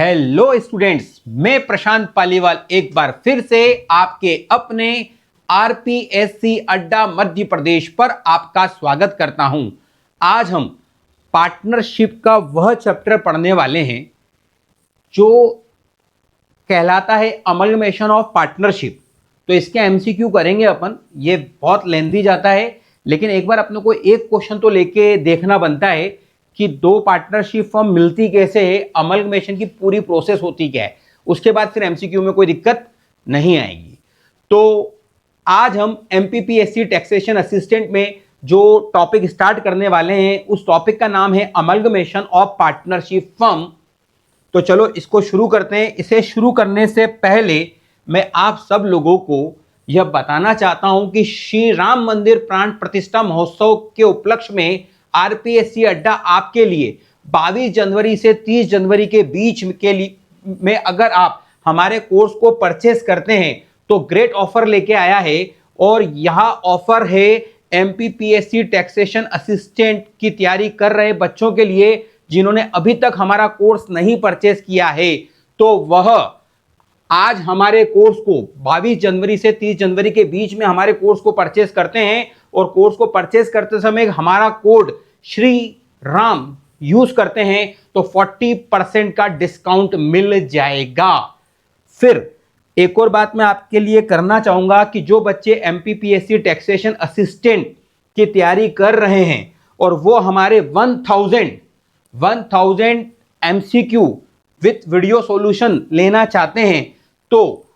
Hello students, मैं प्रशांत पालीवाल एक बार फिर से आपके अपने आरपीएससी अड्डा मध्य प्रदेश पर आपका स्वागत करता हूं। आज हम पार्टनरशिप का वह चैप्टर पढ़ने वाले हैं जो कहलाता है अमलगमेशन ऑफ पार्टनरशिप। तो इसके एमसीक्यू करेंगे अपन। ये बहुत लेंथी जाता है, लेकिन एक बार अपने को एक क्वेश्चन तो लेके देखना बनता है कि दो पार्टनरशिप फर्म मिलती कैसे है, अमलगमेशन की पूरी प्रोसेस होती क्या है, उसके बाद फिर एमसीक्यू में कोई दिक्कत नहीं आएगी। तो आज हम एमपीपीएससी टैक्सेशन असिस्टेंट में जो टॉपिक स्टार्ट करने वाले हैं उस टॉपिक का नाम है अमलगमेशन ऑफ पार्टनरशिप फर्म। तो चलो इसको शुरू करते हैं। इसे शुरू करने से पहले मैं आप सब लोगों को यह बताना चाहता हूं कि श्री राम मंदिर प्राण प्रतिष्ठा महोत्सव के उपलक्ष्य में आरपीएससी अड्डा आपके लिए 22 जनवरी से 30 जनवरी के बीच के लिए में अगर आप हमारे कोर्स को परचेस करते हैं तो ग्रेट ऑफर लेके आया है। और यह ऑफर है एमपीपीएससी टैक्सेशन असिस्टेंट की तैयारी कर रहे बच्चों के लिए जिन्होंने अभी तक हमारा कोर्स नहीं परचेस किया है। तो वह आज हमारे कोर्स को 22 जनवरी से 30 जनवरी के बीच में हमारे कोर्स को परचेस करते हैं और कोर्स को परचेस करते समय हमारा कोड श्री राम यूज करते हैं तो 40% का डिस्काउंट मिल जाएगा। फिर एक और बात मैं आपके लिए करना चाहूंगा कि जो बच्चे एमपीपीएससी टैक्सेशन असिस्टेंट की तैयारी कर रहे हैं और वो हमारे 1000 एमसीक्यू विथ वीडियो सॉल्यूशन लेना चाहते हैं तो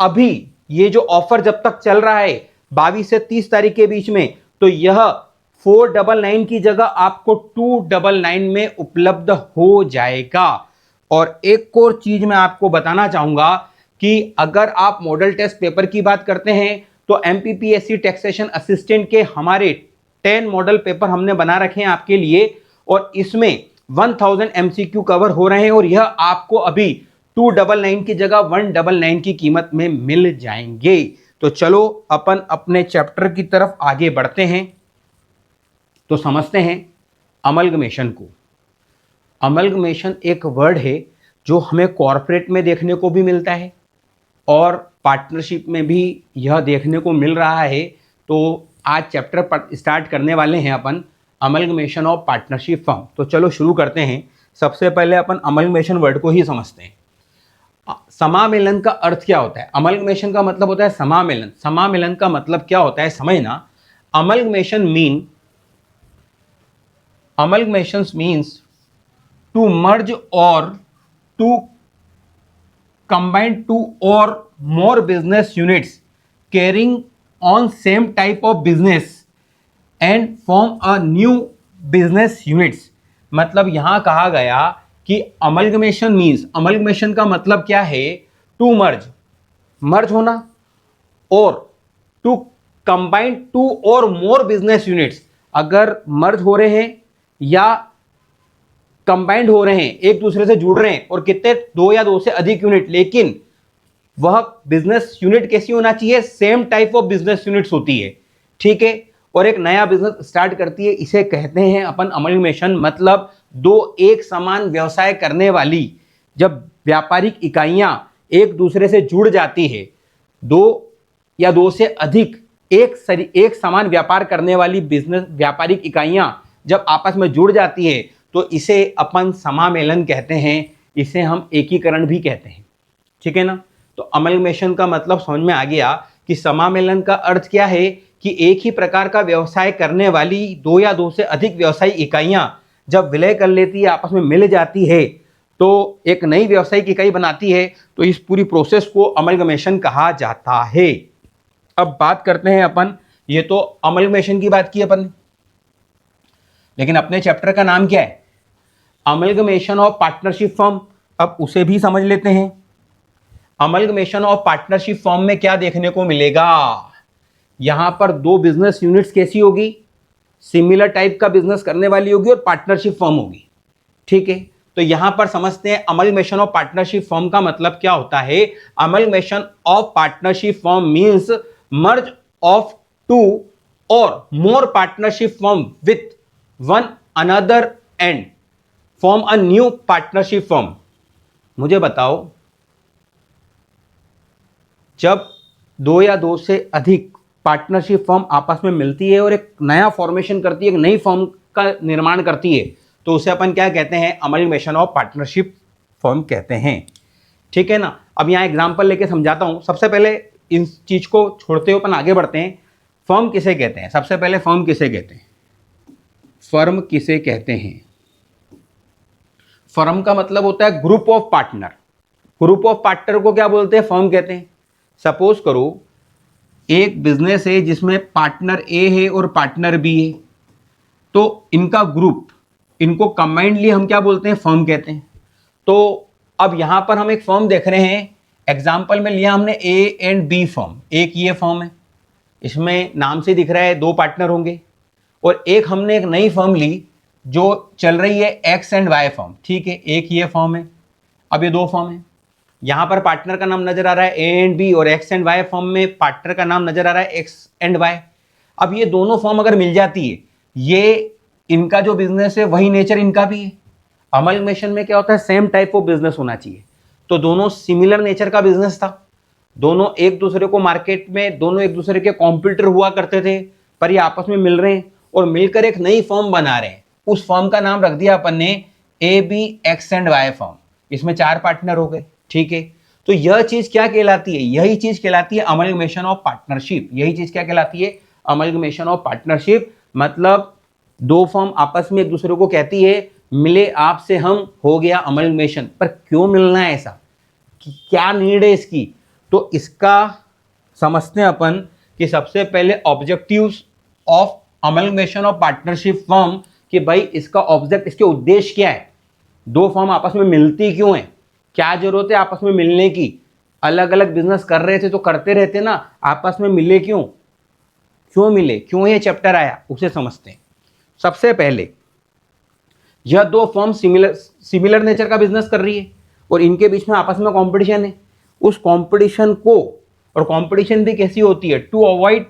अभी ये जो ऑफर जब तक चल रहा है 22 से 30 तारीख के बीच में, तो यह 499 की जगह आपको 299 में उपलब्ध हो जाएगा। और एक और चीज मैं आपको बताना चाहूंगा कि अगर आप मॉडल टेस्ट पेपर की बात करते हैं तो एमपीपीएससी टैक्सेशन असिस्टेंट के हमारे 10 मॉडल पेपर हमने बना रखे हैं आपके लिए और इसमें 1000 एमसीक्यू कवर हो रहे हैं और यह आपको अभी 299 की जगह 199 की कीमत में मिल जाएंगे। तो चलो अपन अपने चैप्टर की तरफ आगे बढ़ते हैं। तो समझते हैं अमलगमेशन को। अमलगमेशन एक वर्ड है जो हमें कॉर्पोरेट में देखने को भी मिलता है और पार्टनरशिप में भी यह देखने को मिल रहा है। तो आज चैप्टर स्टार्ट करने वाले हैं अपन अमलगमेशन ऑफ पार्टनरशिप फर्म। तो चलो शुरू करते हैं। सबसे पहले अपन अमलगमेशन वर्ड को ही समझते हैं। समामेलन का अर्थ क्या होता है? अमलगमेशन का मतलब होता है समामेलन। समामेलन का मतलब क्या होता है समझना। अमलगमेशंस मीन्स टू मर्ज और टू कंबाइन टू और more business units carrying on same type of business and form a new business units. मतलब यहां कहा गया कि अमलगमेशन मीन्स, अमलगमेशन का मतलब क्या है? टू मर्ज होना और टू कंबाइन टू और मोर बिजनेस यूनिट्स। अगर मर्ज हो रहे हैं या कंबाइंड हो रहे हैं, एक दूसरे से जुड़ रहे हैं और कितने, दो या दो से अधिक यूनिट, लेकिन वह बिजनेस यूनिट कैसी होना चाहिए? Same type of business units होती है, ठीक है, और एक नया बिजनेस स्टार्ट करती है। इसे कहते हैं अपन अमलगमेशन। मतलब दो एक समान व्यवसाय करने वाली जब व्यापारिक इकाइयां एक दूसरे से जुड़ जाती है, दो या दो से अधिक एक समान व्यापार करने वाली बिजनेस व्यापारिक इकाइयां जब आपस में जुड़ जाती है तो इसे अपन समामेलन कहते हैं। इसे हम एकीकरण भी कहते हैं, ठीक है ना। तो अमलगमेशन का मतलब समझ में आ गया कि समामेलन का अर्थ क्या है कि एक ही प्रकार का व्यवसाय करने वाली दो या दो से अधिक व्यवसायिक इकाइयां जब विलय कर लेती है, आपस में मिल जाती है तो एक नई व्यवसायिक इकाई बनाती है। तो इस पूरी प्रोसेस को अमलगमेशन कहा जाता है। अब बात करते हैं अपन, ये तो अमलगमेशन की बात की अपन, लेकिन अपने चैप्टर का नाम क्या है? Amalgamation of partnership firm. अब उसे भी समझ लेते हैं। अमलगमेशन ऑफ पार्टनरशिप फर्म में क्या देखने को मिलेगा? यहां पर दो बिजनेस यूनिट्स कैसी होगी? सिमिलर टाइप का बिजनेस करने वाली होगी और पार्टनरशिप फर्म होगी, ठीक है। तो यहां पर समझते हैं अमलगमेशन ऑफ पार्टनरशिप फर्म का मतलब क्या होता है। Amalgamation of partnership firm means merge of two और more partnership firm with one another and form a new partnership firm. मुझे बताओ, जब दो या दो से अधिक पार्टनरशिप फर्म आपस में मिलती है और एक नया फॉर्मेशन करती है, एक नई फर्म का निर्माण करती है, तो उसे अपन क्या कहते हैं? अमलगमेशन ऑफ पार्टनरशिप फर्म कहते हैं। ठीक है ना। अब यहाँ एग्जांपल लेके समझाता हूँ। सबसे पहले इन चीज को छोड़ते हुए अपन आगे बढ़ते हैं। फर्म किसे कहते हैं? सबसे पहले फर्म किसे कहते हैं? फर्म किसे कहते हैं? फर्म का मतलब होता है group of partner. Group of partner को क्या बोलते हैं? फर्म कहते हैं। सपोज करो एक बिजनेस है जिसमें पार्टनर ए है और पार्टनर बी है, तो इनका ग्रुप, इनको कंबाइंडली हम क्या बोलते हैं? फर्म कहते हैं। तो अब यहां पर हम एक फर्म देख रहे हैं। एग्जाम्पल में लिया हमने ए एंड बी फर्म। एक ये फर्म है, इसमें नाम से दिख रहा है दो पार्टनर होंगे। और एक हमने एक नई फर्म ली जो चल रही है एक्स एंड वाई फर्म। ठीक है, एक ये फर्म है, अब ये दो फर्म है। यहां पर पार्टनर का नाम नजर आ रहा है ए एंड बी, और एक्स एंड वाई फर्म में पार्टनर का नाम नजर आ रहा है एक्स एंड वाई। अब ये दोनों फर्म अगर मिल जाती है, ये इनका जो बिजनेस है वही नेचर इनका भी है। अमलगमेशन में क्या होता है? सेम टाइप ऑफ बिजनेस होना चाहिए। तो दोनों सिमिलर नेचर का बिजनेस था, दोनों एक दूसरे को मार्केट में, दोनों एक दूसरे के कॉम्पिटिटर हुआ करते थे, पर ये आपस में मिल रहे हैं और मिलकर एक नई फर्म बना रहे हैं। उस फर्म का नाम रख दिया अपन ने A B X and Y firm. इसमें चार पार्टनर हो गए। ठीक है, तो यह चीज क्या कहलाती है? यही चीज कहलाती है अमलगमेशन ऑफ पार्टनरशिप। यही चीज क्या कहलाती है? Amalgamation of partnership. मतलब दो फर्म आपस में एक दूसरे को कहती है मिले आपसे हम, हो गया अमलगमेशन। पर क्यों मिलना है ऐसा? क्या नीड है इसकी? तो इसका समझते हैं अपन कि सबसे पहले objectives of amalgamation of partnership firm, कि भाई इसका ऑब्जेक्ट, इसके उद्देश्य क्या है? दो फर्म आपस में मिलती क्यों है? क्या जरूरत है आपस में मिलने की? अलग अलग बिजनेस कर रहे थे तो करते रहते ना, आपस में मिले क्यों? क्यों मिले? क्यों ये चैप्टर आया? उसे समझते हैं। सबसे पहले यह दो फर्म सिमिलर नेचर का बिजनेस कर रही है और इनके बीच में आपस में कंपटीशन है। उस कंपटीशन को, और कंपटीशन भी कैसी होती है? To avoid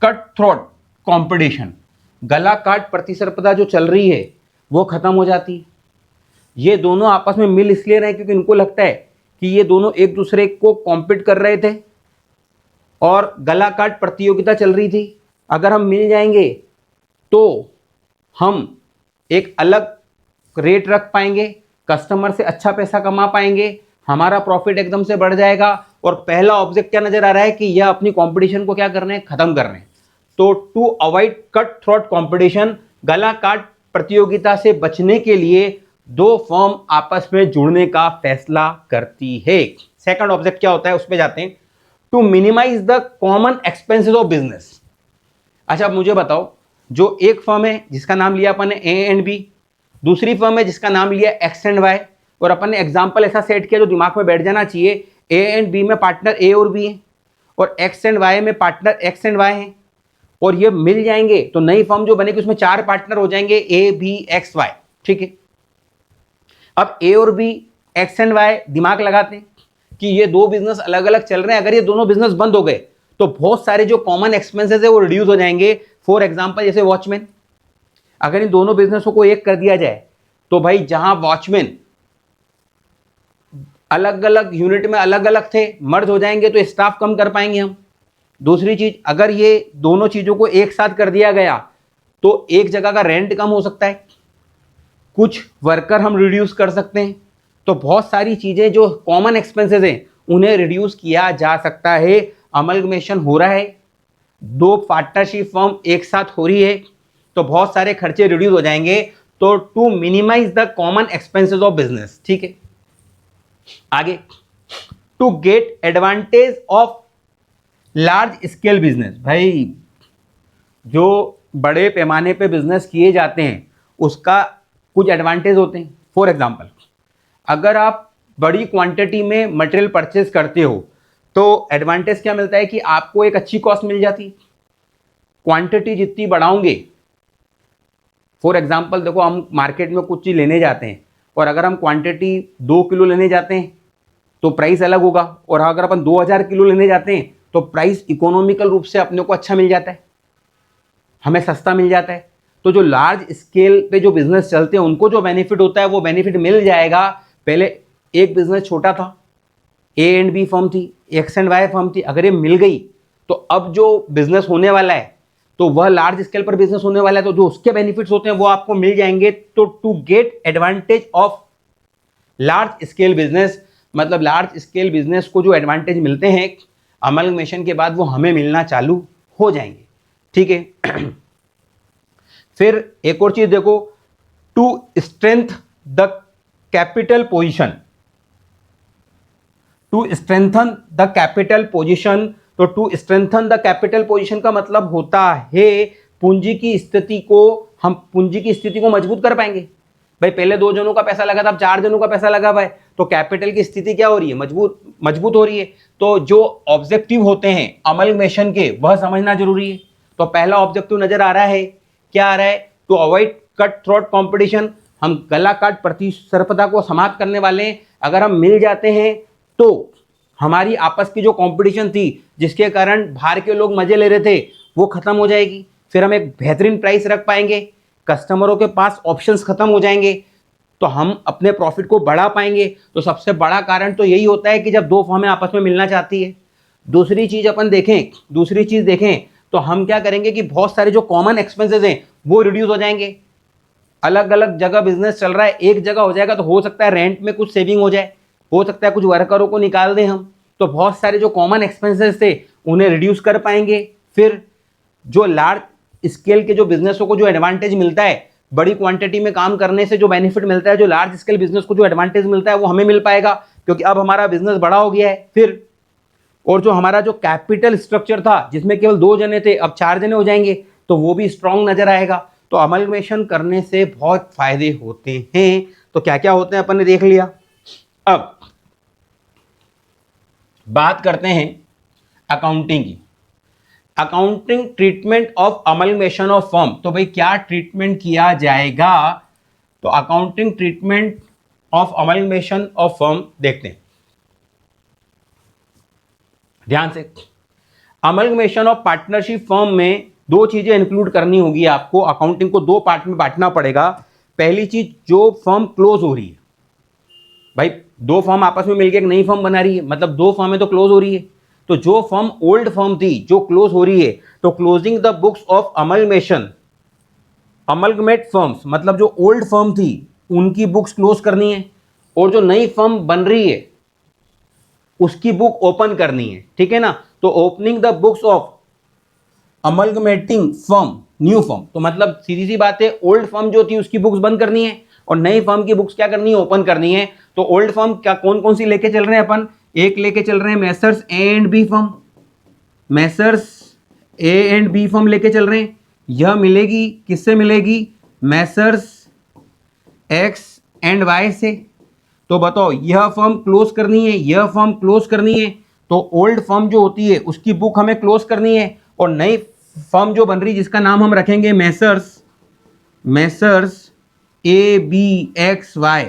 cut throat competition, गला काट प्रतिस्पर्धा जो चल रही है वो खत्म हो जाती है। ये दोनों आपस में मिल इसलिए रहे क्योंकि इनको लगता है कि ये दोनों एक दूसरे को कॉम्पीट कर रहे थे और गला काट प्रतियोगिता चल रही थी। अगर हम मिल जाएंगे तो हम एक अलग रेट रख पाएंगे, कस्टमर से अच्छा पैसा कमा पाएंगे, हमारा प्रॉफिट एकदम से बढ़ जाएगा। और पहला ऑब्जेक्ट क्या नजर आ रहा है? कि यह अपनी कंपटीशन को क्या कर रहे हैं? खत्म कर रहे हैं। तो to avoid cut throat competition, गला काट प्रतियोगिता से बचने के लिए दो फर्म आपस में जुड़ने का फैसला करती है। सेकंड ऑब्जेक्ट क्या होता है? उस पर जाते हैं। To minimise the common expenses of business. अच्छा, अब मुझे बताओ, जो एक फर्म है जिसका नाम लिया अपन ने ए एंड बी, दूसरी फर्म है जिसका नाम लिया एक्स एंड वाई, और अपन ने एग्जांपल ऐसा सेट किया जो दिमाग में बैठ जाना चाहिए। ए एंड बी में पार्टनर ए और बी है और एक्स एंड वाई में पार्टनर एक्स एंड वाई है, और ये मिल जाएंगे तो नई फर्म जो बनेगी उसमें चार पार्टनर हो जाएंगे, ए बी एक्स वाई। ठीक है, अब ए और बी एक्स एंड वाई दिमाग लगाते हैं कि ये दो बिजनेस अलग अलग चल रहे हैं। अगर ये दोनों बिजनेस बंद हो गए तो बहुत सारे जो कॉमन एक्सपेंसेस है वो रिड्यूस हो जाएंगे। फॉर एग्जांपल जैसे वॉचमैन, अगर इन दोनों बिजनेसों को एक कर दिया जाए तो भाई जहां वॉचमैन अलग अलग यूनिट में अलग अलग थे, मर्ज हो जाएंगे तो स्टाफ कम कर पाएंगे हम। दूसरी चीज, अगर ये दोनों चीजों को एक साथ कर दिया गया तो एक जगह का रेंट कम हो सकता है, कुछ वर्कर हम रिड्यूस कर सकते हैं। तो बहुत सारी चीजें जो कॉमन एक्सपेंसेस हैं उन्हें रिड्यूस किया जा सकता है। अमलगमेशन हो रहा है, दो पार्टनरशिप फर्म एक साथ हो रही है तो बहुत सारे खर्चे रिड्यूस हो जाएंगे। तो to minimise the common expenses of business. ठीक है, आगे, to get advantage of large scale business. भाई जो बड़े पैमाने पे बिजनेस किए जाते हैं उसका कुछ एडवांटेज होते हैं। फॉर एग्जांपल, अगर आप बड़ी क्वांटिटी में मटेरियल परचेज करते हो तो एडवांटेज क्या मिलता है? कि आपको एक अच्छी कॉस्ट मिल जाती। क्वांटिटी जितनी बढ़ाओगे, फॉर एग्जांपल देखो, हम मार्केट में कुछ चीज़ लेने जाते हैं और अगर हम क्वांटिटी 2 किलो लेने जाते हैं तो प्राइस अलग होगा, और अगर अपन 2000 किलो लेने जाते हैं तो प्राइस इकोनॉमिकल रूप से अपने को अच्छा मिल जाता है, हमें सस्ता मिल जाता है। तो जो लार्ज स्केल पे जो बिजनेस चलते हैं उनको जो बेनिफिट होता है वो बेनिफिट मिल जाएगा। पहले एक बिजनेस छोटा था, ए एंड बी फर्म थी, एक्स एंड वाई फर्म थी, अगर ये मिल गई तो अब जो बिजनेस होने वाला है तो वह लार्ज स्केल पर बिजनेस होने वाला है, तो जो उसके बेनिफिट्स होते हैं वो आपको मिल जाएंगे। तो to get advantage of large scale business, मतलब लार्ज स्केल बिजनेस को जो एडवांटेज मिलते हैं अमलगमेशन के बाद वो हमें मिलना चालू हो जाएंगे। ठीक है। फिर एक और चीज देखो, to strength the capital position, to strengthen the capital position. तो to strengthen the capital position का मतलब होता है पूंजी की स्थिति को, हम पूंजी की स्थिति को मजबूत कर पाएंगे। भाई पहले 2 जनों का पैसा लगा था, अब 4 जनों का पैसा लगा हुआ है, तो कैपिटल की स्थिति क्या हो रही है, मजबूत हो रही है। तो जो ऑब्जेक्टिव होते हैं अमलगमेशन के वह समझना जरूरी है। तो पहला ऑब्जेक्टिव नजर आ रहा है, क्या आ रहा है, to avoid cut throat competition, हम गला काट प्रतिस्पर्धा को समाप्त करने वाले हैं। अगर हम मिल जाते हैं तो हमारी आपस की जो कंपटीशन थी जिसके कारण बाहर के लोग मजे ले रहे थे वो खत्म हो जाएगी। फिर हम एक बेहतरीन प्राइस रख पाएंगे, कस्टमरों के पास ऑप्शंस खत्म हो जाएंगे, तो हम अपने प्रॉफिट को बढ़ा पाएंगे। तो सबसे बड़ा कारण तो यही होता है कि जब 2 फर्में आपस में मिलना चाहती है। दूसरी चीज देखें तो हम क्या करेंगे कि बहुत सारे जो कॉमन एक्सपेंसेस हैं वो रिड्यूस हो जाएंगे। अलग अलग जगह बिजनेस चल रहा है, एक जगह हो जाएगा तो हो सकता है रेंट में कुछ सेविंग हो जाए, हो सकता है कुछ वर्करों को निकाल दें हम, तो बहुत सारे जो कॉमन एक्सपेंसेस थे उन्हें रिड्यूस कर पाएंगे। फिर जो लार्ज स्केल के जो बिजनेसों को जो एडवांटेज मिलता है, बड़ी क्वांटिटी में काम करने से जो बेनिफिट मिलता है, जो लार्ज स्केल बिजनेस को जो एडवांटेज मिलता है वो हमें मिल पाएगा क्योंकि अब हमारा बिजनेस बड़ा हो गया है। फिर और जो हमारा जो कैपिटल स्ट्रक्चर था जिसमें केवल 2 जने थे अब 4 जने हो जाएंगे, तो वो भी स्ट्रांग नजर आएगा। तो अमलगमेशन करने से बहुत फायदे होते हैं। तो क्या क्या होते हैं अपन ने देख लिया। अब बात करते हैं अकाउंटिंग की। Accounting treatment of amalgamation of firm, तो भाई क्या ट्रीटमेंट किया जाएगा, तो accounting treatment of amalgamation of firm देखते हैं ध्यान से। अमलगमेशन ऑफ पार्टनरशिप फर्म में 2 चीजें इंक्लूड करनी होगी आपको। अकाउंटिंग को 2 पार्ट में बांटना पड़ेगा। पहली चीज, जो फर्म क्लोज हो रही है, भाई 2 फर्म आपस में मिलकर एक नई फर्म बना रही है, मतलब 2 फर्में तो क्लोज हो रही है। तो जो फर्म ओल्ड फर्म थी जो क्लोज हो रही है, तो closing the books of amalgamation, amalgamate firms, मतलब जो ओल्ड फर्म थी उनकी बुक्स क्लोज करनी है और जो नई फर्म बन रही है उसकी बुक ओपन करनी है। ठीक है ना। तो opening the books of amalgamating firm new firm, तो मतलब सीधी सी बात है, ओल्ड फर्म जो थी उसकी बुक्स बंद करनी है और नई फर्म की बुक्स क्या करनी है, ओपन करनी है। तो ओल्ड फर्म क्या कौन कौन सी लेके चल रहे हैं अपन, एक लेके चल रहे हैं Messrs A and B firm, Messrs A and B firm लेके चल रहे हैं। यह मिलेगी किससे मिलेगी, मैसर्स एक्स एंड वाई से। तो बताओ यह फर्म क्लोज करनी है, यह फर्म क्लोज करनी है, तो ओल्ड फर्म जो होती है उसकी बुक हमें क्लोज करनी है और नई फर्म जो बन रही जिसका नाम हम रखेंगे Messrs A B X Y,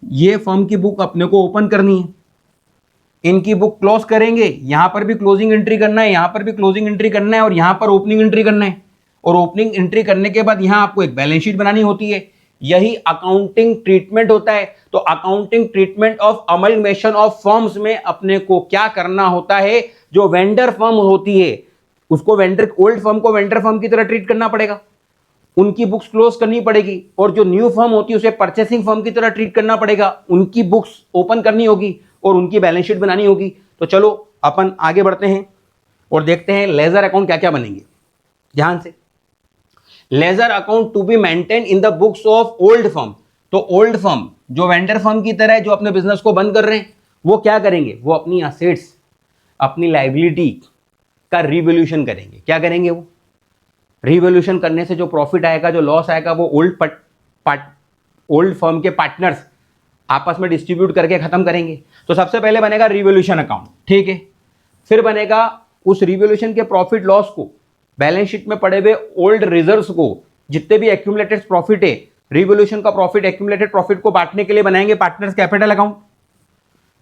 ये फर्म की बुक अपने को ओपन करनी है। इनकी बुक क्लोज करेंगे, यहां पर भी क्लोजिंग एंट्री करना है, यहां पर भी क्लोजिंग एंट्री करना है और यहां पर ओपनिंग एंट्री करना है। और ओपनिंग एंट्री करने के बाद यहां आपको एक बैलेंस शीट बनानी होती है। यही अकाउंटिंग ट्रीटमेंट होता है। तो accounting treatment of amalgamation of firms में अपने को क्या करना होता है, जो वेंडर फर्म होती है उसको वेंडर, ओल्ड फर्म को वेंडर फर्म की तरह ट्रीट करना पड़ेगा, उनकी बुक्स क्लोज करनी पड़ेगी। और जो न्यू फर्म होती है उसे परचेसिंग फर्म की तरह ट्रीट करना पड़ेगा, उनकी बुक्स ओपन करनी होगी और उनकी बैलेंस शीट बनानी होगी। तो चलो अपन आगे बढ़ते हैं और देखते हैं लेजर अकाउंट क्या क्या बनेंगे। ध्यान से, ledger account to be maintain in the books of old firm. तो ओल्ड फर्म जो वेंडर फर्म की तरह जो अपने बिजनेस को बंद कर रहे हैं वो क्या करेंगे, वो अपनी असेट्स, अपनी लाइबिलिटी का रिवोल्यूशन करेंगे। क्या करेंगे, वो रिवोल्यूशन करने से जो प्रॉफिट आएगा, जो लॉस आएगा, वो ओल्ड फर्म के पार्टनर्स आपस में डिस्ट्रीब्यूट करके खत्म करेंगे। तो सबसे पहले बनेगा रिवोल्यूशन अकाउंट, ठीक है। फिर बनेगा उस रिवोल्यूशन के प्रॉफिट लॉस को, बैलेंस शीट में पड़े हुए ओल्ड रिजर्व्स को, जितने भी एक्यूमुलेटेड प्रॉफिट है, रिवोल्यूशन का प्रॉफिट, एक्यूमुलेटेड प्रॉफिट को बांटने के लिए बनाएंगे पार्टनर्स कैपिटल अकाउंट।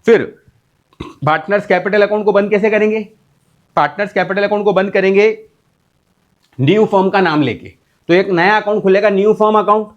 फिर पार्टनर्स कैपिटल अकाउंट को बंद कैसे करेंगे, पार्टनर्स कैपिटल अकाउंट को बंद करेंगे न्यू फर्म का नाम लेके। तो एक नया अकाउंट खुलेगा न्यू फर्म अकाउंट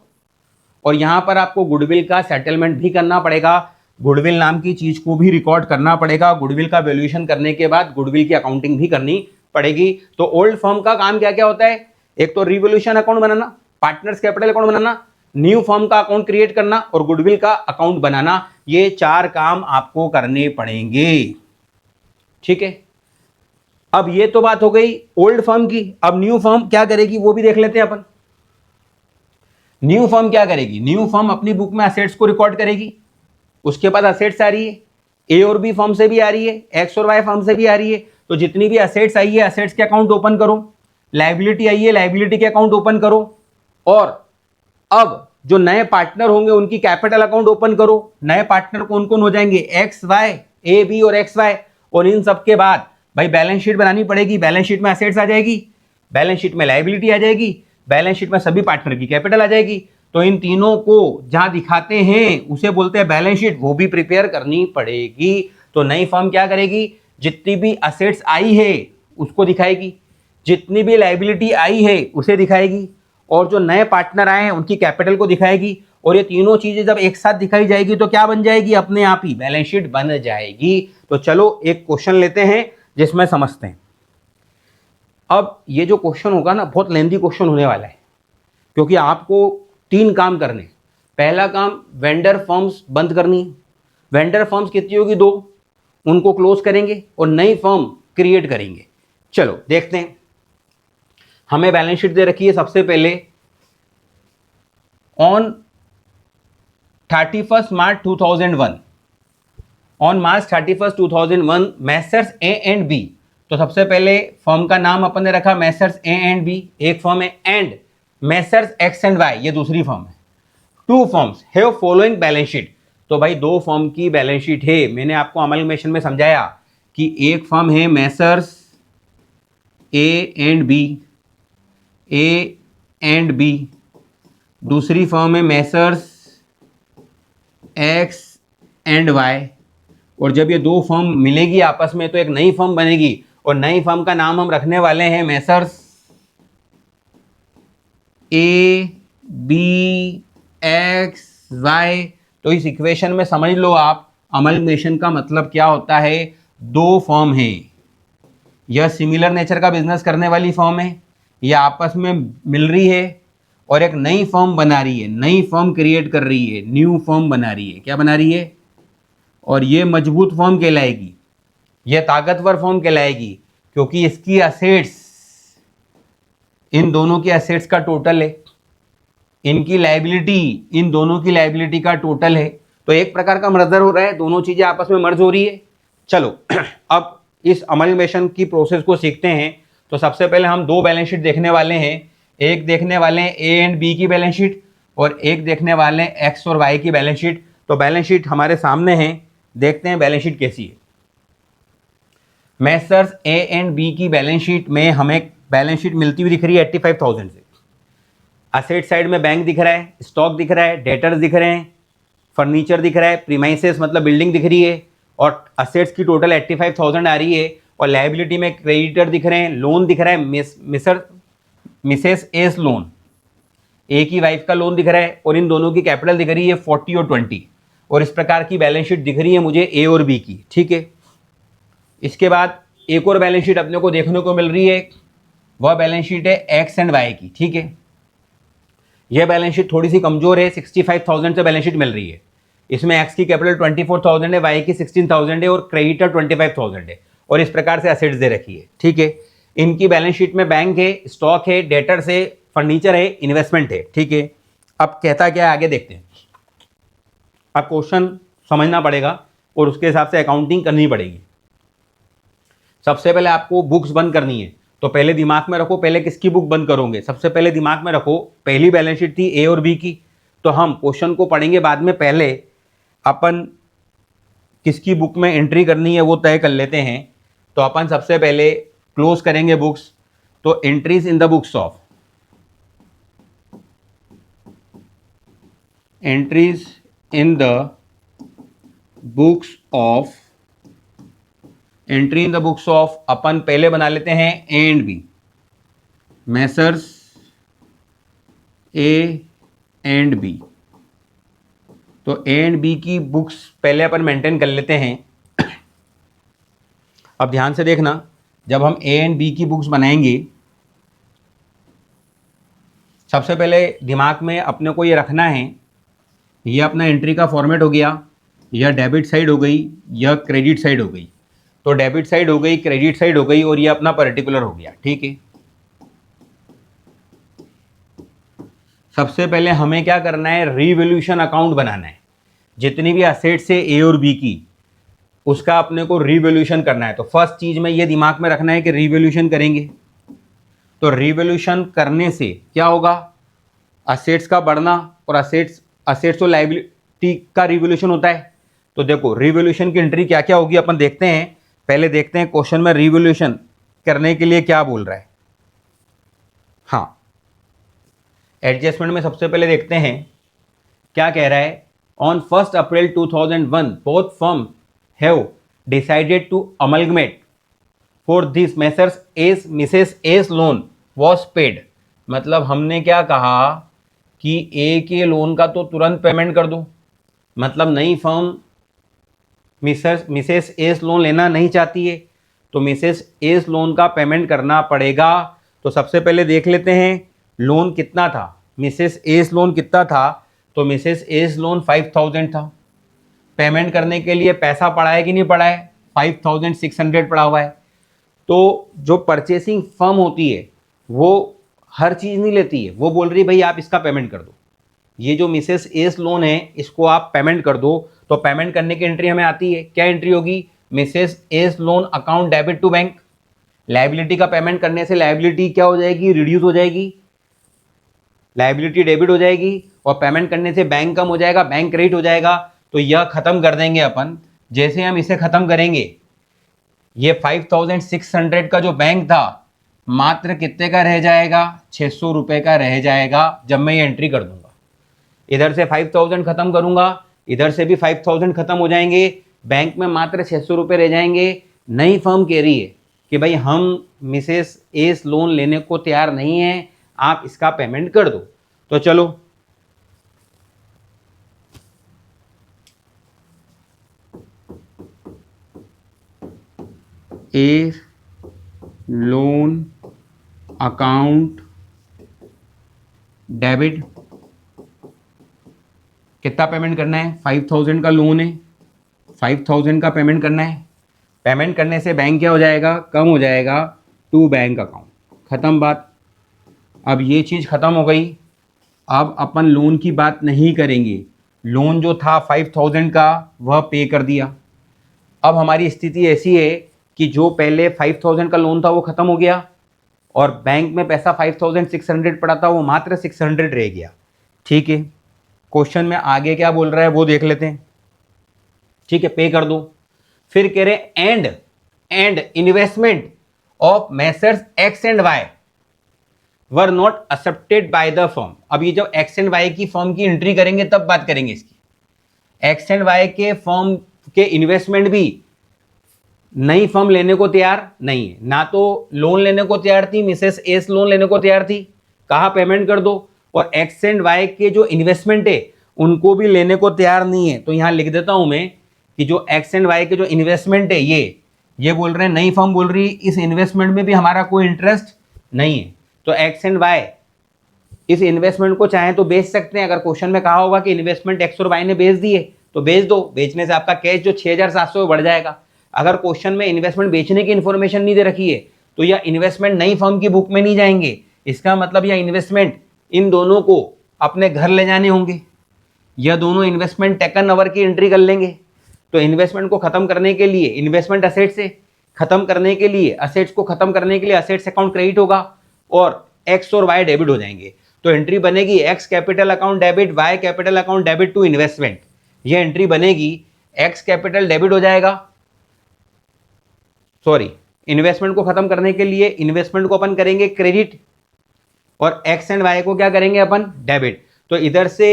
और यहां पर आपको गुडविल का सेटलमेंट भी करना पड़ेगा। गुडविल नाम की चीज को भी रिकॉर्ड करना पड़ेगा। गुडविल का वैल्यूएशन करने के बाद गुडविल की अकाउंटिंग भी करनी पड़ेगी। तो ओल्ड फर्म का काम क्या क्या होता है? एक तो रिवोल्यूशन अकाउंट बनाना, पार्टनर्स कैपिटल अकाउंट बनाना, न्यू फर्म का अकाउंट क्रिएट करना और गुडविल का अकाउंट बनाना। ये 4 काम आपको करने पड़ेंगे, ठीक है। अब ये तो बात हो गई ओल्ड फर्म की। अब न्यू फर्म क्या करेगी वो भी देख लेते हैं अपन। न्यू फर्म क्या करेगी? न्यू फर्म अपनी बुक में असेट्स को रिकॉर्ड करेगी। उसके बाद असेट्स आ रही है, ए और बी फर्म से भी आ रही है, एक्स और वाई फर्म से भी आ रही है। तो जितनी भी असेट्स आई है, असेट्स के अकाउंट ओपन करो। लायबिलिटी आई है, लायबिलिटी के अकाउंट ओपन करो। और अब जो नए पार्टनर होंगे उनकी कैपिटल अकाउंट ओपन करो। नए पार्टनर कौन कौन हो जाएंगे? एक्स वाई, ए बी और एक्स वाई। और इन सब के बाद भाई बैलेंस शीट बनानी पड़ेगी। बैलेंस शीट में असेट्स आ जाएगी, बैलेंस शीट में लायबिलिटी आ जाएगी, बैलेंस शीट में सभी पार्टनर की कैपिटल आ जाएगी। तो इन तीनों को जहां दिखाते हैं उसे बोलते हैं बैलेंस शीट, वो भी प्रिपेयर करनी पड़ेगी। तो नई फर्म क्या करेगी? जितनी भी असेट्स आई है उसको दिखाएगी, जितनी भी लायबिलिटी आई है उसे दिखाएगी, और जो नए पार्टनर आए हैं उनकी कैपिटल को दिखाएगी। और ये तीनों चीजें जब एक साथ दिखाई जाएगी तो क्या बन जाएगी? अपने आप ही बैलेंस शीट बन जाएगी। तो चलो एक क्वेश्चन लेते हैं जिसमें समझते हैं। अब ये जो क्वेश्चन होगा ना, बहुत लेंथी क्वेश्चन होने वाला है, क्योंकि आपको 3 काम करने। पहला काम वेंडर फर्म्स बंद करनी। वेंडर फर्म्स कितनी होगी? 2, उनको क्लोज करेंगे और नई फर्म क्रिएट करेंगे। चलो देखते हैं। हमें बैलेंस शीट दे रखी है सबसे पहले on 31 March 2001। On March 31, 2001 Messrs A and B. तो सबसे पहले फर्म का नाम अपन ने रखा मैसर्स ए एंड बी, एक फर्म है, and Messrs X and Y, ये दूसरी फर्म है। 2 firms have following balance sheet. तो भाई 2 फर्म की बैलेंस शीट है। मैंने आपको अमलमेशन में समझाया कि एक फर्म है Messrs A and B, A and B, दूसरी फर्म है मैसर्स एक्स एंड वाई। और जब ये 2 फर्म मिलेगी आपस में तो एक नई फर्म बनेगी, और नई फर्म का नाम हम रखने वाले हैं Messrs A B X Y. तो इस इक्वेशन में समझ लो आप अमलमेशन का मतलब क्या होता है। 2 फर्म है, यह सिमिलर नेचर का बिजनेस करने वाली फर्म है, यह आपस में मिल रही है और एक नई फर्म बना रही है, नई फर्म क्रिएट कर रही है, न्यू फर्म बना रही है। क्या बना रही है? और ये मजबूत फर्म कहलाएगी, यह ताकतवर फर्म कहलाएगी, क्योंकि इसकी असेट्स, इन दोनों की असेट्स का टोटल है, इनकी लायबिलिटी इन दोनों की लायबिलिटी का टोटल है। तो एक प्रकार का मर्जर हो रहा है, दोनों चीजें आपस में मर्ज हो रही है। चलो अब इस अमलमेशन की प्रोसेस को सीखते हैं। तो सबसे पहले हम 2 बैलेंस शीट देखने वाले हैं। एक देखने वाले हैं ए एंड बी की बैलेंस शीट, और एक देखने वाले हैं एक्स और वाई की बैलेंस शीट। तो बैलेंस शीट हमारे सामने है, देखते हैं बैलेंस शीट कैसी है। मैसर्स ए एंड बी की बैलेंस शीट में हमें बैलेंस शीट मिलती हुई दिख रही है 85,000 से। असेट साइड में बैंक दिख रहा है, स्टॉक दिख रहा है, डेटर्स दिख रहे हैं, फर्नीचर दिख रहा है, प्रीमाइसेस मतलब बिल्डिंग दिख रही है, और असेट्स की टोटल 85,000 आ रही है। और लायबिलिटी में क्रेडिटर दिख रहे हैं, लोन दिख रहा है, मिसेस एस लोन, ए की वाइफ का लोन दिख रहा है, और इन दोनों की कैपिटल दिख रही है 40 और 20। और इस प्रकार की बैलेंस शीट दिख रही है मुझे ए और बी की, ठीक है। इसके बाद एक और बैलेंस शीट अपने को देखने को मिल रही है, वह बैलेंस शीट है एक्स एंड वाई की, ठीक है। यह बैलेंस शीट थोड़ी सी कमजोर है, 65,000 से बैलेंस शीट मिल रही है। इसमें एक्स की कैपिटल 24,000 है, वाई की 16,000 है, और क्रेडिटर 25,000 है। और इस प्रकार से असेट्स दे रखी है, ठीक है। इनकी बैलेंस शीट में बैंक है, स्टॉक है, डेटर्स है, फर्नीचर है, इन्वेस्टमेंट है, ठीक है। अब कहता क्या है आगे देखते हैं। अब क्वेश्चन समझना पड़ेगा और उसके हिसाब से अकाउंटिंग करनी पड़ेगी। सबसे पहले आपको बुक्स बंद करनी है, तो पहले दिमाग में रखो पहले किसकी बुक बंद करोगे। सबसे पहले दिमाग में रखो पहली बैलेंस शीट थी ए और बी की, तो हम क्वेश्चन को पढ़ेंगे बाद में, पहले अपन किसकी बुक में एंट्री करनी है वो तय कर लेते हैं। तो अपन सबसे पहले क्लोज करेंगे बुक्स, तो entries in the books of, entries in the books of, entry in the books of अपन पहले बना लेते हैं A and B, messrs A and B. तो ए एंड बी की बुक्स पहले अपन मेंटेन कर लेते हैं। अब ध्यान से देखना, जब हम ए एंड बी की बुक्स बनाएंगे, सबसे पहले दिमाग में अपने को ये रखना है, ये अपना एंट्री का फॉर्मेट हो गया, यह डेबिट साइड हो गई, यह क्रेडिट साइड हो गई। तो डेबिट साइड हो गई, क्रेडिट साइड हो गई, और ये अपना पर्टिकुलर हो गया। ठीक है, सबसे पहले हमें क्या करना है, रिवोल्यूशन अकाउंट बनाना है। जितनी भी असेट्स है ए और बी की, उसका अपने को रिवोल्यूशन करना है। तो फर्स्ट चीज में ये दिमाग में रखना है कि रिवोल्यूशन करेंगे। तो रिवोल्यूशन करने से क्या होगा, असेट्स का बढ़ना, और असेट्स तो लायबिलिटी का रिवोल्यूशन होता है। तो देखो रिवोल्यूशन की एंट्री क्या क्या होगी अपन देखते हैं। पहले देखते हैं क्वेश्चन में रिवोल्यूशन करने के लिए क्या बोल रहा है। हाँ, एडजस्टमेंट में सबसे पहले देखते हैं क्या कह रहा है। On 1 April 2001 both firm have decided to amalgamate for this Messrs S Mrs S loan was paid. मतलब हमने क्या कहा कि ए के लोन का तो तुरंत पेमेंट कर दो। मतलब नई फर्म मिसेस एस लोन लेना नहीं चाहती है, तो मिसेस एस लोन का पेमेंट करना पड़ेगा। तो सबसे पहले देख लेते हैं लोन कितना था, मिसेस एस लोन कितना था। तो मिसेस एस लोन 5000 था। पेमेंट करने के लिए पैसा पड़ा है कि नहीं पड़ा है, 5600 पड़ा हुआ है। तो जो परचेसिंग फर्म होती है वो हर चीज़ नहीं लेती है, वो बोल रही है भाई आप इसका पेमेंट कर दो, ये जो मिसेस एस लोन है इसको आप पेमेंट कर दो। तो पेमेंट करने की एंट्री हमें आती है, क्या एंट्री होगी, Mrs S loan account debit to bank. Liability का पेमेंट करने से लायबिलिटी क्या हो जाएगी, रिड्यूस हो जाएगी, लायबिलिटी डेबिट हो जाएगी, और पेमेंट करने से बैंक कम हो जाएगा, बैंक क्रेडिट हो जाएगा। तो यह खत्म कर देंगे अपन। जैसे हम इसे खत्म करेंगे, ये 5600 का जो बैंक था मात्र कितने का रह जाएगा, 600 रुपये का रह जाएगा जब मैं ये एंट्री कर दूंगा। इधर से 5000 खत्म करूंगा, इधर से भी 5000 खत्म हो जाएंगे, बैंक में मात्र 600 रुपये रह जाएंगे। नई फर्म कह रही है कि भाई हम मिसेस एस लोन लेने को तैयार नहीं है, आप इसका पेमेंट कर दो। तो चलो ए लोन अकाउंट डेबिट, कितना पेमेंट करना है, 5000 का लोन है, 5000 का पेमेंट करना है। पेमेंट करने से बैंक क्या हो जाएगा, कम हो जाएगा टू बैंक अकाउंट। ख़त्म बात। अब ये चीज़ ख़त्म हो गई। अब अपन लोन की बात नहीं करेंगे, लोन जो था 5000 का वह पे कर दिया। अब हमारी स्थिति ऐसी है कि जो पहले 5000 का लोन था वो ख़त्म हो गया, और बैंक में पैसा 5600 पड़ा था, वो मात्र 600 रह गया। ठीक है, क्वेश्चन में आगे क्या बोल रहा है वो देख लेते हैं। ठीक है, पे कर दो। फिर कह रहे and investment of messrs x and why were not accepted by the firm. अब ये जब एक्स एंड वाई की फर्म की एंट्री करेंगे तब बात करेंगे इसकी। एक्स एंड वाई के फर्म के इन्वेस्टमेंट भी नई फर्म लेने को तैयार नहीं है, ना तो लोन लेने को तैयार थी, मिसेस एस लोन लेने को तैयार थी, कहा पेमेंट कर दो। और एक्स एंड वाई के जो इन्वेस्टमेंट है उनको भी लेने को तैयार नहीं है। तो यहां लिख देता हूं मैं कि जो एक्स एंड वाई के जो इन्वेस्टमेंट है ये बोल रहे हैं, नई फर्म बोल रही है इस इन्वेस्टमेंट में भी हमारा कोई इंटरेस्ट नहीं है। तो एक्स एंड वाई इस इन्वेस्टमेंट को चाहे तो बेच सकते हैं। अगर क्वेश्चन में कहा होगा कि इन्वेस्टमेंट एक्स और वाई ने बेच दिए तो बेच दो, बेचने से आपका कैश जो 6700 बढ़ जाएगा। अगर क्वेश्चन में इन्वेस्टमेंट बेचने की इन्फॉर्मेशन नहीं दे रखी है तो यह इन्वेस्टमेंट नई फर्म की बुक में नहीं जाएंगे। इसका मतलब यह इन्वेस्टमेंट इन दोनों को अपने घर ले जाने होंगे, यह दोनों इन्वेस्टमेंट टेकन ओवर की एंट्री कर लेंगे। तो इन्वेस्टमेंट को खत्म करने के लिए, इन्वेस्टमेंट असेट से खत्म करने के लिए, असेट्स को खत्म करने के लिए असेट्स अकाउंट क्रेडिट होगा और एक्स और वाई डेबिट हो जाएंगे। तो एंट्री बनेगी X capital account debit, Y capital account debit to investment. यह एंट्री बनेगी, एक्स कैपिटल डेबिट हो जाएगा, सॉरी इन्वेस्टमेंट को खत्म करने के लिए इन्वेस्टमेंट को अपन करेंगे क्रेडिट और एक्स एंड वाई को क्या करेंगे अपन, डेबिट। तो इधर से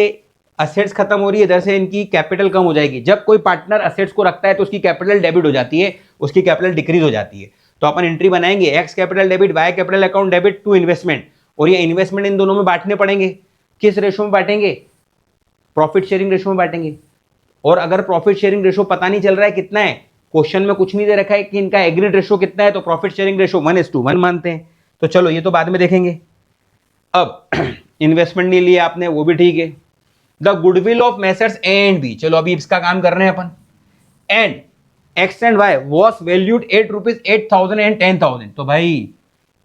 असेट्स खत्म हो रही है, इधर से इनकी कैपिटल कम हो जाएगी। जब कोई पार्टनर असेट्स को रखता है तो उसकी कैपिटल डेबिट हो जाती है, उसकी कैपिटल डिक्रीज हो जाती है। तो अपन एंट्री बनाएंगे X capital debit, Y capital account debit to investment, और ये इन्वेस्टमेंट इन दोनों में बांटने पड़ेंगे। किस रेशो में बांटेंगे, प्रॉफिट शेयरिंग रेशो में बांटेंगे। और अगर प्रॉफिट शेयरिंग रेशो पता नहीं चल रहा है कितना है, क्वेश्चन में कुछ नहीं दे रखा है कि इनका एग्रीड रेशो कितना है, तो प्रॉफिट शेयरिंग रेशो 1:1 मानते हैं। तो चलो ये तो बाद में देखेंगे। अब इन्वेस्टमेंट नहीं लिया आपने, वो भी ठीक है। The goodwill of messrs A and B, चलो अभी इसका काम कर रहे हैं अपन। And X and Y was valued ₹8,000 and 10,000। तो भाई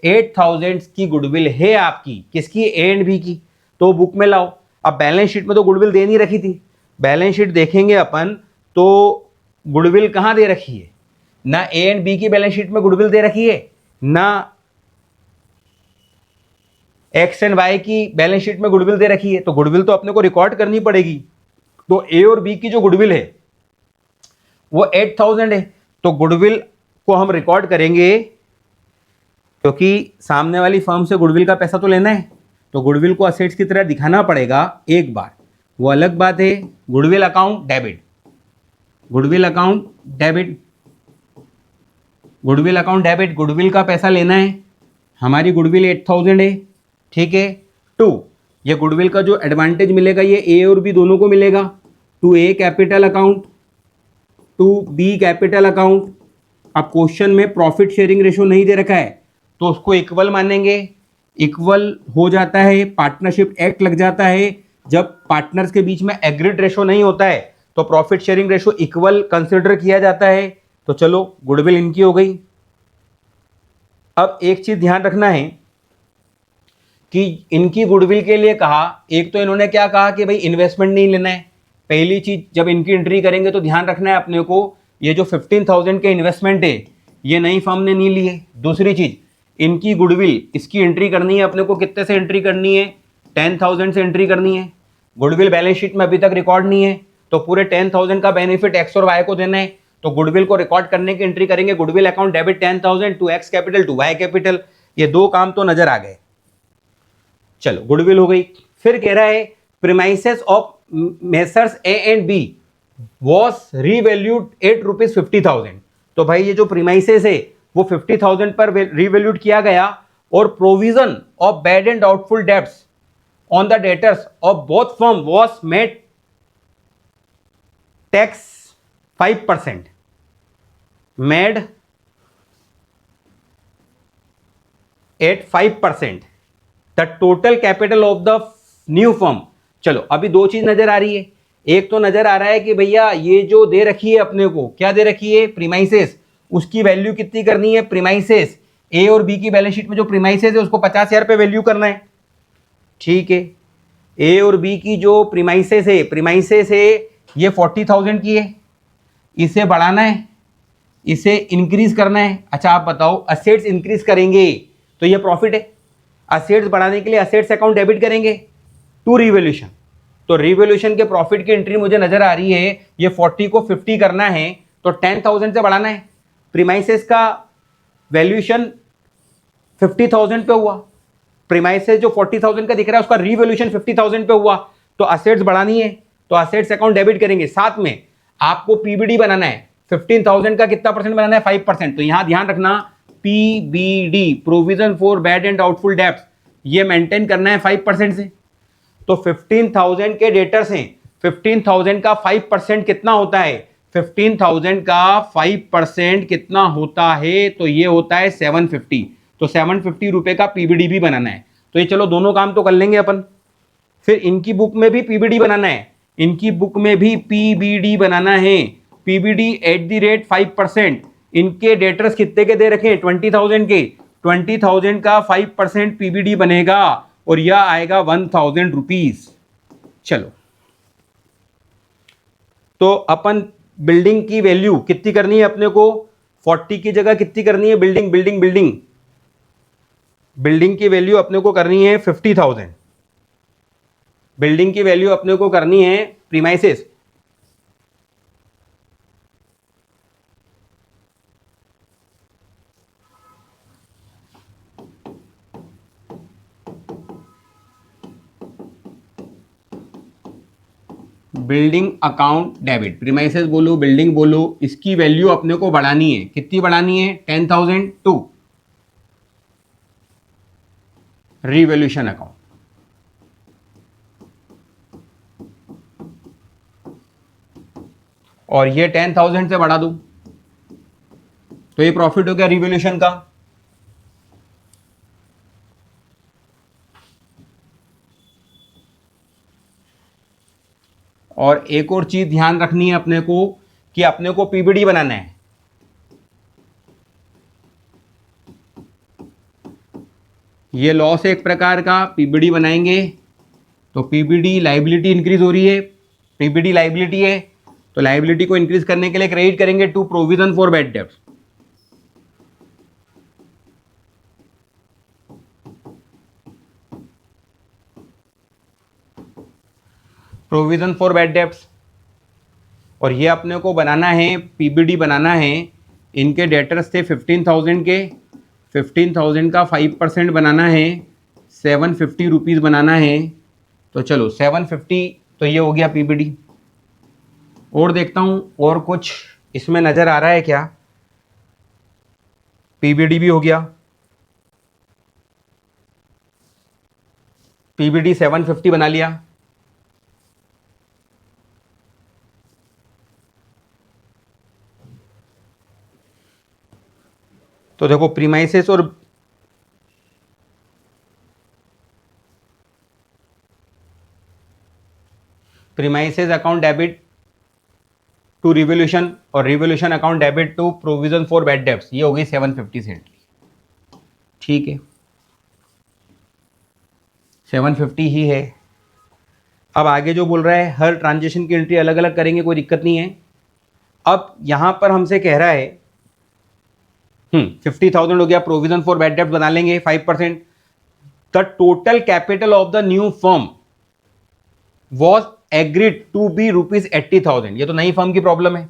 8,000 की गुडविल है आपकी, किसकी? ए एंड बी की। तो बुक में लाओ। अब बैलेंस शीट में तो गुडविल दे नहीं रखी थी, बैलेंस शीट देखेंगे अपन तो गुडविल कहां दे रखी है? ना ए एंड बी की बैलेंस शीट में गुडविल दे रखी है, ना एक्स एंड वाई की बैलेंस शीट में गुडविल दे रखी है। तो गुडविल तो अपने को रिकॉर्ड करनी पड़ेगी। तो ए और बी की जो गुडविल है वो 8,000 है। तो गुडविल को हम रिकॉर्ड करेंगे, क्योंकि सामने वाली फर्म से गुडविल का पैसा तो लेना है, तो गुडविल को असेट्स की तरह दिखाना पड़ेगा एक बार। वो अलग बात है, goodwill account debit, goodwill account debit, goodwill account debit, goodwill का पैसा लेना है। हमारी गुडविल 8,000 है, ठीक है। टू, ये गुडविल का जो एडवांटेज मिलेगा ये ए और बी दोनों को मिलेगा। To A capital account, to B capital account. अब क्वेश्चन में प्रॉफिट शेयरिंग रेशो नहीं दे रखा है तो उसको इक्वल मानेंगे। इक्वल हो जाता है, पार्टनरशिप एक्ट लग जाता है। जब पार्टनर्स के बीच में एग्रीड रेशो नहीं होता है तो profit sharing ratio equal consider किया जाता है। तो चलो गुडविल इनकी हो गई। अब एक चीज ध्यान रखना है कि इनकी गुडविल के लिए कहा, एक तो इन्होंने क्या कहा कि भाई इन्वेस्टमेंट नहीं लेना है। पहली चीज, जब इनकी एंट्री करेंगे तो ध्यान रखना है अपने को, ये जो 15,000 के इन्वेस्टमेंट है ये नई फर्म ने नहीं ली है। दूसरी चीज, इनकी गुडविल, इसकी एंट्री करनी है अपने को, कितने से एंट्री करनी है? 10,000 से एंट्री करनी है। गुडविल बैलेंस शीट में अभी तक रिकॉर्ड नहीं है, तो पूरे 10,000 का बेनिफिट एक्स और वाई को देना है। तो गुडविल को रिकॉर्ड करने की एंट्री करेंगे, goodwill account debit 10,000 to X capital to Y capital. ये दो काम तो नजर आ गए। चलो गुडविल हो गई। फिर कह रहा है premises of messrs A and B was revalued at ₹50,000। तो भाई ये जो प्रीमाइसेस है वो 50,000 पर रीवैल्यूड किया गया। और provision of bad and doubtful debts on the debtors of both firm was made tax 5%, made at 5% the total capital of the new firm. चलो अभी दो चीज नजर आ रही है। एक तो नजर आ रहा है कि भैया ये जो दे रखी है अपने को, क्या दे रखी है? प्रीमाइसेस, उसकी वैल्यू कितनी करनी है? प्रीमाइसेस ए और बी की बैलेंस शीट में जो प्रीमाइसेस है उसको 50,000 पे वैल्यू करना है, ठीक है। ए और बी की जो प्रीमाइसेस है ये 40,000 की है, इसे बढ़ाना है, इसे इंक्रीज करना है। अच्छा आप बताओ, असेट्स इंक्रीज करेंगे तो ये प्रॉफिट है, असेट्स बढ़ाने के लिए असेट्स अकाउंट डेबिट करेंगे टू रिवैल्यूएशन। तो रिवैल्यूएशन के प्रॉफिट की एंट्री मुझे नजर आ रही है, ये 40 को 50 करना है तो 10,000 से बढ़ाना है। प्रीमाइसेस का वैल्यूएशन 50,000 पे हुआ, प्रीमाइसेस जो 40,000 का दिख रहा है उसका रिवैल्यूएशन 50,000 पे हुआ, तो असेट्स बढ़ानी है तो असेट्स अकाउंट डेबिट करेंगे। साथ में आपको पीबीडी बनाना है, 15,000 का कितना परसेंट बनाना है? 5%। तो यहां ध्यान रखना, PBD provision for bad and doubtful debts, ये मेंटेन करना है 5% से। तो 15,000 के डेटर्स हैं, 15,000 का 5% कितना होता है? 15,000 का 5% कितना होता है? तो ये होता है 750। तो 750 रुपए का पीबीडी भी बनाना है। तो ये चलो दोनों काम तो कर लेंगे अपन। फिर इनकी बुक में भी पीबीडी बनाना है, इनकी बुक में भी पीबीडी बनाना है। PBD at the rate 5%। इनके डेटर्स कितने के दे रखे हैं? 20,000 के। 20,000 का 5% पीबीडी बनेगा और यह आएगा 1,000 रुपीज। चलो तो अपन बिल्डिंग की वैल्यू कितनी करनी है अपने को? 40 की जगह कितनी करनी है? बिल्डिंग की वैल्यू अपने को करनी है 50,000। बिल्डिंग की वैल्यू अपने को करनी है premises, building account debit, premises बोलो बिल्डिंग बोलो, इसकी वैल्यू अपने को बढ़ानी है। कितनी बढ़ानी है? 10,000 टू रिवैल्यूएशन अकाउंट। और ये 10,000 से बढ़ा दूं तो ये प्रॉफिट हो गया रिवैल्यूएशन का। और एक और चीज ध्यान रखनी है अपने को कि अपने को पीबीडी बनाना है। ये लॉस है एक प्रकार का, पीबीडी बनाएंगे तो पीबीडी लाइबिलिटी इंक्रीज हो रही है, पीबीडी लाइबिलिटी है तो लाइबिलिटी को इंक्रीज करने के लिए क्रेडिट करेंगे to provision for bad debts. Provision for bad debts. और ये अपने को बनाना है, पीबीडी बनाना है। इनके डेटर्स थे 15,000 के, 15,000 का 5% बनाना है, 750 रुपीज़ बनाना है। तो चलो 750, तो ये हो गया पीबीडी। और देखता हूँ और कुछ इसमें नज़र आ रहा है क्या। पीबीडी भी हो गया, पीबीडी 750 बना लिया। तो देखो प्रीमाइसेस और premises account debit to revaluation और revaluation account debit to provision for bad debts, ये हो गई 750 से एंट्री। ठीक है, 750 ही है। अब आगे जो बोल रहा है हर ट्रांजेक्शन की एंट्री अलग अलग करेंगे, कोई दिक्कत नहीं है। अब यहां पर हमसे कह रहा है 50,000 हो गया, प्रोविजन फॉर बैड डेब्ट बना लेंगे 5%। The total capital of the new firm was agreed to be ₹80,000। ये तो नई फर्म की प्रॉब्लम है,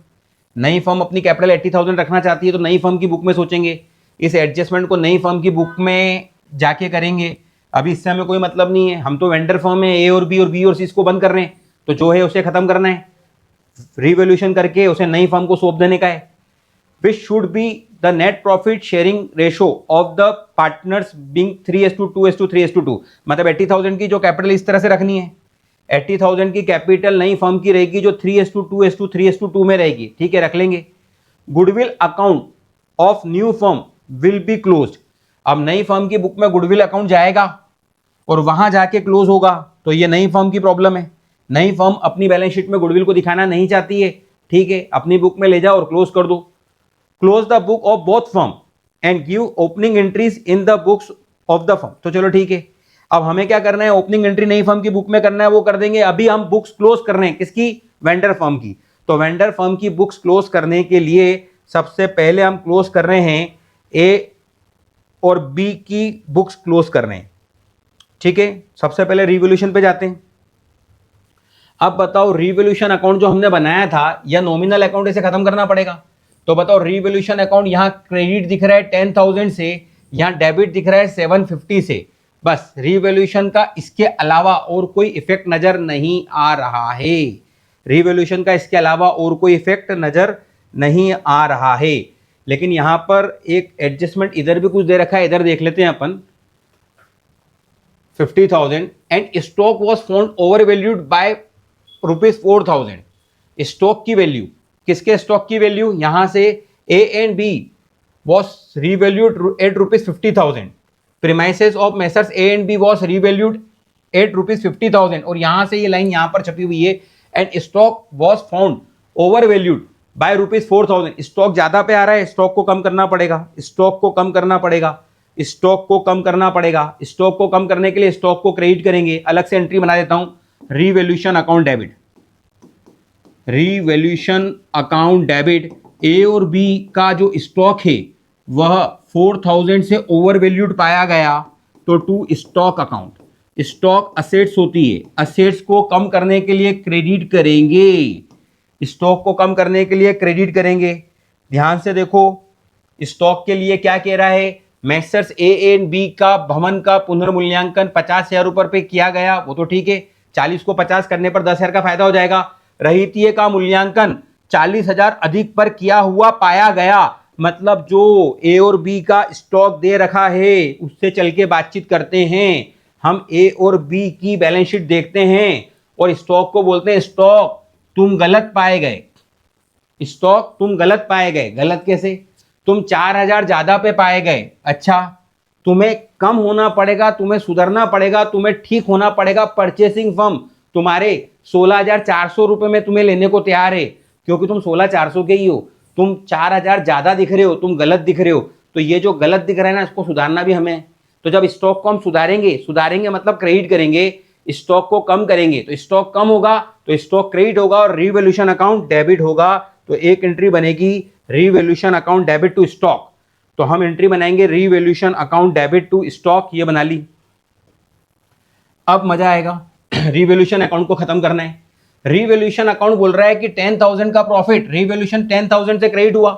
नई फर्म अपनी कैपिटल 80,000 रखना चाहती है तो नई फर्म की बुक में सोचेंगे, इस एडजस्टमेंट को नई फर्म की बुक में जाके करेंगे। अभी इससे हमें कोई मतलब नहीं है, हम तो वेंडर फर्म है, ए और बी और बी और सी इसको बंद कर रहे हैं, तो जो है उसे खत्म करना है, रिवोल्यूशन करके उसे नई फर्म को सौंप देने का है। Which should be the net profit sharing ratio of the partners being 3:2 3:2, मतलब 80,000 की जो कैपिटल इस तरह से रखनी है, 80,000 की कैपिटल नई फर्म की रहेगी जो 3:2 3:2 में रहेगी। ठीक है, रख लेंगे। Goodwill account of new firm will be closed. अब नई फर्म की बुक में गुडविल अकाउंट जाएगा और वहां जाके क्लोज होगा, तो ये नई फर्म की प्रॉब्लम है। नई फर्म अपनी बैलेंस शीट में गुडविल को दिखाना नहीं चाहती है, ठीक है, अपनी बुक में ले जाओ और क्लोज कर दो। Close the book of both firm and give opening entries in the books of the firm. तो चलो ठीक है, अब हमें क्या करना है, ओपनिंग एंट्री नई फर्म की बुक में करना है, वो कर देंगे। अभी हम बुक्स क्लोज कर रहे हैं, किसकी, वेंडर फर्म की। तो वेंडर फर्म की बुक्स क्लोज करने के लिए सबसे पहले हम क्लोज कर रहे हैं ए और बी की बुक्स क्लोज कर रहे हैं। ठीक है, सबसे पहले रिवोल्यूशन पे जाते हैं। अब बताओ रिवोल्यूशन अकाउंट जो हमने बनाया था या नॉमिनल अकाउंट, इसे खत्म करना पड़ेगा। तो बताओ रिवोल्यूशन अकाउंट, यहां क्रेडिट दिख रहा है 10,000 से, यहां डेबिट दिख रहा है 750 से। बस रिवोल्यूशन का इसके अलावा और कोई इफेक्ट नजर नहीं आ रहा है, रिवोल्यूशन का इसके अलावा और कोई इफेक्ट नजर नहीं आ रहा है। लेकिन यहां पर एक एडजस्टमेंट इधर भी कुछ दे रखा है, इधर देख लेते हैं अपन। 50,000 and stock was found over valued by ₹4,000। Stock की वैल्यू, किसके स्टॉक की वैल्यू, यहां से A and B was revalued at ₹50,000। Premises of messrs A and B was revalued at ₹50,000। और यहां से ये लाइन यहां पर छपी हुई है, and stock was found over valued by ₹4,000। Stock ज्यादा पे आ रहा है, स्टॉक को कम करना पड़ेगा, स्टॉक को कम करना पड़ेगा, स्टॉक को कम करना पड़ेगा। स्टॉक को कम करने के लिए स्टॉक को क्रेडिट करेंगे, अलग से एंट्री बना देता हूं, revaluation account debit. Revaluation account debit, A और बी का जो स्टॉक है वह 4,000 से ओवर वैल्यूड पाया गया, तो to stock account. Stock assets होती है, असेट्स को कम करने के लिए क्रेडिट करेंगे, स्टॉक को कम करने के लिए क्रेडिट करेंगे। ध्यान से देखो, स्टॉक के लिए क्या कह रहा है, मैक्सर्स ए एंड बी का भवन का पुनर्मूल्यांकन 50,000 पे किया गया, वो तो ठीक है, 40 को 50 करने पर 10,000 का फायदा हो जाएगा। रहितीय का मूल्यांकन 40,000 अधिक पर किया हुआ पाया गया, मतलब जो ए और बी का स्टॉक दे रखा है उससे चल के बातचीत करते हैं। हम ए और बी की बैलेंस शीट देखते हैं और स्टॉक को बोलते हैं स्टॉक तुम गलत पाए गए, स्टॉक तुम गलत पाए गए। गलत कैसे? तुम 4,000 ज्यादा पे पाए गए। अच्छा, तुम्हें कम होना पड़ेगा, तुम्हें सुधरना पड़ेगा, तुम्हें ठीक होना पड़ेगा। परचेसिंग फर्म तुम्हारे 16,400 रुपए में तुम्हें लेने को तैयार है, क्योंकि तुम 16,400 के ही हो। तुम 4,000 ज्यादा दिख रहे हो, तुम गलत दिख रहे हो। तो ये जो गलत दिख रहा है ना, इसको सुधारना भी हमें। तो जब स्टॉक को हम सुधारेंगे मतलब क्रेडिट करेंगे, स्टॉक को कम करेंगे तो स्टॉक कम होगा, तो स्टॉक क्रेडिट होगा और रिवैल्यूएशन अकाउंट डेबिट होगा। तो एक एंट्री बनेगी revaluation account debit to stock. तो हम एंट्री बनाएंगे revaluation account debit to stock, ये बना ली। अब मजा आएगा। रिवैल्यूएशन अकाउंट को खत्म करना है। रिवैल्यूएशन अकाउंट बोल रहा है कि 10,000 का प्रॉफिट, रिवैल्यूएशन 10,000 से क्रेडिट हुआ,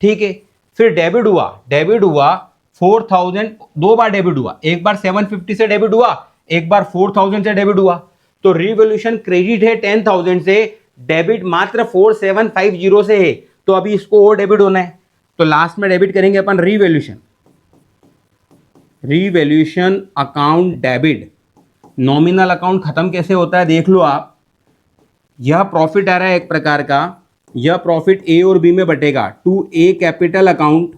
ठीक है। फिर डेबिट हुआ, 4,000, दो बार डेबिट हुआ, एक बार 750 से डेबिट हुआ, एक बार 4,000 से डेबिट हुआ। तो रिवॉल्यूशन क्रेडिट है 10,000 से, डेबिट मात्र 4,750 से है। तो अभी इसको और डेबिट होना है, तो लास्ट में डेबिट करेंगे अपन revaluation account debit. Nominal account खत्म कैसे होता है देख लो आप। यह प्रॉफिट आ रहा है एक प्रकार का, यह प्रॉफिट ए और बी में बटेगा, टू ए कैपिटल अकाउंट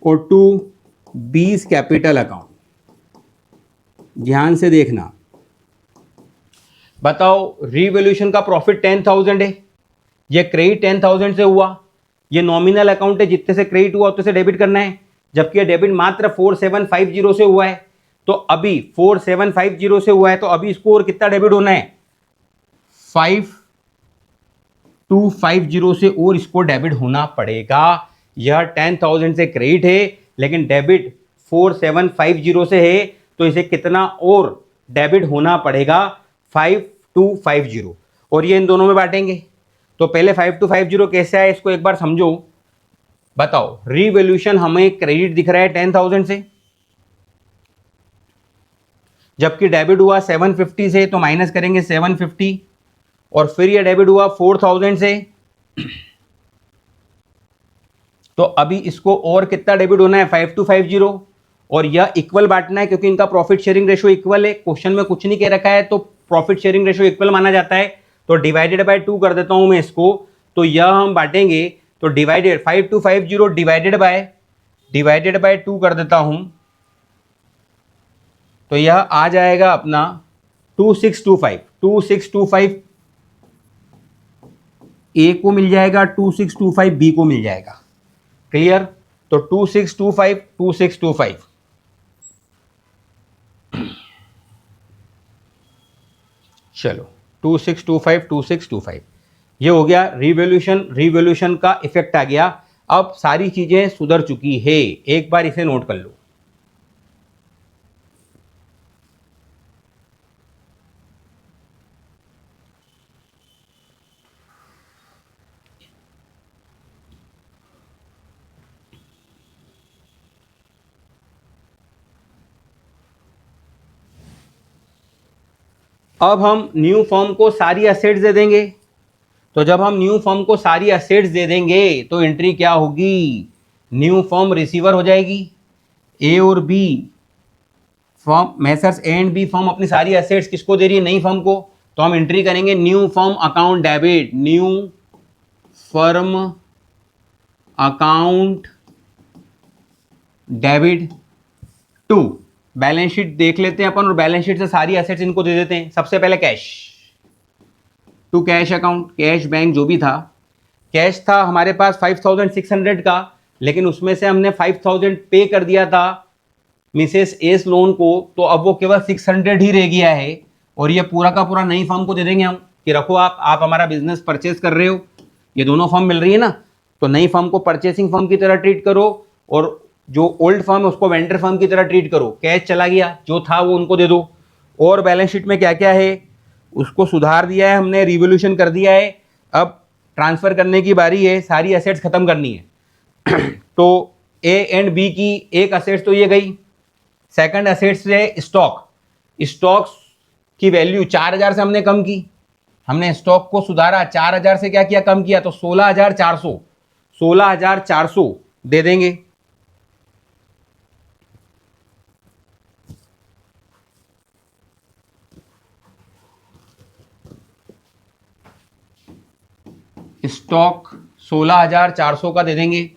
और टू बीस कैपिटल अकाउंट। ध्यान से देखना, बताओ रिवॉल्यूशन का प्रॉफिट 10,000 है, ये क्रेडिट 10,000 से हुआ, ये नॉमिनल अकाउंट है, जितने से क्रेडिट हुआ उतने से डेबिट करना है, जबकि ये डेबिट मात्र 4,750 से हुआ है। तो अभी 4,750 से हुआ है, तो अभी इसको और कितना डेबिट होना है? 5,250 से और इसको डेबिट होना पड़ेगा। यह 10,000 से क्रेडिट है, लेकिन डेबिट 4,750 से है, तो इसे कितना और डेबिट होना पड़ेगा? 5,250। और ये इन दोनों में बांटेंगे। तो पहले 5,250 कैसे आए इसको एक बार समझो। बताओ, रिवॉल्यूशन हमें क्रेडिट दिख रहा है 10,000 से, जबकि डेबिट हुआ 750 से, तो माइनस करेंगे 750, और फिर ये डेबिट हुआ 4,000 से। तो अभी इसको और कितना डेबिट होना है? 5,250, और यह इक्वल बांटना है, क्योंकि इनका प्रॉफिट शेयरिंग रेशियो इक्वल है। क्वेश्चन में कुछ नहीं कह रखा है, तो प्रॉफिट शेयरिंग रेशियो इक्वल माना जाता है। तो डिवाइडेड बाय 2 कर देता हूं मैं इसको, तो यह हम बांटेंगे। तो डिवाइडेड 5,250 डिवाइडेड बाय 2 कर देता हूं, तो यह आ जाएगा अपना 2,625 ए को मिल जाएगा, 2,625 बी को मिल जाएगा। क्लियर? तो 2,625 चलो 2,625 ये हो गया रिवॉल्यूशन का इफेक्ट आ गया। अब सारी चीजें सुधर चुकी है, एक बार इसे नोट कर लो। अब हम न्यू फर्म को सारी एसेट्स दे देंगे। तो जब हम न्यू फर्म को सारी एसेट्स दे देंगे, तो एंट्री क्या होगी? न्यू फर्म रिसीवर हो जाएगी। ए और B firm, Messrs A and B firm अपनी सारी एसेट्स किसको दे रही है? नई फर्म को। तो हम एंट्री करेंगे new firm account debit, new firm account debit to, balance sheet देख लेते हैं अपन, और बैलेंस शीट से सारी एसेट्स इनको दे देते हैं। सबसे पहले cash, to cash account, cash bank जो भी था, कैश था हमारे पास 5,600 का, लेकिन उसमें से हमने 5,000 पे कर दिया था मिसेस एस लोन को, तो अब वो केवल 600 ही रह गया है। और ये पूरा का पूरा नई फर्म को दे देंगे हम कि रखो, आप हमारा बिजनेस परचेज कर रहे हो, ये दोनों फर्म मिल रही है ना, तो नई फर्म को परचेसिंग फर्म की तरह ट्रीट करो, और जो ओल्ड फर्म है उसको वेंडर फर्म की तरह ट्रीट करो। कैश चला गया, जो था वो उनको दे दो। और बैलेंस शीट में क्या क्या है उसको सुधार दिया है हमने, रिवॉल्यूशन कर दिया है। अब ट्रांसफर करने की बारी है, सारी एसेट्स खत्म करनी है। तो ए एंड बी की एक एसेट्स तो ये गई। सेकंड एसेट्स है स्टॉक। स्टॉक्स की वैल्यू 4,000 से हमने कम की, हमने स्टॉक को सुधारा, 4,000 से क्या किया? कम किया, तो 16,400 दे देंगे। स्टॉक 16,400 का दे देंगे।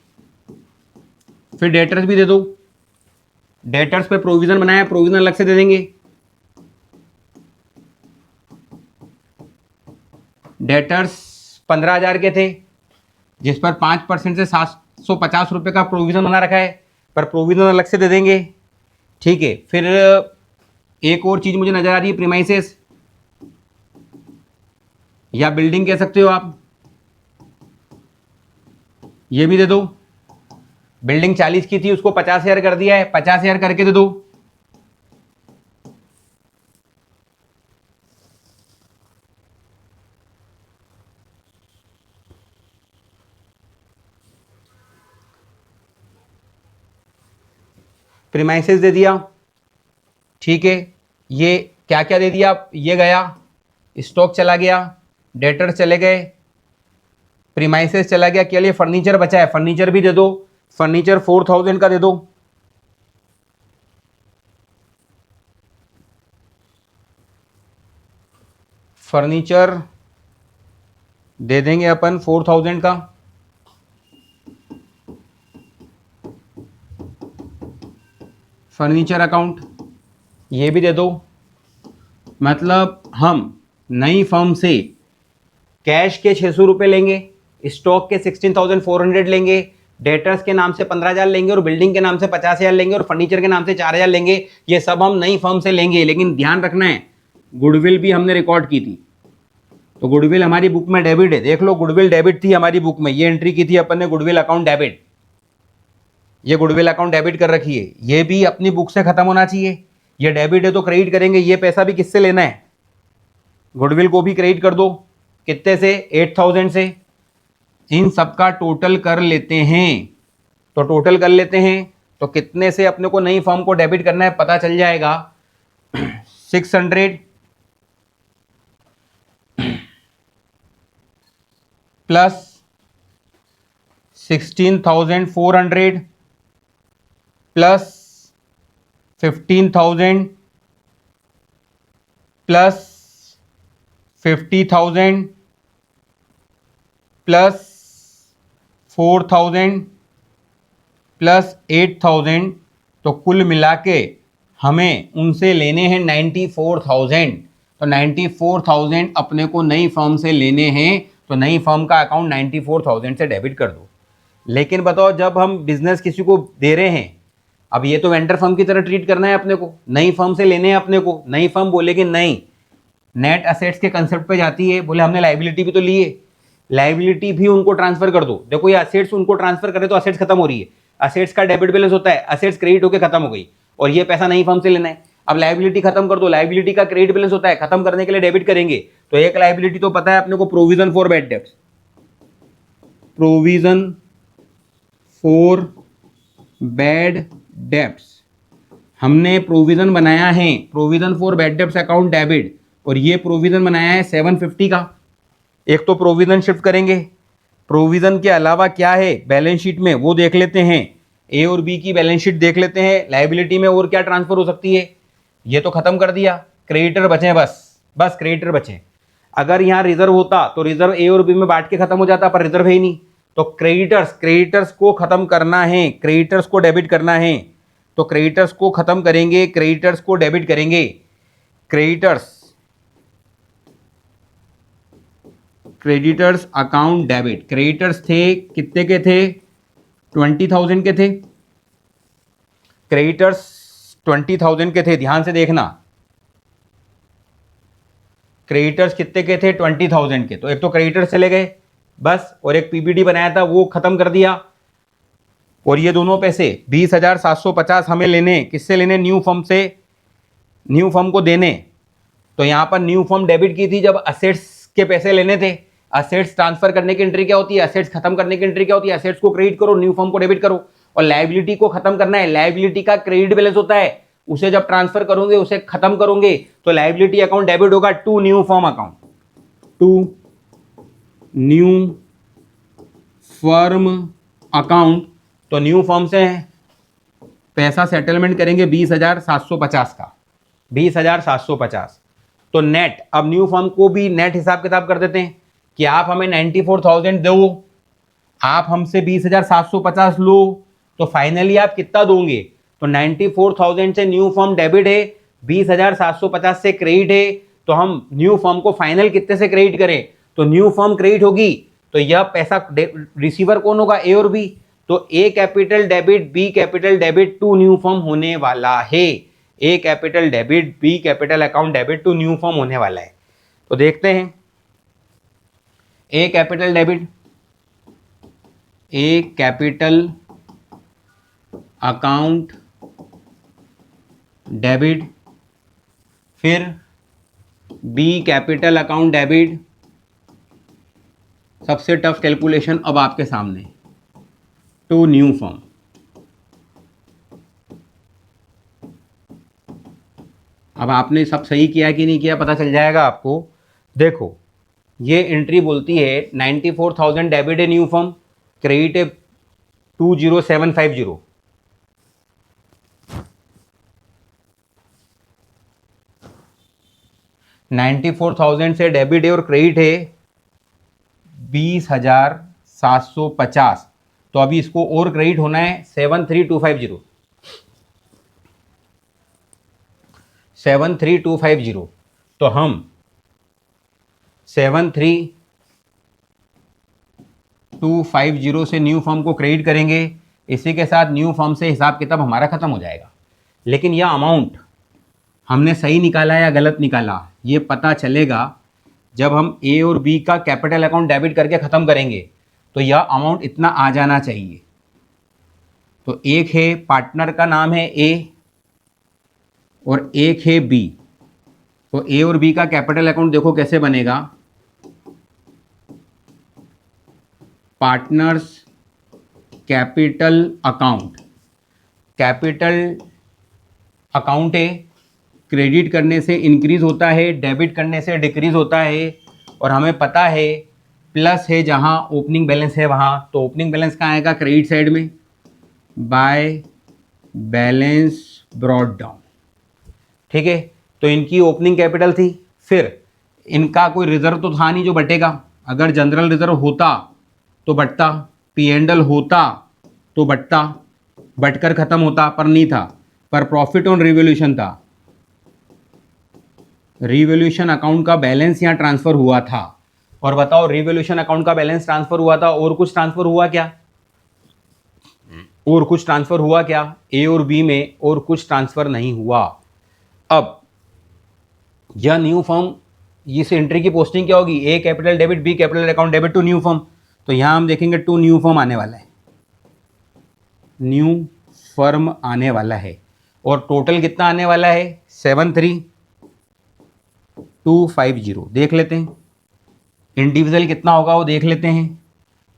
फिर डेटर्स भी दे दो, डेटर्स पे प्रोविजन बनाया, प्रोविजन अलग से दे देंगे। डेटर्स 15,000 के थे, जिस पर 5% से 750 रुपये का प्रोविजन बना रखा है, पर प्रोविजन अलग से दे देंगे। ठीक है, फिर एक और चीज मुझे नजर आ रही है, प्रीमाइसेस या बिल्डिंग कह सकते हो आप, ये भी दे दो। बिल्डिंग 40 की थी, उसको 50,000 कर दिया है, 50,000 करके दे दो। प्रीमाइसेस दे दिया। ठीक है, ये क्या क्या दे दिया, ये गया, स्टॉक चला गया, डेटर चले गए, प्रीमाइसेस चला गया, क्या लिए फर्नीचर बचा है, फर्नीचर भी दे दो। फर्नीचर 4,000 का दे दो। फर्नीचर दे देंगे अपन 4,000 का। फर्नीचर अकाउंट ये भी दे दो। मतलब हम नई फर्म से कैश के 600 रुपये लेंगे, स्टॉक के 16,400 लेंगे, डेटर्स के नाम से 15,000 लेंगे और बिल्डिंग के नाम से 50,000 लेंगे और फर्नीचर के नाम से 4,000 लेंगे। ये सब हम नई फर्म से लेंगे, लेकिन ध्यान रखना है गुडविल भी हमने रिकॉर्ड की थी, तो गुडविल हमारी बुक में डेबिट है। देख लो, गुडविल डेबिट थी हमारी बुक में, ये एंट्री की थी अपन ने, गुडविल अकाउंट डेबिट। ये गुडविल अकाउंट डेबिट कर रखी है, ये भी अपनी बुक से खत्म होना चाहिए। ये डेबिट है तो क्रेडिट करेंगे, ये पैसा भी किससे लेना है, गुडविल को भी क्रेडिट कर दो। कितने से, 8,000 से। इन सबका टोटल कर लेते हैं, तो टोटल कर लेते हैं तो कितने से अपने को नई फर्म को डेबिट करना है पता चल जाएगा। 600 plus 16,400 plus 15,000 plus 50,000 plus 4,000 plus 8,000, तो कुल मिला के हमें उनसे लेने हैं 94,000। तो 94,000 अपने को नई फर्म से लेने हैं, तो नई फर्म का अकाउंट 94,000 से डेबिट कर दो। लेकिन बताओ, जब हम बिजनेस किसी को दे रहे हैं, अब ये तो वेंडर फर्म की तरह ट्रीट करना है अपने को, नई फर्म से लेने हैं अपने को। नई फर्म बोलेगी नहीं, नेट असेट्स के कंसेप्ट पे जाती है, बोले हमने लाइबिलिटी भी तो ली है, लाइबिलिटी भी उनको ट्रांसफर कर दो। देखो ये असेट्स उनको ट्रांसफर करे तो असेट्स खत्म हो रही है, असेट्स का डेबिट बैलेंस होता है, असेट्स क्रेडिट होकर खत्म हो गई और ये पैसा नई फर्म से लेना है। अब लाइबिलिटी खत्म कर दो, लाइबिलिटी का क्रेडिट बैलेंस होता है, खत्म करने के लिए डेबिट करेंगे। तो एक लाइबिलिटी तो पता है अपने को, provision for bad debts, provision for bad debts हमने प्रोविजन बनाया है, provision for bad debts account debit, और ये प्रोविजन बनाया है 750 का। एक तो प्रोविजन शिफ्ट करेंगे, प्रोविजन के अलावा क्या है बैलेंस शीट में वो देख लेते हैं, ए और बी की बैलेंस शीट देख लेते हैं, लाइबिलिटी में और क्या ट्रांसफर हो सकती है। ये तो खत्म कर दिया, क्रेडिटर बचे, बस क्रेडिटर बचे। अगर यहाँ रिजर्व होता तो रिजर्व ए और बी में बांट के खत्म हो जाता, पर रिजर्व है ही नहीं। तो क्रेडिटर्स को खत्म करना है, क्रेडिटर्स को डेबिट करना है, तो क्रेडिटर्स को खत्म करेंगे, क्रेडिटर्स को डेबिट करेंगे। क्रेडिटर्स अकाउंट डेबिट, क्रेडिटर्स थे कितने के थे, 20,000 के थे, क्रेडिटर्स 20,000 के थे, ध्यान से देखना, क्रेडिटर्स कितने के थे, 20,000 के। तो एक तो क्रेडिटर्स चले गए बस, और एक पीपीटी बनाया था वो खत्म कर दिया। और ये दोनों पैसे 20,750 हमें लेने, किससे लेने, न्यू फर्म से, न्यू फर्म को देने। तो यहां पर न्यू फर्म डेबिट की थी जब असेट्स के पैसे लेने थे। असेट्स ट्रांसफर करने की एंट्री क्या होती है, असेट्स खत्म करने की एंट्री क्या होती है, असेट्स को क्रेडिट करो, न्यू फर्म को डेबिट करो। और लायबिलिटी को खत्म करना है, लायबिलिटी का क्रेडिट बैलेंस होता है, उसे जब ट्रांसफर करोगे, उसे खत्म करोगे, तो लायबिलिटी अकाउंट डेबिट होगा to new firm account, to new firm account. तो न्यू फर्म से पैसा सेटलमेंट करेंगे 20,750 का, 20,750। तो नेट, अब न्यू फर्म को भी नेट हिसाब किताब कर देते हैं। कि आप हमें 94,000 दो, आप हमसे 20,750 लो, तो फाइनली आप कितना दोगे? तो 94,000 से न्यू फॉर्म डेबिट है, 20,750 से क्रेडिट है, तो हम न्यू फॉर्म को फाइनल कितने से क्रेडिट करें? तो न्यू फॉर्म क्रेडिट होगी, तो यह पैसा रिसीवर कौन होगा? ए और बी। तो A capital debit B capital debit to new form होने वाला है। A capital debit B capital account debit to new form होने वाला है। तो देखते हैं, A capital debit, A capital account debit, फिर बी कैपिटल अकाउंट डेबिट। सबसे टफ कैलकुलेशन अब आपके सामने, टू न्यू फॉर्म। अब आपने सब सही किया कि नहीं किया पता चल जाएगा आपको। देखो, ये एंट्री बोलती है 94,000 डेबिट है न्यू फॉर्म, क्रेडिट है 20,750। 94,000 से डेबिट है और क्रेडिट है 20,750। तो अभी इसको और क्रेडिट होना है 73,250, 73,250। तो हम 73,250 से न्यू फॉर्म को क्रेडिट करेंगे। इसी के साथ न्यू फॉर्म से हिसाब किताब हमारा खत्म हो जाएगा। लेकिन यह अमाउंट हमने सही निकाला या गलत निकाला, ये पता चलेगा जब हम ए और बी का कैपिटल अकाउंट डेबिट करके ख़त्म करेंगे। तो यह अमाउंट इतना आ जाना चाहिए। तो एक है पार्टनर का नाम है ए और एक है बी। तो ए और बी का कैपिटल अकाउंट देखो कैसे बनेगा, partners capital account. Capital account है, क्रेडिट करने से इंक्रीज होता है, डेबिट करने से डिक्रीज होता है। और हमें पता है प्लस है जहाँ ओपनिंग बैलेंस है वहाँ, तो ओपनिंग बैलेंस कहाँ आएगा? क्रेडिट साइड में, बाय बैलेंस ब्रॉट डाउन। ठीक है, तो इनकी ओपनिंग कैपिटल थी, फिर इनका कोई रिजर्व तो था नहीं जो बटेगा। अगर जनरल रिजर्व होता तो बटता, पी एंड एल होता तो बटता, बटकर खत्म होता, पर नहीं था। पर प्रॉफिट ऑन रिवोल्यूशन था, रिवोल्यूशन अकाउंट का बैलेंस यहाँ ट्रांसफर हुआ था। और बताओ, रिवोल्यूशन अकाउंट का बैलेंस ट्रांसफर हुआ था, और कुछ ट्रांसफर हुआ क्या? और कुछ ट्रांसफर हुआ क्या? ए और बी में और कुछ ट्रांसफर नहीं हुआ। अब यह न्यू फॉर्म, इस एंट्री की पोस्टिंग क्या होगी? A capital debit B capital account debit to new form. तो यहां हम देखेंगे टू न्यू फॉर्म आने वाला है, न्यू फर्म आने वाला है। और टोटल कितना आने वाला है? 73,250। देख लेते हैं इंडिविजुअल कितना होगा, वो देख लेते हैं।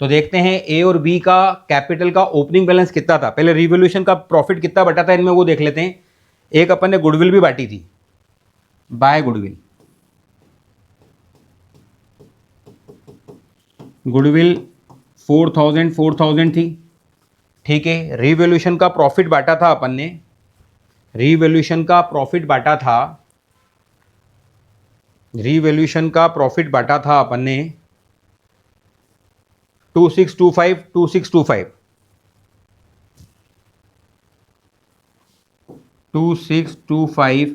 तो देखते हैं ए और बी का कैपिटल का ओपनिंग बैलेंस कितना था। पहले रिवोल्यूशन का प्रॉफिट कितना बटा था इनमें, वो देख लेते हैं। एक अपन ने गुडविल भी बांटी थी, बाय गुडविल। गुडविल 4,000 थी। ठीक है, रिवोल्यूशन का प्रॉफिट बांटा था अपन ने, रिवोल्यूशन का प्रॉफिट बांटा था, रिवोल्यूशन का प्रॉफिट बांटा था अपन ने 2625 2625 2625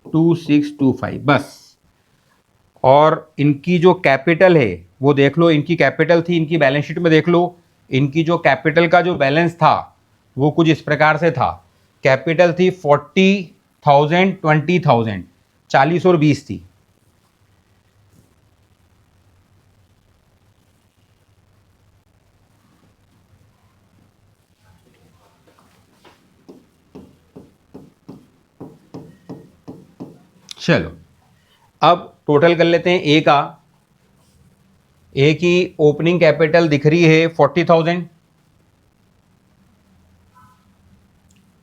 2625 बस। और इनकी जो कैपिटल है वो देख लो, इनकी कैपिटल थी, इनकी बैलेंस शीट में देख लो, इनकी जो कैपिटल का जो बैलेंस था वो कुछ इस प्रकार से था। कैपिटल थी 40,000 20,000, 40 और 20 थी। चलो अब टोटल कर लेते हैं। ए का, ए की ओपनिंग कैपिटल दिख रही है 40,000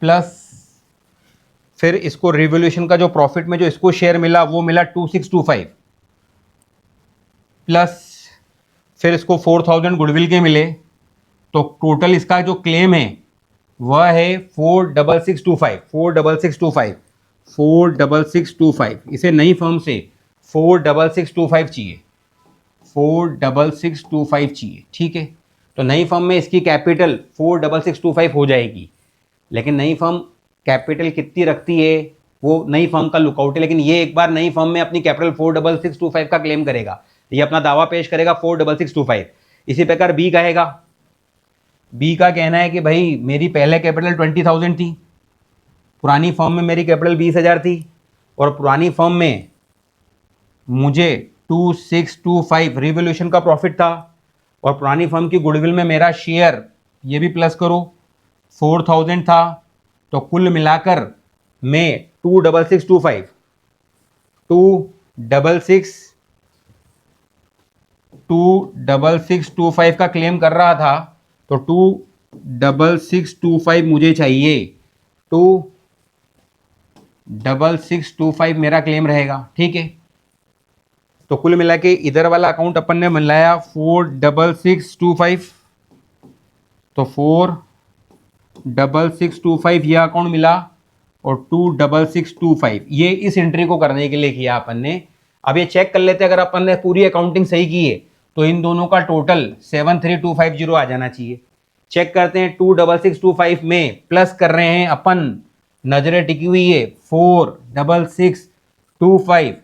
प्लस, फिर इसको रिवोल्यूशन का जो प्रॉफिट में जो इसको शेयर मिला वो मिला 2625 प्लस, फिर इसको 4,000 गुडविल के मिले। तो टोटल इसका जो क्लेम है वह है 46625 46625 46625। इसे नई फर्म से 46625 चाहिए, 46625 चाहिए, ठीक है। तो नई फर्म में इसकी कैपिटल 46625 हो जाएगी, लेकिन नई फर्म कैपिटल कितनी रखती है वो नई फर्म का लुकआउट है। लेकिन ये एक बार नई फर्म में अपनी कैपिटल 46625 का क्लेम करेगा, ये अपना दावा पेश करेगा 46625। इसी प्रकार बी कहेगा, बी का कहना है कि भाई मेरी पहले कैपिटल 20,000 थी, पुरानी फर्म में मेरी कैपिटल 20,000 थी, और पुरानी फर्म में मुझे 2625 रिवोल्यूशन का प्रॉफिट था, और पुरानी फर्म की गुडविल में मेरा शेयर, ये भी प्लस करो, 4,000 था। तो कुल मिलाकर मैं 26625 का क्लेम कर रहा था। तो 26625 मुझे चाहिए, 26625 मेरा क्लेम रहेगा, ठीक है। तो कुल मिला के इधर वाला अकाउंट अपन ने मिलाया 46625, तो 46625 यह अकाउंट मिला, और 26625 ये इस एंट्री को करने के लिए किया अपन ने। अब ये चेक कर लेते हैं, अगर अपन ने पूरी अकाउंटिंग सही की है तो इन दोनों का टोटल 73250 आ जाना चाहिए। चेक करते हैं, 26625 में प्लस कर रहे हैं अपन, नजरें टिकी हुई है 46625,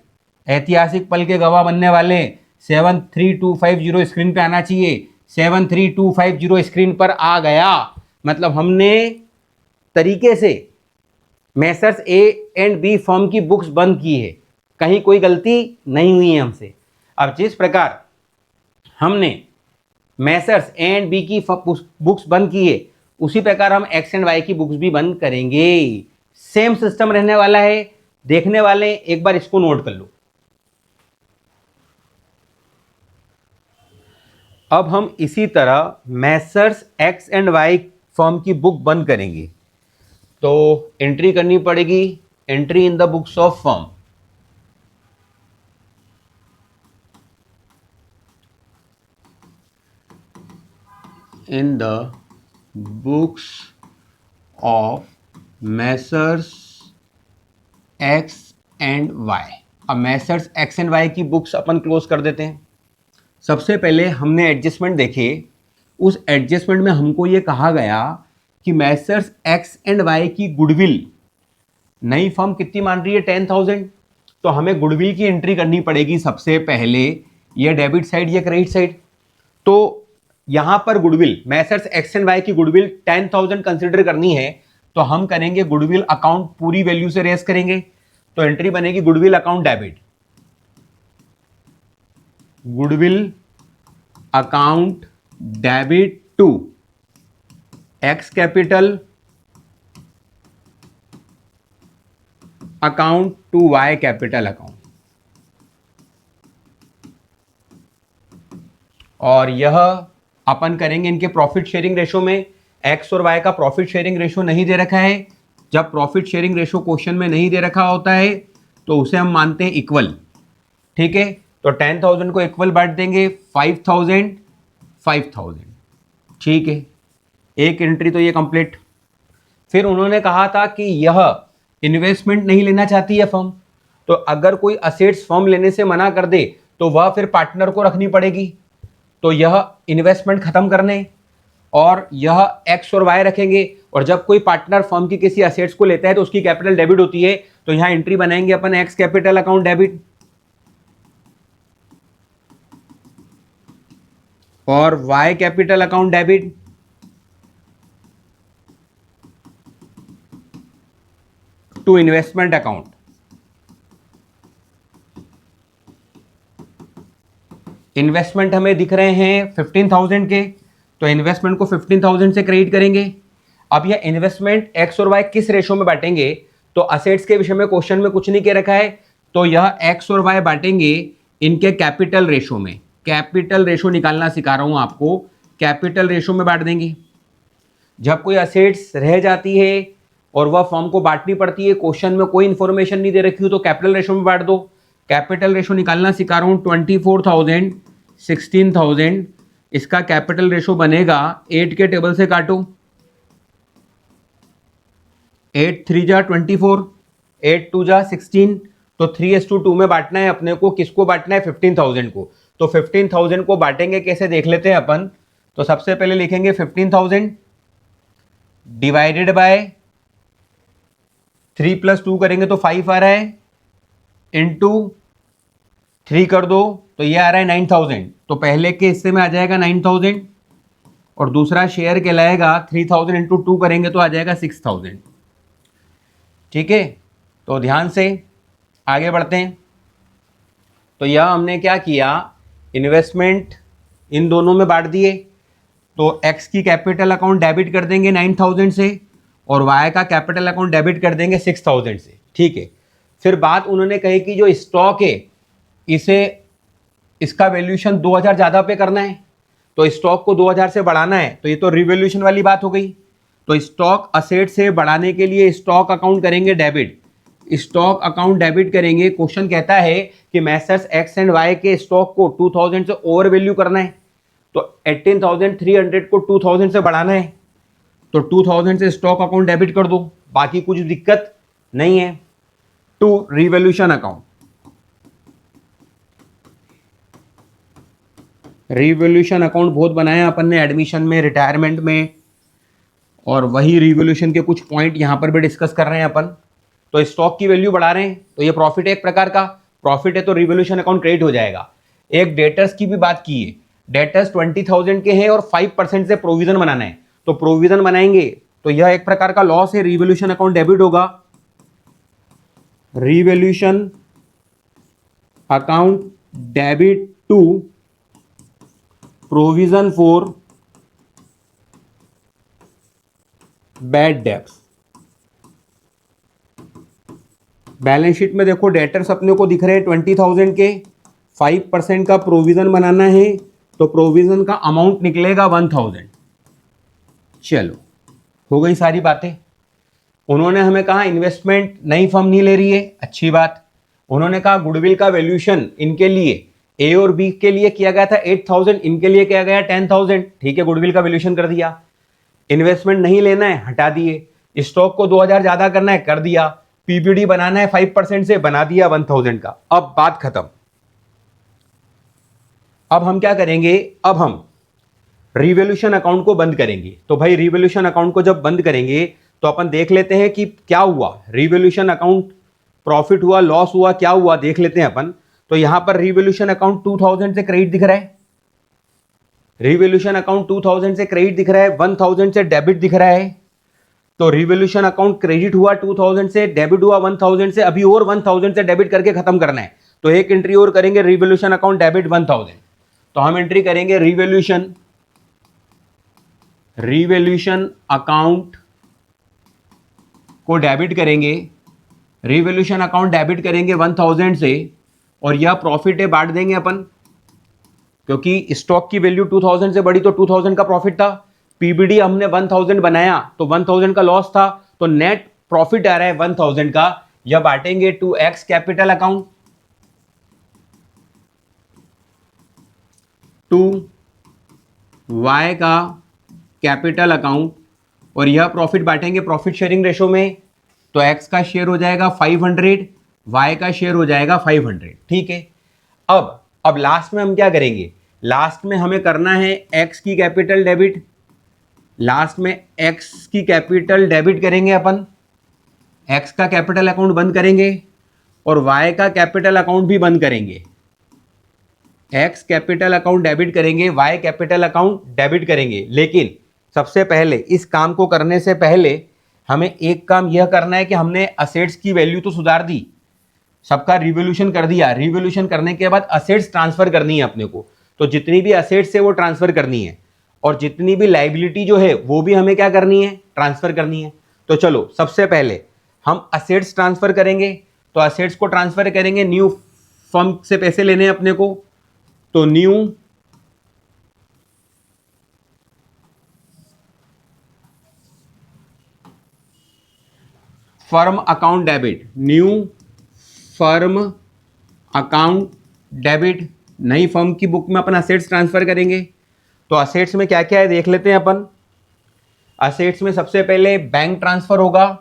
ऐतिहासिक पल के गवाह बनने वाले 73250 स्क्रीन पे आना चाहिए। 73250 स्क्रीन पर आ गया, मतलब हमने तरीके से Messrs A and B firm की बुक्स बंद की है, कहीं कोई गलती नहीं हुई है हमसे। अब जिस प्रकार हमने मैसर्स ए एंड बी की बुक्स बंद की है, उसी प्रकार हम एक्स एंड वाई की बुक्स भी बंद करेंगे। सेम सिस्टम रहने वाला है, देखने वाले एक बार इसको नोट कर लो। अब हम इसी तरह Messrs X and Y firm की बुक बंद करेंगे, तो एंट्री करनी पड़ेगी, entry in the books of firm. In the books of Messrs X and Y. अब मैसर्स एक्स एंड वाई की बुक्स अपन क्लोज कर देते हैं। सबसे पहले हमने एडजस्टमेंट देखे, उस एडजस्टमेंट में हमको ये कहा गया कि मैसर्स एक्स एंड वाई की गुडविल नई फर्म कितनी मान रही है, 10,000। तो हमें गुडविल की एंट्री करनी पड़ेगी सबसे पहले, ये डेबिट साइड, ये क्रेडिट साइड। तो यहां पर goodwill Messrs X and Y की गुडविल 10,000 कंसिडर करनी है, तो हम करेंगे गुडविल अकाउंट पूरी वैल्यू से रेस करेंगे। तो एंट्री बनेगी goodwill account debit, goodwill account debit to X capital account to Y capital account. और यह अपन करेंगे इनके प्रॉफिट शेयरिंग रेशो में। एक्स और वाई का प्रॉफिट शेयरिंग रेशो नहीं दे रखा है, जब प्रॉफिट शेयरिंग रेशो क्वेश्चन में नहीं दे रखा होता है तो उसे हम मानते हैं इक्वल, ठीक है। तो 10,000 को इक्वल बांट देंगे, 5,000 5,000, ठीक है। एक एंट्री तो ये कंप्लीट। फिर उन्होंने कहा था कि यह इन्वेस्टमेंट नहीं लेना चाहती है फर्म, तो अगर कोई असेट्स फर्म लेने से मना कर दे तो वह फिर पार्टनर को रखनी पड़ेगी। तो यह इन्वेस्टमेंट खत्म करने, और यह एक्स और वाई रखेंगे। और जब कोई पार्टनर फर्म की किसी असेट्स को लेता है तो उसकी कैपिटल डेबिट होती है, तो यहां एंट्री बनाएंगे अपन एक्स कैपिटल अकाउंट डेबिट, और Y capital account debit, to investment account. Investment हमें दिख रहे हैं 15,000 के, तो इन्वेस्टमेंट को 15,000 से क्रेडिट करेंगे। अब यह इन्वेस्टमेंट एक्स और वाई किस रेशो में बांटेंगे, तो असेट्स के विषय में क्वेश्चन में कुछ नहीं कह रखा है, तो यह एक्स और वाई बांटेंगे इनके कैपिटल रेशो में। कैपिटल रेशो निकालना सिखा रहा हूं आपको, कैपिटल रेशो में बांट देंगे। जब कोई असेट्स रह जाती है और वह फर्म को बांटनी पड़ती है, क्वेश्चन में कोई इंफॉर्मेशन नहीं दे रखी हो, तो कैपिटल रेशो में बांट दो। कैपिटल रेशो निकालना सिखा रहा हूं, 24,000 16,000, इसका कैपिटल रेशो बनेगा 8 के टेबल से काटो, 8 3 जा 24, 8 2 जा 16, तो 3:2 में बांटना है अपने को। किसको बांटना है, 15,000 को। तो 15,000 को बांटेंगे कैसे देख लेते हैं अपन। तो सबसे पहले लिखेंगे 15,000 डिवाइडेड बाय 3 + 2 करेंगे तो 5 आ रहा है, इंटू 3 कर दो तो ये आ रहा है 9,000। तो पहले के हिस्से में आ जाएगा 9,000 और दूसरा शेयर कहलाएगा 3,000 इंटू 2 करेंगे तो आ जाएगा 6,000। ठीक है, तो ध्यान से आगे बढ़ते हैं। तो यह हमने क्या किया, इन्वेस्टमेंट इन दोनों में बांट दिए। तो एक्स की कैपिटल अकाउंट डेबिट कर देंगे 9,000 से और वाई का कैपिटल अकाउंट डेबिट कर देंगे 6,000 से। ठीक है, फिर बात उन्होंने कही कि जो स्टॉक है इसे इसका वैल्यूएशन 2,000 ज़्यादा पे करना है, तो स्टॉक को 2,000 से बढ़ाना है। तो ये तो रिवैल्यूएशन वाली बात हो गई। तो स्टॉक असेट से बढ़ाने के लिए स्टॉक अकाउंट करेंगे डेबिट, स्टॉक अकाउंट डेबिट करेंगे। क्वेश्चन कहता है कि मैसर्स एक्स एंड वाई के स्टॉक को 2,000 से ओवर वैल्यू करना है, तो 18,300 को 2,000 से बढ़ाना है, तो 2,000 से स्टॉक अकाउंट डेबिट कर दो, बाकी कुछ दिक्कत नहीं है। To revaluation account, revaluation account बहुत बनाया अपन ने एडमिशन में, रिटायरमेंट में, और वही रिवॉल्यूशन के कुछ पॉइंट यहाँ पर भी डिस्कस कर रहे हैं अपन। तो स्टॉक की वैल्यू बढ़ा रहे हैं, तो ये प्रॉफिट है, एक प्रकार का प्रॉफिट है, तो रिवॉल्यूशन अकाउंट क्रेडिट हो जाएगा। एक डेटर्स की भी बात की है, डेटर्स 20,000 के हैं और 5% से प्रोविजन बनाना है, तो प्रोविजन बनाएंगे तो यह एक प्रकार का लॉस है, रिवॉल्यूशन अकाउंट डेबिट होगा। Revolution account debit to provision for bad debts. Balance sheet में देखो डेटर्स अपने को दिख रहे हैं 20,000 के, 5% का प्रोविजन बनाना है, तो प्रोविजन का अमाउंट निकलेगा 1,000। चलो, हो गई सारी बातें। उन्होंने हमें कहा इन्वेस्टमेंट नई फर्म नहीं ले रही है, अच्छी बात। उन्होंने कहा गुडविल का वैल्यूएशन इनके लिए ए और बी के लिए किया गया था 8,000, इनके लिए किया गया 10,000। ठीक है, गुडविल का वैल्यूएशन कर दिया। इन्वेस्टमेंट नहीं लेना है, हटा दिए। स्टॉक को 2,000 ज्यादा करना है, कर दिया। पीपीडी बनाना है 5% से, बना दिया 1,000 का। अब बात खत्म। अब हम क्या करेंगे, अब हम रिवॉल्यूशन अकाउंट को बंद करेंगे। तो भाई रिवॉल्यूशन अकाउंट को जब बंद करेंगे तो अपन देख लेते हैं कि क्या हुआ, रिवॉल्यूशन अकाउंट प्रॉफिट हुआ, लॉस हुआ, क्या हुआ देख लेते हैं अपन। तो यहां पर रिवॉल्यूशन अकाउंट 2,000 से क्रेडिट दिख रहा है, रिवॉल्यूशन अकाउंट 2,000 से क्रेडिट दिख रहा है, 1,000 से डेबिट दिख रहा है। तो रिवॉल्यूशन अकाउंट क्रेडिट हुआ 2,000 से, डेबिट हुआ 1,000 से, अभी और 1,000 से डेबिट करके खत्म करना है। तो एक एंट्री और करेंगे, रिवॉल्यूशन अकाउंट डेबिट 1,000। तो हम एंट्री करेंगे रिवॉल्यूशन अकाउंट को डेबिट करेंगे, रिवॉल्यूशन अकाउंट डेबिट करेंगे 1,000 से, और यह प्रॉफिट है, बांट देंगे अपन, क्योंकि स्टॉक की वैल्यू 2,000 से बड़ी तो 2,000 का प्रॉफिट था। पीबीडी हमने 1,000 बनाया तो 1,000 का लॉस था, तो नेट प्रॉफिट आ रहा है 1,000 का। यह बांटेंगे to X capital account, to Y का कैपिटल अकाउंट, और यह प्रॉफिट बांटेंगे प्रॉफिट शेयरिंग रेशो में। तो एक्स का शेयर हो जाएगा 500, वाई का शेयर हो जाएगा 500। ठीक है, अब लास्ट में हम क्या करेंगे, लास्ट में हमें करना है एक्स की कैपिटल डेबिट। लास्ट में एक्स की कैपिटल डेबिट करेंगे अपन, एक्स का कैपिटल अकाउंट बंद करेंगे और वाई का कैपिटल अकाउंट भी बंद करेंगे। एक्स कैपिटल अकाउंट डेबिट करेंगे, वाई कैपिटल अकाउंट डेबिट करेंगे। लेकिन सबसे पहले इस काम को करने से पहले हमें एक काम यह करना है कि हमने असेट्स की वैल्यू तो सुधार दी, सबका रिवॉल्यूशन कर दिया। रिवॉल्यूशन करने के बाद असेट्स ट्रांसफर करनी है अपने को, तो जितनी भी असेट्स है वो ट्रांसफर करनी है, और जितनी भी लाइबिलिटी जो है वो भी हमें क्या करनी है, ट्रांसफर करनी है। तो चलो सबसे पहले हम असेट्स ट्रांसफर करेंगे। तो असेट्स को ट्रांसफर करेंगे, न्यू फर्म से पैसे लेने हैं अपने को, तो new firm account debit, new firm account debit, नई फर्म की बुक में अपन असेट्स ट्रांसफर करेंगे। तो असेट्स में क्या क्या है देख लेते हैं अपन। असेट्स में सबसे पहले बैंक ट्रांसफर होगा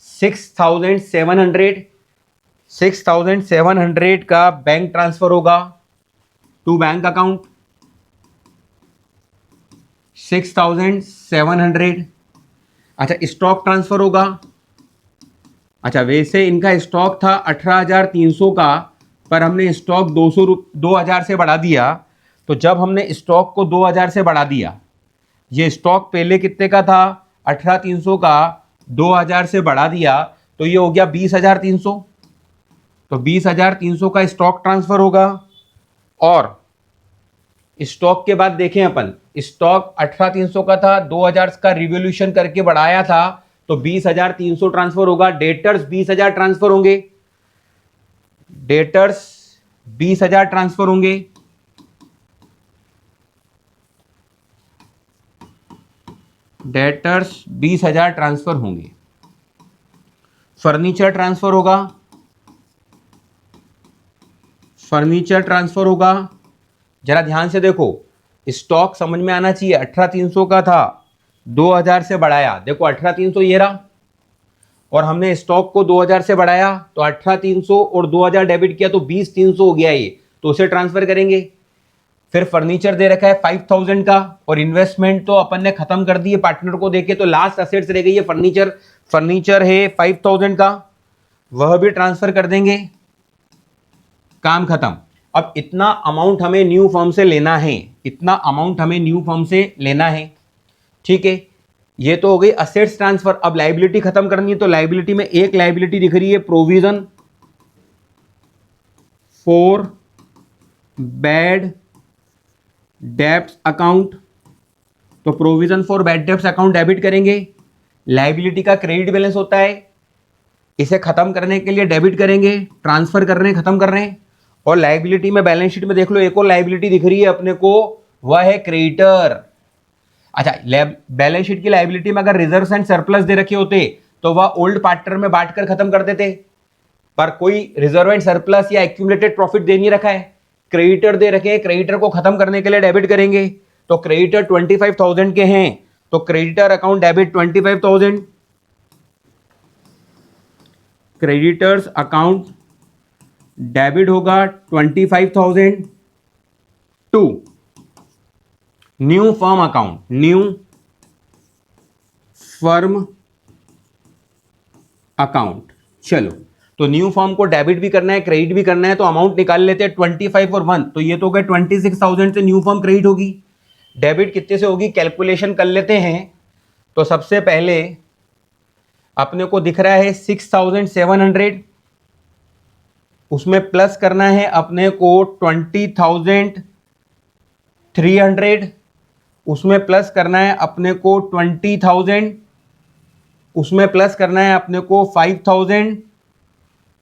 6,700 का बैंक ट्रांसफर होगा। To bank account 6,700। अच्छा, स्टॉक ट्रांसफर होगा। अच्छा, वैसे इनका स्टॉक था 18,300 का, पर हमने स्टॉक 2,000 से बढ़ा दिया। तो जब हमने स्टॉक को 2,000 से बढ़ा दिया, ये स्टॉक पहले कितने का था, 18,300 का, 2,000 से बढ़ा दिया, तो ये हो गया 20,300। तो 20,300 का स्टॉक ट्रांसफर होगा। और स्टॉक के बाद देखें अपन, स्टॉक 18,300 का था, 2,000 का रिवोल्यूशन करके बढ़ाया था, तो 20,300 ट्रांसफर होगा। डेटर्स 20,000 ट्रांसफर होंगे, डेटर्स 20,000 ट्रांसफर होंगे। डेटर्स 20,000 ट्रांसफर होंगे। फर्नीचर ट्रांसफर होगा, फर्नीचर ट्रांसफर होगा। जरा ध्यान से देखो, स्टॉक समझ में आना चाहिए। 18,300 का था, 2,000 से बढ़ाया, देखो 18,300 ये रहा, और हमने स्टॉक को 2,000 से बढ़ाया, तो 18,300 और 2,000 डेबिट किया तो 20,300 हो गया ये, तो उसे ट्रांसफर करेंगे। फिर फर्नीचर दे रखा है 5,000 का, और इन्वेस्टमेंट तो अपन ने खत्म कर दी है पार्टनर को देके, तो लास्ट असेट्स रह गई है फर्नीचर। फर्नीचर है 5,000 का, वह भी ट्रांसफर कर देंगे, काम खत्म। अब इतना अमाउंट हमें न्यू फर्म से लेना है, इतना अमाउंट हमें न्यू फर्म से लेना है, ठीक है। ये तो हो गई असेट्स ट्रांसफर। अब लाइबिलिटी खत्म करनी है, तो लाइबिलिटी में एक लाइबिलिटी दिख रही है, provision for bad debts account. तो provision for bad debts account debit करेंगे। लाइबिलिटी का क्रेडिट बैलेंस होता है, इसे खत्म करने के लिए डेबिट करेंगे, ट्रांसफर कर रहे हैं, खत्म कर रहे हैं। और लाइबिलिटी में बैलेंस शीट में देख लो, एक और लाइबिलिटी दिख रही है अपने को, वह है क्रेडिटर। अच्छा, बैलेंस शीट की लाइबिलिटी में अगर रिजर्व्स एंड सरप्लस दे रखे होते तो वह ओल्ड पार्टनर में बांटकर खत्म कर देते, पर कोई रिजर्व एंड सरप्लस या एक्यूमुलेटेड प्रॉफिट दे नहीं रखा है, क्रेडिटर दे रखे हैं। क्रेडिटर को खत्म करने के लिए डेबिट करेंगे। तो क्रेडिटर 25,000 के हैं, तो creditor account debit 25,000, creditors account debit होगा 25,000 to new firm account, new firm account. चलो, तो न्यू फर्म को डेबिट भी करना है, क्रेडिट भी करना है, तो अमाउंट निकाल लेते हैं 25 और 1, तो ये तो हो गए 26,000 से न्यू फर्म क्रेडिट होगी। डेबिट कितने से होगी, कैलकुलेशन कर लेते हैं। तो सबसे पहले अपने को दिख रहा है 6,700, उसमें प्लस करना है अपने को 20,300, उसमें प्लस करना है अपने को 20,000, उसमें प्लस करना है अपने को 5,000,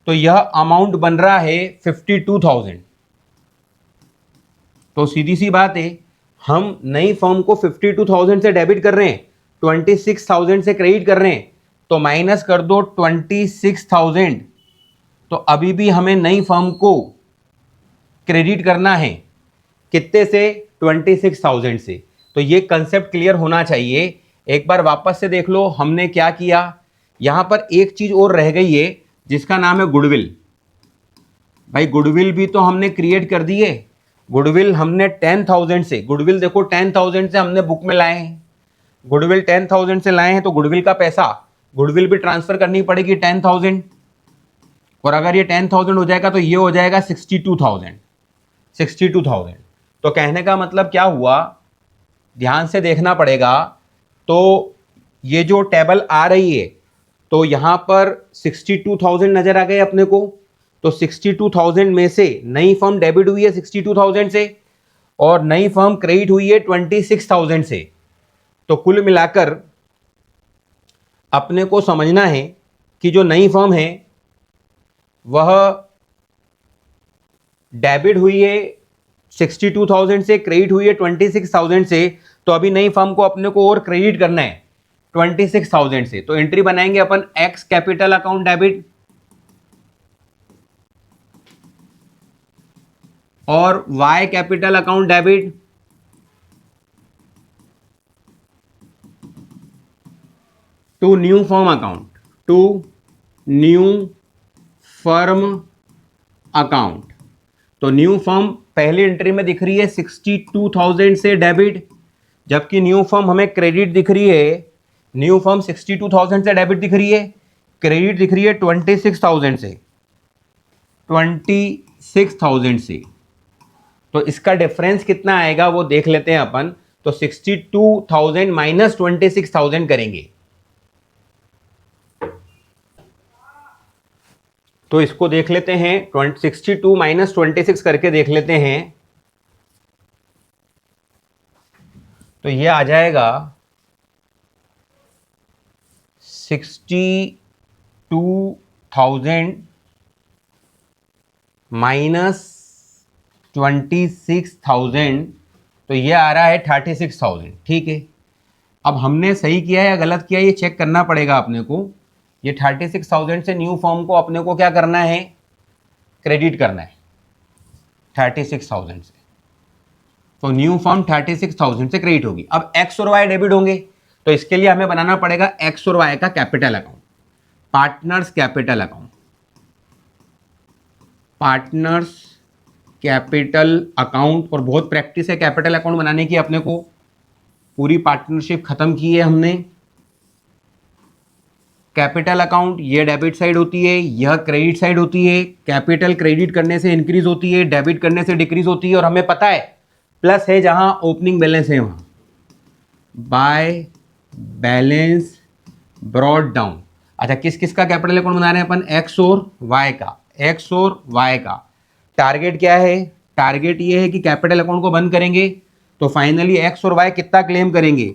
तो यह अमाउंट बन रहा है 52,000। तो सीधी सी बात है, हम नई फर्म को 52,000 से डेबिट कर रहे हैं, 26,000 से क्रेडिट कर रहे हैं, तो माइनस कर दो 26,000। तो अभी भी हमें नई फर्म को क्रेडिट करना है, कितने से, 26,000 से। तो ये कंसेप्ट क्लियर होना चाहिए। एक बार वापस से देख लो हमने क्या किया। यहां पर एक चीज और रह गई है, जिसका नाम है गुडविल। भाई गुडविल भी तो हमने क्रिएट कर दी है। गुडविल हमने 10,000 से, गुडविल देखो 10,000 से हमने बुक में लाए हैं, गुडविल 10,000 से लाए हैं, तो गुडविल का पैसा गुडविल भी ट्रांसफर करनी पड़ेगी 10,000। और अगर ये 10,000 हो जाएगा तो ये हो जाएगा 62,000, 62,000। तो कहने का मतलब क्या हुआ, ध्यान से देखना पड़ेगा। तो ये जो टेबल आ रही है, तो यहां पर 62,000 नजर आ गए अपने को। तो 62,000 में से नई फर्म डेबिट हुई है 62,000 से, और नई फर्म क्रेडिट हुई है 26,000 से। तो कुल मिलाकर अपने को समझना है कि जो नई फर्म है वह डेबिट हुई है 62,000 से, क्रेडिट हुई है 26,000 से। तो अभी नई फर्म को अपने को और क्रेडिट करना है 26,000 से। तो एंट्री बनाएंगे अपन, एक्स कैपिटल अकाउंट डेबिट और Y capital account debit, to new firm account, to new firm account. तो न्यू फर्म पहली एंट्री में दिख रही है 62,000 से डेबिट, जबकि न्यू फर्म हमें क्रेडिट दिख रही है। न्यू फर्म 62,000 से डेबिट दिख रही है, क्रेडिट दिख रही है 26,000 से, 26,000 से। तो इसका डिफरेंस कितना आएगा वो देख लेते हैं अपन। तो 62,000 माइनस 26,000 करेंगे, तो इसको देख लेते हैं। 62 माइनस 26 करके देख लेते हैं, तो ये आ जाएगा 62,000 माइनस 26,000, तो ये आ रहा है 36,000। ठीक है, अब हमने सही किया है या गलत किया ये चेक करना पड़ेगा अपने को। ये 36,000 से न्यू फॉर्म को अपने को क्या करना है, क्रेडिट करना है 36,000 से। तो न्यू फॉर्म 36,000 से क्रेडिट होगी। अब एक्स और वाई डेबिट होंगे, तो इसके लिए हमें बनाना पड़ेगा एक्स और वाई का capital account, partners capital account. Partners capital account, और बहुत प्रैक्टिस है कैपिटल अकाउंट बनाने की अपने को, पूरी पार्टनरशिप खत्म की है हमने। कैपिटल अकाउंट ये डेबिट साइड होती है, यह क्रेडिट साइड होती है। कैपिटल क्रेडिट करने से इंक्रीज होती है, डेबिट करने से डिक्रीज होती है, और हमें पता है प्लस है जहां ओपनिंग बैलेंस है वहां बाय बैलेंस ब्रॉड डाउन। अच्छा, किस किस का कैपिटल अकाउंट बना रहे हैं अपन, एक्स और वाई का। एक्स और वाई का टारगेट क्या है, टारगेट ये है कि कैपिटल अकाउंट को बंद करेंगे, तो फाइनली एक्स और वाई कितना क्लेम करेंगे,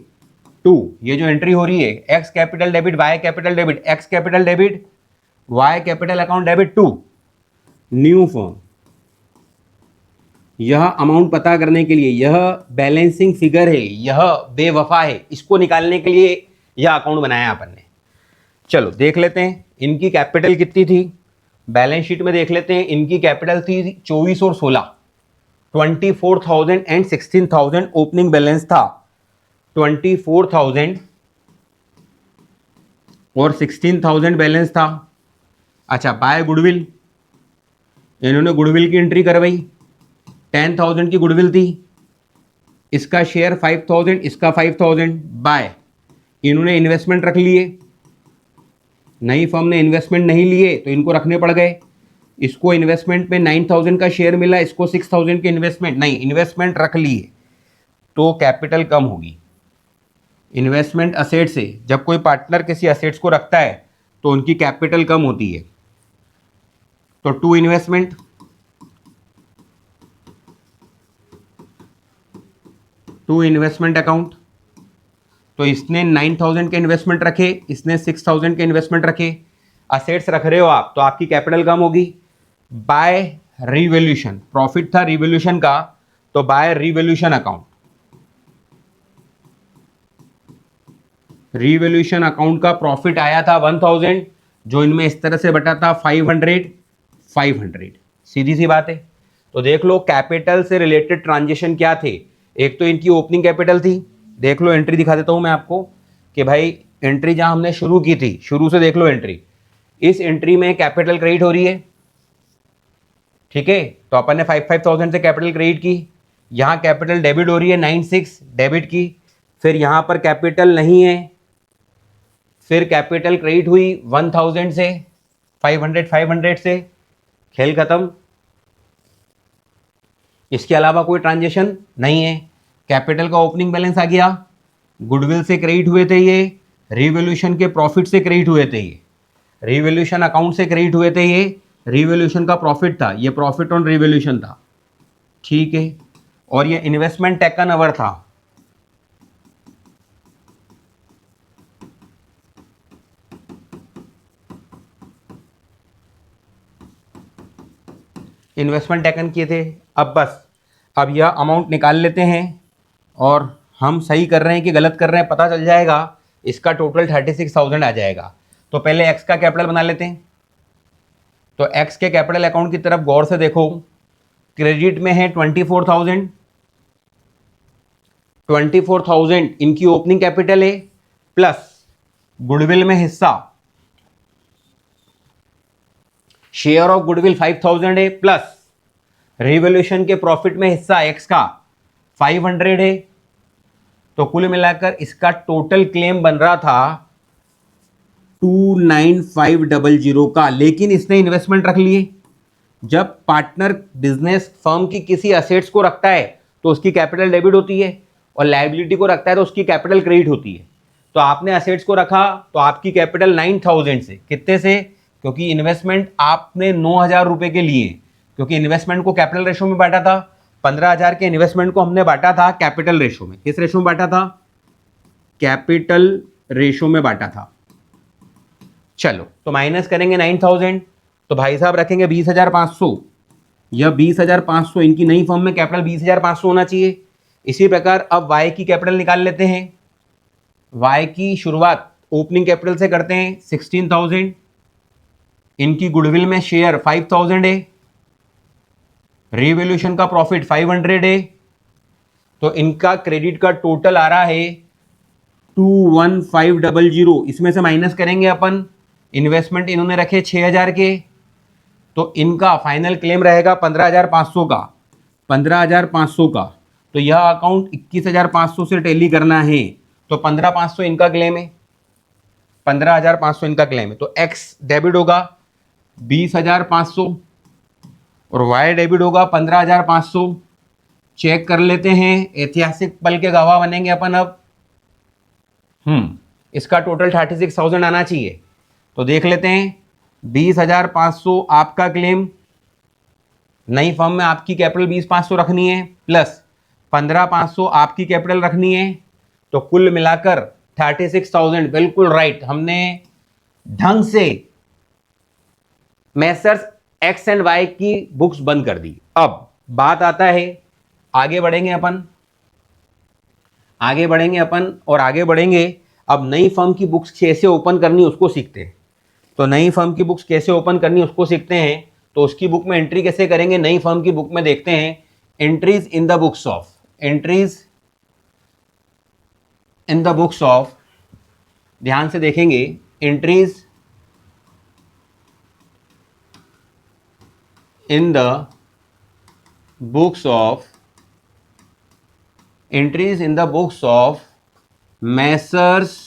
2। ये जो एंट्री हो रही है X capital debit Y capital debit, X capital debit Y capital account debit 2। New form, यह अमाउंट पता करने के लिए, यह बैलेंसिंग फिगर है, यह बेवफा है, इसको निकालने के लिए यह अकाउंट बनाया अपन ने। चलो देख लेते हैं इनकी कैपिटल कितनी थी, बैलेंस शीट में देख लेते हैं। इनकी कैपिटल थी 24 और 16, 24,000 एंड 16,000 ओपनिंग बैलेंस था। 24,000 और 16,000 बैलेंस था। अच्छा, बाय गुडविल, इन्होंने गुडविल की एंट्री करवाई, 10,000 की गुडविल थी, इसका शेयर 5,000, इसका 5,000। बाय, इन्होंने इन्वेस्टमेंट रख लिए, नई फर्म ने इन्वेस्टमेंट नहीं लिए तो इनको रखने पड़ गए। इसको इन्वेस्टमेंट में 9,000 का शेयर मिला, इसको 6,000 के इन्वेस्टमेंट नहीं, इन्वेस्टमेंट रख लिए तो कैपिटल कम होगी। इन्वेस्टमेंट असेट से, जब कोई पार्टनर किसी असेट्स को रखता है तो उनकी कैपिटल कम होती है। तो 2 इन्वेस्टमेंट, अकाउंट, तो इसने 9,000 के इन्वेस्टमेंट रखे, इसने 6,000 के इन्वेस्टमेंट रखे। असेट्स रख रहे हो आप तो आपकी कैपिटल कम होगी। बाय रिवैल्यूएशन, प्रॉफिट था रिवैल्यूएशन का, तो by revaluation account, revaluation account का प्रॉफिट आया था 1,000, जो इनमें इस तरह से बटा था 500, सीधी सी बात है। तो देख लो कैपिटल से रिलेटेड ट्रांजेक्शन क्या थे। एक तो इनकी ओपनिंग कैपिटल थी, देख लो एंट्री दिखा देता हूं मैं आपको कि भाई एंट्री जहां हमने शुरू की थी, शुरू से देख लो एंट्री। इस एंट्री में कैपिटल क्रेडिट हो रही है, ठीक है, तो अपन ने 5,000 से कैपिटल क्रेडिट की। यहां कैपिटल डेबिट हो रही है 96 डेबिट की, फिर यहां पर कैपिटल नहीं है, फिर कैपिटल क्रेडिट हुई 1,000 से, 500 से, खेल खत्म। इसके अलावा कोई ट्रांजेक्शन नहीं है। कैपिटल का ओपनिंग बैलेंस आ गया, गुडविल से क्रेडिट हुए थे ये, रिवैल्यूएशन के प्रॉफिट से क्रेडिट हुए थे ये, रिवैल्यूएशन अकाउंट से क्रेडिट हुए थे ये, रिवैल्यूएशन का प्रॉफिट था, ये प्रॉफिट ऑन रिवैल्यूएशन था, ठीक है। और ये इन्वेस्टमेंट टेकन ओवर था, इन्वेस्टमेंट टेकन किए थे। अब बस, अब यह अमाउंट निकाल लेते हैं और हम सही कर रहे हैं कि गलत कर रहे हैं पता चल जाएगा। इसका टोटल 36,000 आ जाएगा। तो पहले एक्स का कैपिटल बना लेते हैं। तो एक्स के कैपिटल अकाउंट की तरफ गौर से देखो, क्रेडिट में है 24,000, 24,000 इनकी ओपनिंग कैपिटल है, प्लस गुडविल में हिस्सा, शेयर ऑफ गुडविल 5,000 है, प्लस रिवोल्यूशन के प्रॉफिट में हिस्सा एक्स का 500 है, तो कुल मिलाकर इसका टोटल क्लेम बन रहा था 29500 का, लेकिन इसने इन्वेस्टमेंट रख लिए। जब पार्टनर बिजनेस फर्म की किसी असेट्स को रखता है तो उसकी कैपिटल डेबिट होती है, और लायबिलिटी को रखता है तो उसकी कैपिटल क्रेडिट होती है। तो आपने असेट्स को रखा तो आपकी कैपिटल 9000 से, कितने से, क्योंकि इन्वेस्टमेंट आपने 9000 रुपए के लिए, क्योंकि इन्वेस्टमेंट को कैपिटल रेशो में बांटा था, 15000 के इन्वेस्टमेंट को हमने बांटा था कैपिटल रेशो में। किस रेशो में बांटा था? कैपिटल रेशो में बांटा था। चलो तो माइनस करेंगे 9000, तो भाई साहब रखेंगे 20500, यह 20500 इनकी नई फर्म में कैपिटल 20500 होना चाहिए। इसी प्रकार अब वाई की कैपिटल निकाल लेते हैं। वाई की शुरुआत ओपनिंग कैपिटल से करते हैं 16000, इनकी गुडविल में शेयर 5000 है, रिवोल्यूशन का प्रॉफिट 500 है, तो इनका क्रेडिट का टोटल आ रहा है 21500। इसमें से माइनस करेंगे अपन, इन्वेस्टमेंट इन्होंने रखे 6000 के, तो इनका फाइनल क्लेम रहेगा 15500 का, 15500 का। तो यह अकाउंट 21500 से टैली करना है, तो 15500 इनका क्लेम है, 15500 इनका क्लेम है। तो एक्स डेबिट होगा 20500 और वाई डेबिट होगा 15500। चेक कर लेते हैं, ऐतिहासिक पल के गवाह बनेंगे अपन अब। इसका टोटल 36000 आना चाहिए, तो देख लेते हैं। 20500 आपका क्लेम, नई फर्म में आपकी कैपिटल 20500 रखनी है, प्लस 15500 आपकी कैपिटल रखनी है, तो कुल मिलाकर 36000। बिल्कुल राइट, हमने ढंग से मेसर्स एक्स एंड वाई की बुक्स बंद कर दी। अब बात आता है, आगे बढ़ेंगे अपन, और आगे बढ़ेंगे। अब नई फर्म की बुक्स कैसे ओपन करनी उसको सीखते हैं। तो नई फर्म की बुक्स कैसे ओपन करनी उसको सीखते हैं, तो उसकी बुक में एंट्री कैसे करेंगे। नई फर्म की बुक में देखते हैं entries in the books of, entries in the books of, ध्यान से देखेंगे, entries in the books of, entries in the books of messrs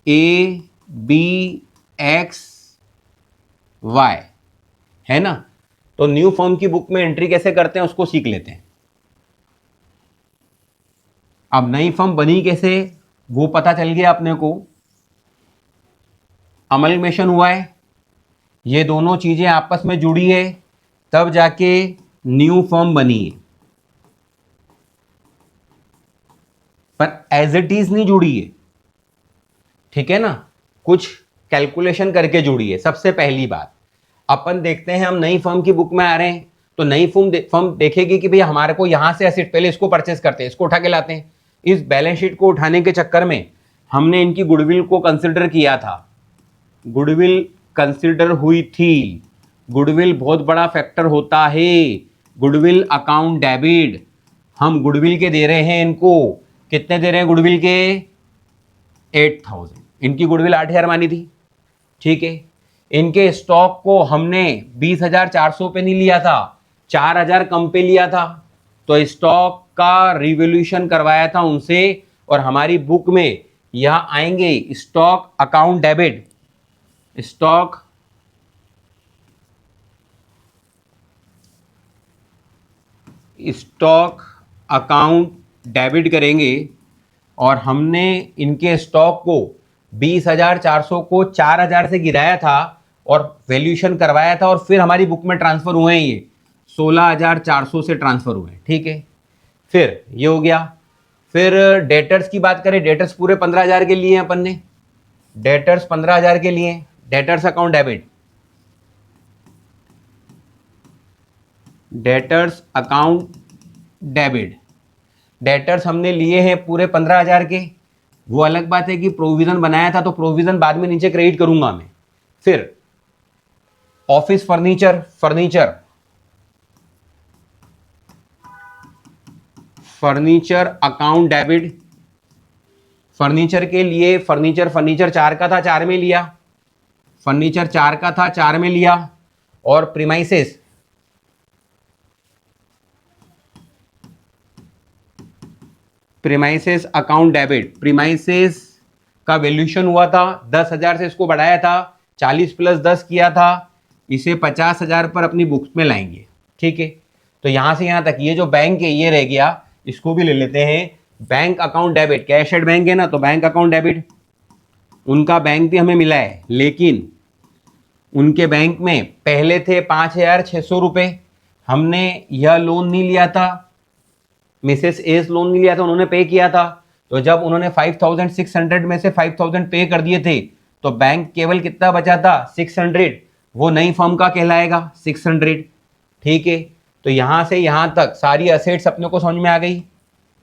A B X Y, है ना। तो न्यू फर्म की बुक में एंट्री कैसे करते हैं उसको सीख लेते हैं। अब नई फर्म बनी कैसे वो पता चल गया अपने को, अमलमेशन हुआ है, ये दोनों चीजें आपस में जुड़ी है, तब जाके न्यू फर्म बनी है, पर एज इट इज नहीं जुड़ी है, ठीक है ना, कुछ कैलकुलेशन करके जुड़ी है। सबसे पहली बात अपन देखते हैं, हम नई फर्म की बुक में आ रहे हैं, तो नई फर्म देखेगी कि भैया हमारे को यहां से एसेट, पहले इसको परचेस करते हैं, इसको उठा के लाते हैं। इस बैलेंस शीट को उठाने के चक्कर में हमने इनकी गुडविल को कंसिडर किया था, गुडविल कंसिडर हुई थी। गुडविल बहुत बड़ा फैक्टर होता है, गुडविल अकाउंट डेबिट, हम गुडविल के दे रहे हैं इनको, कितने दे रहे हैं गुडविल के, 8000, इनकी गुडविल 8000 मानी थी, ठीक है। इनके स्टॉक को हमने 20400 पे नहीं लिया था, 4000 कम पे लिया था, तो स्टॉक का रिवोल्यूशन करवाया था उनसे, और हमारी बुक में यहां आएंगे stock account debit, stock account debit करेंगे, और हमने इनके स्टॉक को 20400 को 4000 से गिराया था और वैल्यूएशन करवाया था, और फिर हमारी बुक में ट्रांसफर हुए हैं, ये 16400 से ट्रांसफर हुए हैं, ठीक है। फिर ये हो गया। फिर डेटर्स की बात करें, डेटर्स पूरे 15000 के लिए अपन ने, डेटर्स 15000 के लिए, debtors account debit, debtors account debit, debtors हमने लिए हैं पूरे 15000 के। वो अलग बात है कि प्रोविजन बनाया था, तो प्रोविजन बाद में नीचे क्रेडिट करूंगा मैं। फिर office furniture, furniture account debit, furniture के लिए फर्नीचर 4 का था, 4 में लिया, फर्नीचर 4 का था, 4 में लिया। और premises premises account debit, premises का वैल्यूशन हुआ था 10,000 से, इसको बढ़ाया था 40 + 10 किया था, इसे 50,000 पर अपनी बुक्स में लाएंगे। ठीक है, तो यहां से यहां तक ये जो बैंक है ये रह गया, इसको भी ले लेते हैं। Bank account debit, cash at bank है ना, तो बैंक अकाउंट डेबिट, उनका बैंक भी हमें मिला है, लेकिन उनके बैंक में पहले थे 5,600 रुपये, हमने यह लोन नहीं लिया था, मिसेस एस लोन नहीं लिया था, उन्होंने पे किया था। तो जब उन्होंने 5,600 में से 5,000 पे कर दिए थे, तो बैंक केवल कितना बचा था 600, वो नई फर्म का कहलाएगा 600। ठीक है, तो यहां से यहां तक सारी असेट्स अपने को समझ में आ गई।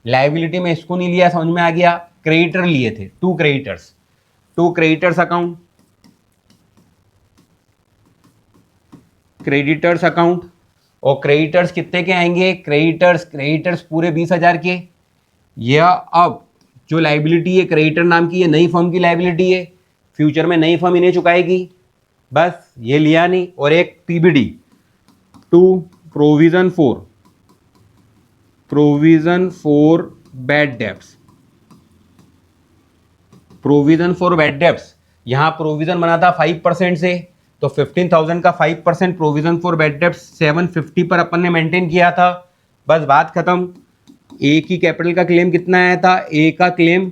लाइबिलिटी में इसको नहीं लिया, समझ में आ गया। क्रेडिटर लिए थे, to creditors account, creditors account, और क्रेडिटर्स कितने के आएंगे, क्रेडिटर्स पूरे 20,000 के। यह अब जो लाइबिलिटी है क्रेडिटर नाम की, ये नई फर्म की लाइबिलिटी है, फ्यूचर में नई फर्म इन्हें चुकाएगी, बस ये लिया नहीं। और एक PBD, to provision for bad debts, provision for bad debts, यहां प्रोविजन बना था 5% से, तो 15,000 का 5% प्रोविजन फॉर बैड डेब्ट्स 750 पर अपन ने मेंटेन किया था, बस बात खत्म। ए की कैपिटल का क्लेम कितना आया था, ए का क्लेम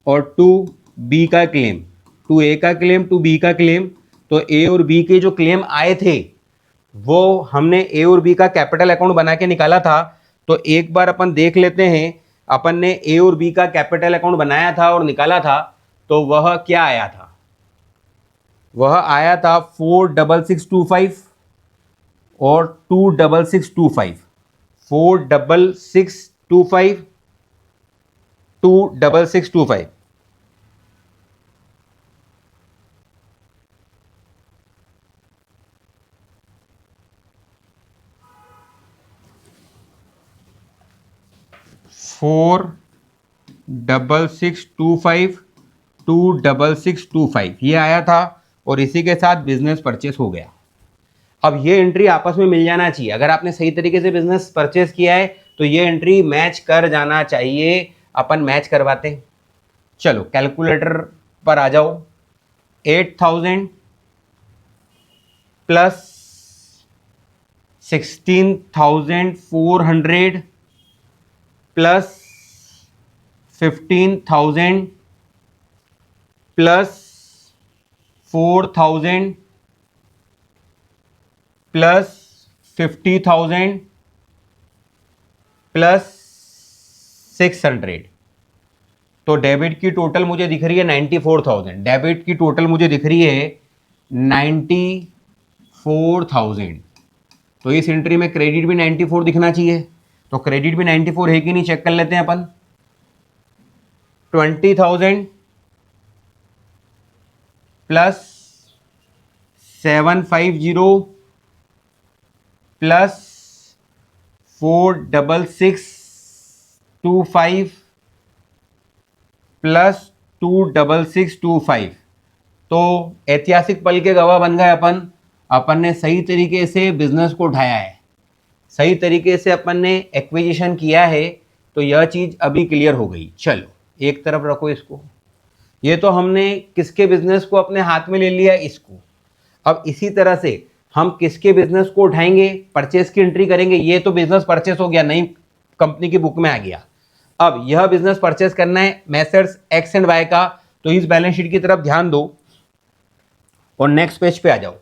और टू बी का क्लेम, टू ए का क्लेम टू बी का क्लेम। तो ए और बी के जो क्लेम आए थे वो हमने ए और बी का कैपिटल अकाउंट बना के निकाला था। तो एक बार अपन देख लेते हैं, अपन ने ए और बी का कैपिटल अकाउंट बनाया था और निकाला था, तो वह क्या आया था, वह आया था 46625 और 26625, 46625 26625। फोर 6625 26625 ये आया था, और इसी के साथ बिजनेस परचेस हो गया। अब ये एंट्री आपस में मिल जाना चाहिए, अगर आपने सही तरीके से बिजनेस परचेस किया है तो ये एंट्री मैच कर जाना चाहिए। अपन मैच करवाते हैं, चलो कैलकुलेटर पर आ जाओ। 8,000 plus 16,400 plus 15,000 plus 4,000 plus 50,000 plus 600। तो डेबिट की टोटल मुझे दिख रही है 94,000, डेबिट की टोटल मुझे दिख रही है 94,000। तो इस एंट्री में क्रेडिट भी 94 दिखना चाहिए, तो क्रेडिट भी 94 है कि नहीं चेक कर लेते हैं अपन। 20,000 प्लस 750 प्लस 46625 प्लस 26625। तो ऐतिहासिक पल के गवाह बन गए अपन ने सही तरीके से बिजनेस को उठाया है, सही तरीके से अपन ने एक्विजिशन किया है, तो यह चीज़ अभी क्लियर हो गई। चलो एक तरफ रखो इसको, ये तो हमने किसके बिजनेस को अपने हाथ में ले लिया इसको। अब इसी तरह से हम किसके बिजनेस को उठाएंगे, परचेस की एंट्री करेंगे। ये तो बिजनेस परचेस हो गया, नई कंपनी की बुक में आ गया। अब यह बिजनेस परचेस करना है मैसर्स एक्स एंड वाई का, तो इस बैलेंस शीट की तरफ ध्यान दो और नेक्स्ट पेज पे आ जाओ,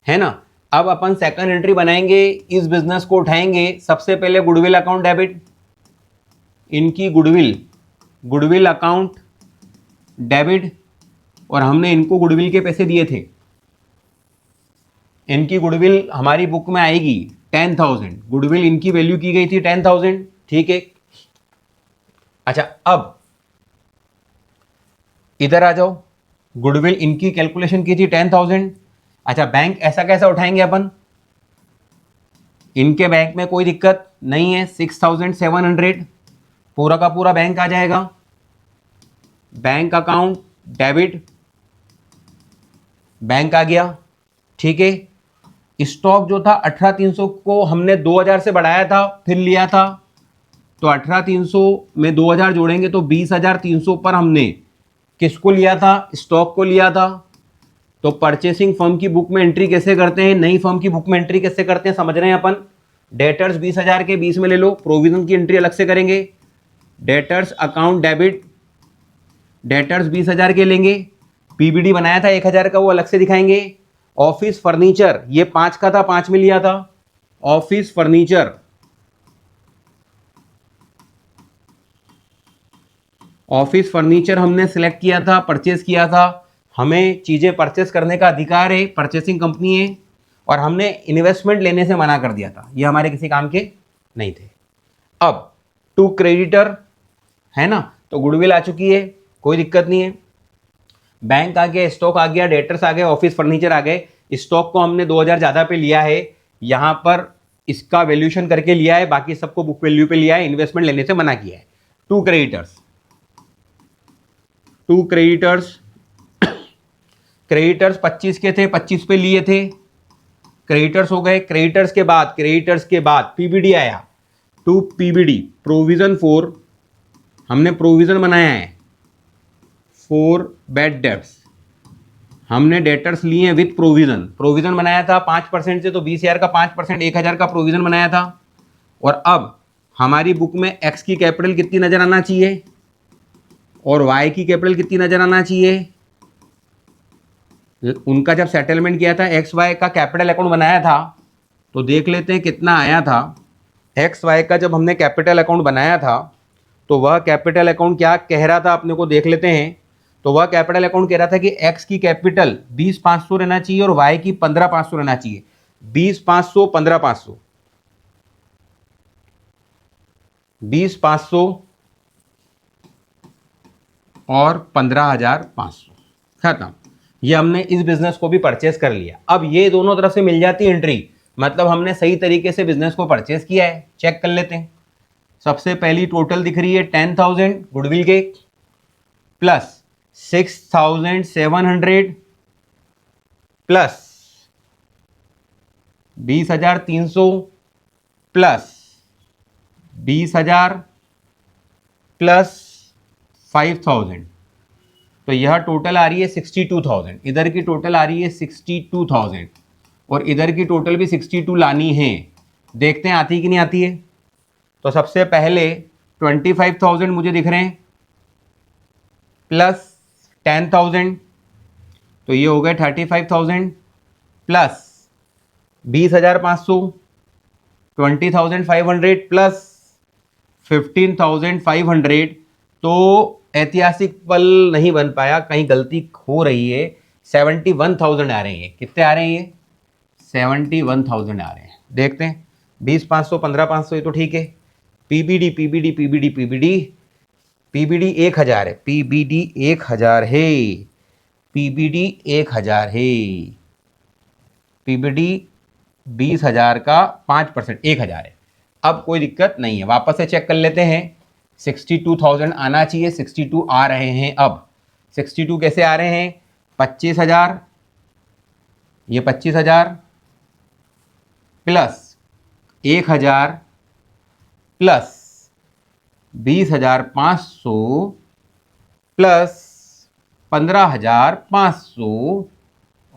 है ना। अब अपन सेकंड एंट्री बनाएंगे, इस बिजनेस को उठाएंगे। सबसे पहले गुडविल अकाउंट डेबिट, इनकी गुडविल अकाउंट डेबिट, और हमने इनको गुडविल के पैसे दिए थे। इनकी गुडविल हमारी बुक में आएगी 10,000, गुडविल इनकी वैल्यू की गई थी 10,000, ठीक है। अच्छा अब इधर आ जाओ, गुडविल इनकी कैलकुलेशन की थी 10,000। अच्छा बैंक ऐसा कैसा उठाएंगे अपन, इनके बैंक में कोई दिक्कत नहीं है, 6,700 पूरा का पूरा बैंक आ जाएगा। बैंक अकाउंट डेबिट, बैंक आ गया, ठीक है। स्टॉक जो था 18,300 को हमने 2,000 से बढ़ाया था, फिर लिया था, तो 18,300 में 2,000 जोड़ेंगे तो 20,300 पर हमने किसको लिया था, स्टॉक को लिया था। तो परचेसिंग फर्म की बुक में एंट्री कैसे करते हैं, नई फर्म की बुक में एंट्री कैसे करते हैं समझ रहे हैं अपन। डेटर्स 20,000 के 20 में ले लो, प्रोविजन की एंट्री अलग से करेंगे। डेटर्स अकाउंट डेबिट, डेटर्स 20,000 के लेंगे, पीबीडी बनाया था 1,000 का, वो अलग से दिखाएंगे। ऑफिस फर्नीचर ये 5 का था, 5 में लिया था। ऑफिस फर्नीचर, ऑफिस फर्नीचर हमने सिलेक्ट किया था, परचेस किया था। हमें चीजें परचेस करने का अधिकार है, परचेसिंग कंपनी है, और हमने इन्वेस्टमेंट लेने से मना कर दिया था, ये हमारे किसी काम के नहीं थे। अब टू क्रेडिटर है ना, तो गुडविल आ चुकी है, कोई दिक्कत नहीं है। बैंक आ गया, स्टॉक आ गया, डेटर्स आ गए, ऑफिस फर्नीचर आ गए। स्टॉक को हमने 2,000 ज़्यादा पे लिया है, यहाँ पर इसका वैल्यूएशन करके लिया है, बाकी सबको बुक वैल्यू पे लिया है, इन्वेस्टमेंट लेने से मना किया है। To creditors, to creditors, creditors 25 के थे, 25 पे लिए थे, क्रेडिटर्स हो गए। क्रेडिटर्स के बाद पीबीडी आया। टू पीबीडी, प्रोविजन फॉर, हमने प्रोविजन बनाया है फॉर बैड डेब्ट्स, हमने डेटर्स लिए हैं विथ प्रोविजन। प्रोविजन बनाया था 5% से, तो 20,000 का 5%, 1,000 का प्रोविजन बनाया था। और अब हमारी बुक में एक्स की कैपिटल कितनी नजर आना चाहिए और वाई की कैपिटल कितनी नजर आना चाहिए। उनका जब सेटलमेंट किया था, एक्स वाई का कैपिटल अकाउंट बनाया था, तो देख लेते हैं कितना आया था। एक्स वाई का जब हमने कैपिटल अकाउंट बनाया था, तो वह कैपिटल अकाउंट क्या कह रहा था अपने को देख लेते हैं। तो वह कैपिटल अकाउंट कह रहा था कि एक्स की कैपिटल 20,500 रहना चाहिए और वाई की 15,500 रहना चाहिए। 20,500, 15,500, 20,500 और 15,500, खत्म। ये हमने इस बिजनेस को भी परचेस कर लिया। अब ये दोनों तरफ से मिल जाती है एंट्री, मतलब हमने सही तरीके से बिजनेस को परचेस किया है। चेक कर लेते हैं। सबसे पहली टोटल दिख रही है 10,000 गुडविल के, प्लस 6,700 प्लस 20,300 प्लस 20,000 प्लस 5,000, तो यह टोटल आ रही है 62,000। इधर की टोटल आ रही है 62,000 और इधर की टोटल भी 62 लानी है। देखते हैं आती कि नहीं आती है। तो सबसे पहले 25,000 मुझे दिख रहे हैं, प्लस 10,000, तो ये हो गए 35,000, प्लस 20,500, 20,500 प्लस 15,500। तो ऐतिहासिक पल नहीं बन पाया, कहीं गलती हो रही है। 71,000 आ रहे हैं। कितने आ रहे हैं ये? 71,000 आ रहे हैं। देखते हैं 20,500, 15,500, ये तो ठीक है। PBD PBD PBD PBD PBD 1,000 है, पीबीडी 1,000 है, पीबीडी 1,000 है, पीबीडी 20,000 का 5% 1,000 है। अब कोई दिक्कत नहीं है, वापस से चेक कर लेते हैं। 62,000 आना चाहिए, 62 आ रहे हैं। अब 62 कैसे आ रहे हैं? 25,000, ये 25,000 प्लस 1,000 प्लस 20,500 प्लस 15,500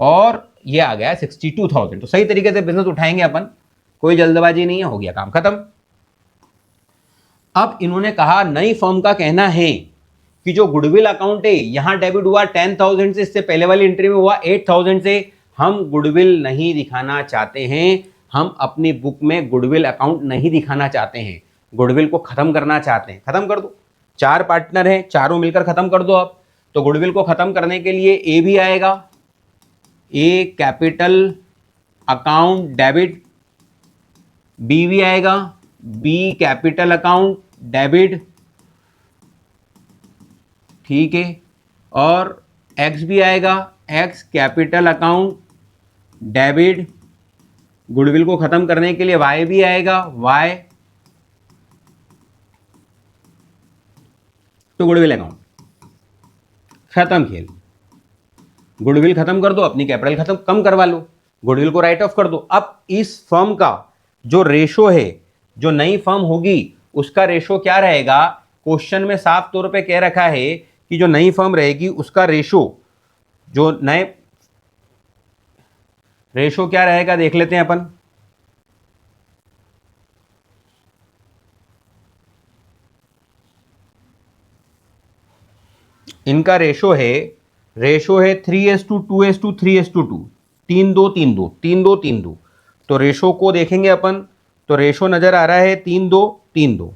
और ये आ गया 62,000। तो सही तरीके से बिजनेस उठाएंगे अपन, कोई जल्दबाजी नहीं है, हो गया काम खत्म। अब इन्होंने कहा, नई फर्म का कहना है कि जो गुडविल अकाउंट है यहां डेबिट हुआ 10,000 से, इससे पहले वाली एंट्री में हुआ 8,000 से। हम गुडविल नहीं दिखाना चाहते हैं, हम अपनी बुक में गुडविल अकाउंट नहीं दिखाना चाहते हैं, गुडविल को खत्म करना चाहते हैं। खत्म कर दो, 4 पार्टनर हैं, चारों मिलकर खत्म कर दो। अब तो गुडविल को खत्म करने के लिए ए भी आएगा, ए कैपिटल अकाउंट डेबिट, बी भी आएगा, बी कैपिटल अकाउंट डेबिट, ठीक है, और एक्स भी आएगा, x capital account debit. Goodwill को खत्म करने के लिए वाई भी आएगा, वाई तो गुडविल अकाउंट। खत्म खेल, गुडविल खत्म कर दो, अपनी कैपिटल खत्म कम करवा लो, गुडविल को राइट ऑफ कर दो। अब इस फर्म का जो रेशो है, जो नई फर्म होगी उसका रेशो क्या रहेगा, क्वेश्चन में साफ तौर पे कह रखा है कि जो नई फर्म रहेगी उसका रेशो, जो नए रेशो क्या रहेगा देख लेते हैं अपन। इनका रेशो है 3:2:3:2, 3:2:3:2, तो रेशो को देखेंगे अपन, तो रेशो नजर आ रहा है 3:2:3:2।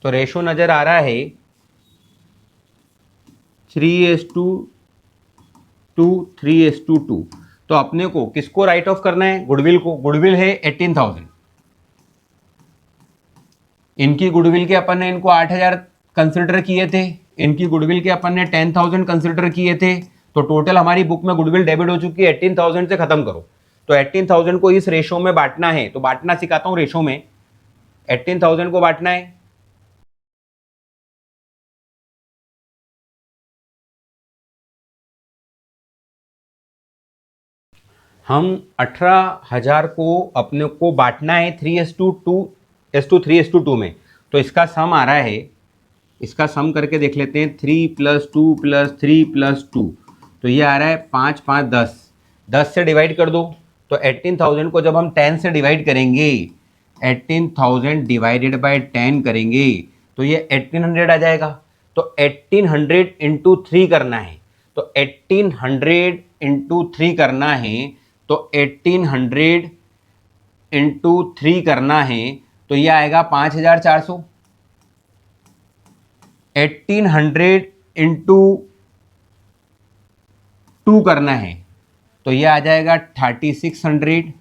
तो रेशो नजर आ रहा है 3:2:3:2। तो अपने को किसको राइट ऑफ करना है, गुडविल को। गुडविल है 18,000। इनकी गुडविल के अपन ने इनको 8,000 कंसिडर किए थे, इनकी गुडविल के अपन ने 10,000 कंसिडर किए थे। तो टोटल हमारी बुक में गुडविल डेबिट हो चुकी है। 18,000 से खत्म करो, तो 18,000 को इस रेशो में बांटना है। तो बांटना सिखाता हूं, रेशो में 18,000 को बांटना है। हम 18,000 को अपने को बांटना है 3:2 में। तो इसका सम आ रहा है, इसका सम करके देख लेते हैं, 3+2+3+2, तो ये आ रहा है 5 5 10। 10 से डिवाइड कर दो, तो 18,000 को जब हम 10 से डिवाइड करेंगे, 18,000 डिवाइडेड बाय 10 करेंगे तो ये 1800 आ जाएगा। तो 1800 इंटू 3 करना है, तो 1800 इंटू 3 करना है, तो 1800 इंटू 3 करना है, तो ये आएगा 5,400। 1800 इंटू 2 करना है, तो ये आ जाएगा 3600,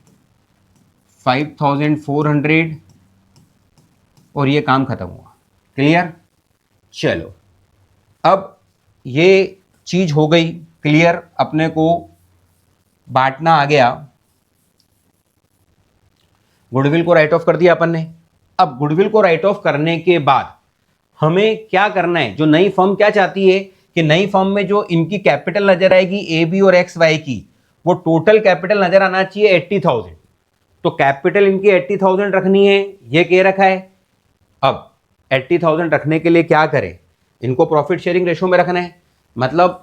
5400, और ये काम खत्म हुआ। क्लियर? चलो, अब ये चीज हो गई क्लियर, अपने को बांटना आ गया। गुडविल को राइट ऑफ कर दिया अपन ने। अब गुडविल को राइट ऑफ करने के बाद हमें क्या करना है, जो नई फर्म क्या चाहती है कि नई फर्म में जो इनकी कैपिटल नजर आएगी ए बी और एक्स वाई की, वो टोटल कैपिटल नजर आना चाहिए 80,000। तो कैपिटल इनकी 80,000 रखनी है, ये कह रखा है। अब 80,000 रखने के लिए क्या करें, इनको प्रॉफिट शेयरिंग रेशो में रखना है। मतलब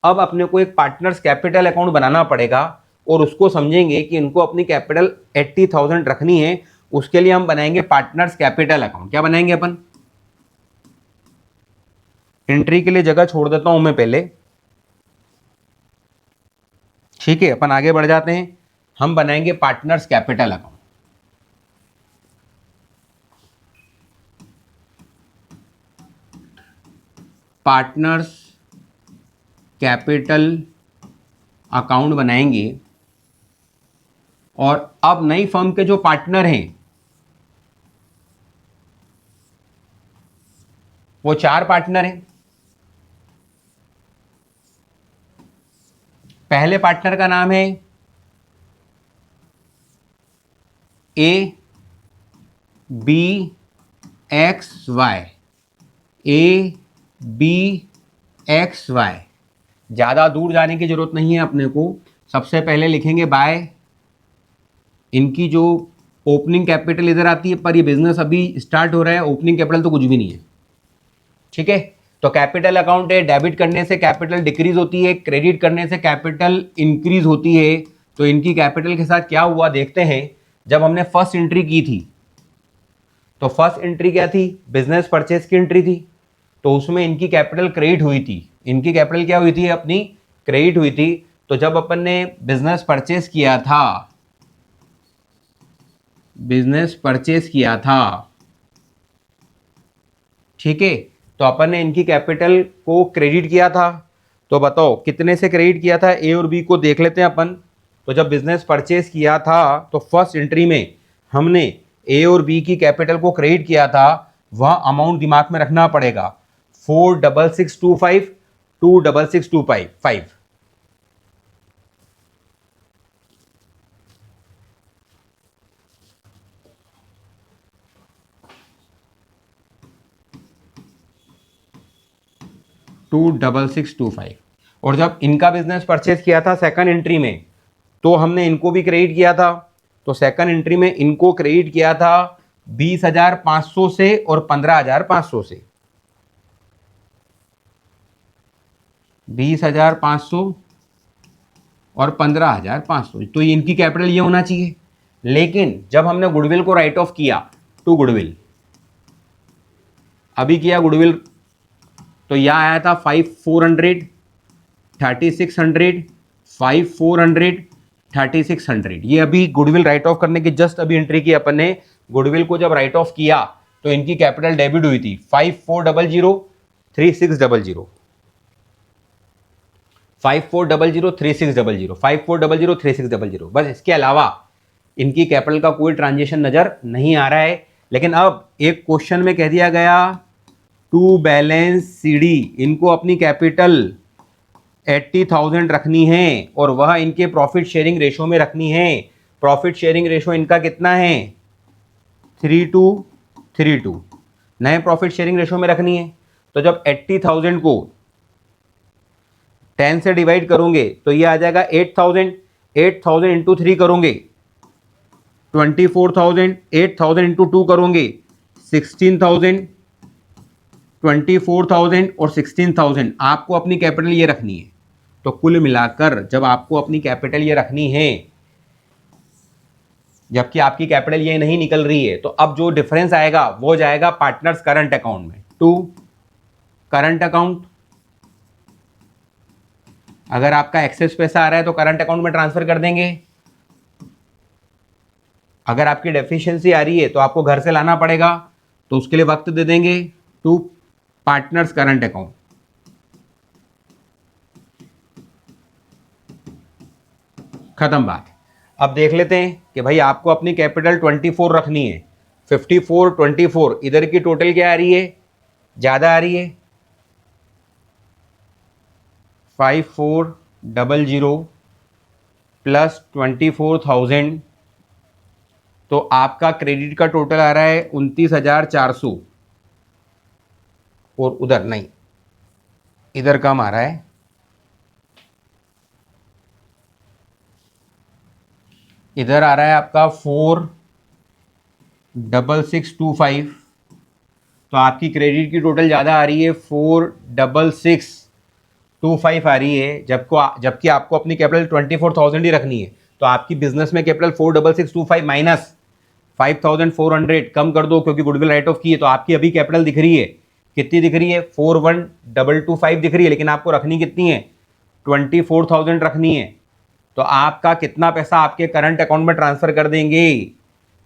अब अपने को एक पार्टनर्स कैपिटल अकाउंट बनाना पड़ेगा, और उसको समझेंगे कि इनको अपनी कैपिटल 80,000 रखनी है। उसके लिए हम बनाएंगे पार्टनर्स कैपिटल अकाउंट। क्या बनाएंगे अपन, एंट्री के लिए जगह छोड़ देता हूं मैं पहले, ठीक है। अपन आगे बढ़ जाते हैं, हम बनाएंगे partners capital account. Partners capital account बनाएंगे, और अब नई फर्म के जो पार्टनर हैं वो 4 पार्टनर हैं। पहले पार्टनर का नाम है A B X Y, A B X Y. ज़्यादा दूर जाने की जरूरत नहीं है अपने को। सबसे पहले लिखेंगे बाय, इनकी जो ओपनिंग कैपिटल इधर आती है, पर ये बिजनेस अभी स्टार्ट हो रहा है, ओपनिंग कैपिटल तो कुछ भी नहीं है, ठीक है। तो कैपिटल अकाउंट है, डेबिट करने से कैपिटल डिक्रीज होती है, क्रेडिट करने से कैपिटल इंक्रीज होती है। तो इनकी कैपिटल के साथ क्या हुआ देखते हैं। जब हमने फर्स्ट एंट्री की थी, तो फर्स्ट एंट्री क्या थी, बिजनेस परचेज की एंट्री थी। तो उसमें इनकी कैपिटल क्रेडिट हुई थी। इनकी कैपिटल क्या हुई थी, अपनी क्रेडिट हुई थी। तो जब अपन ने बिजनेस परचेज किया था, बिजनेस परचेज किया था, ठीक है, तो अपन ने इनकी कैपिटल को क्रेडिट किया था। तो बताओ कितने से क्रेडिट किया था, ए और बी को देख लेते हैं अपन। तो जब बिजनेस परचेज किया था, तो फर्स्ट एंट्री में हमने ए और बी की कैपिटल को क्रेडिट किया था, वह अमाउंट दिमाग में रखना पड़ेगा, 46625, 26625। टू 6625। और जब इनका बिजनेस परचेज किया था सेकंड एंट्री में, तो हमने इनको भी क्रेडिट किया था, तो सेकंड एंट्री में इनको क्रेडिट किया था 20,500 से और 15,500 से, 20,500 और 15,500, तो ये इनकी कैपिटल ये होना चाहिए। लेकिन जब हमने गुडविल को राइट ऑफ किया टू गुडविल, अभी किया गुडविल, तो यह आया था 5,400, 3,600, 5,400, 3,600। ये अभी गुडविल राइट ऑफ करने की जस्ट अभी एंट्री की अपन ने। गुडविल को जब राइट ऑफ किया तो इनकी कैपिटल डेबिट हुई थी 5,400, 3,600, 5,400, 3,600, 5,400, 3,600। बस इसके अलावा इनकी कैपिटल का कोई ट्रांजेक्शन नजर नहीं आ रहा है। लेकिन अब एक क्वेश्चन में कह दिया गया टू बैलेंस सीडी, इनको अपनी कैपिटल 80,000 रखनी है और वह इनके प्रॉफिट शेयरिंग रेशो में रखनी है। प्रॉफिट शेयरिंग रेशो इनका कितना है? 3:3:2। नए प्रॉफिट शेयरिंग रेशो में रखनी है। तो जब 80,000 को 10 से डिवाइड करोगे तो ये आ जाएगा 8,000। 8,000 इंटू 3 करोगे 24,000। 8,000 इंटू 2 करोगे 16,000। 24,000 और 16,000 आपको अपनी कैपिटल ये रखनी है। तो कुल मिलाकर जब आपको अपनी कैपिटल ये रखनी है, जबकि आपकी कैपिटल ये नहीं निकल रही है, तो अब जो डिफरेंस आएगा वो जाएगा पार्टनर्स करंट अकाउंट में, टू करंट अकाउंट। अगर आपका एक्सेस पैसा आ रहा है तो करंट अकाउंट में ट्रांसफर कर देंगे। अगर आपकी डेफिशिएंसी आ रही है तो आपको घर से लाना पड़ेगा, तो उसके लिए वक्त दे देंगे, टू पार्टनर्स करंट अकाउंट। खत्म बात। अब देख लेते हैं कि भाई आपको अपनी कैपिटल 24 रखनी है। 54, 24, इधर की टोटल क्या आ रही है? ज्यादा आ रही है, 5,400 प्लस 24,000, तो आपका क्रेडिट का टोटल आ रहा है 29,400। और उधर नहीं, इधर कम आ रहा है, इधर आ रहा है आपका 4,662,5। तो आपकी क्रेडिट की टोटल ज़्यादा आ रही है, 4,662,5 आ रही है, जबकि आपको अपनी कैपिटल 24,000 ही रखनी है। तो आपकी बिजनेस में कैपिटल 4,662,5 माइनस 5,400 कम कर दो, क्योंकि गुडविल राइट ऑफ की है। तो आपकी अभी कैपिटल दिख रही है, कितनी दिख रही है? 41,225 दिख रही है, लेकिन आपको रखनी कितनी है? 24,000 रखनी है। तो आपका कितना पैसा आपके करंट अकाउंट में ट्रांसफर कर देंगे?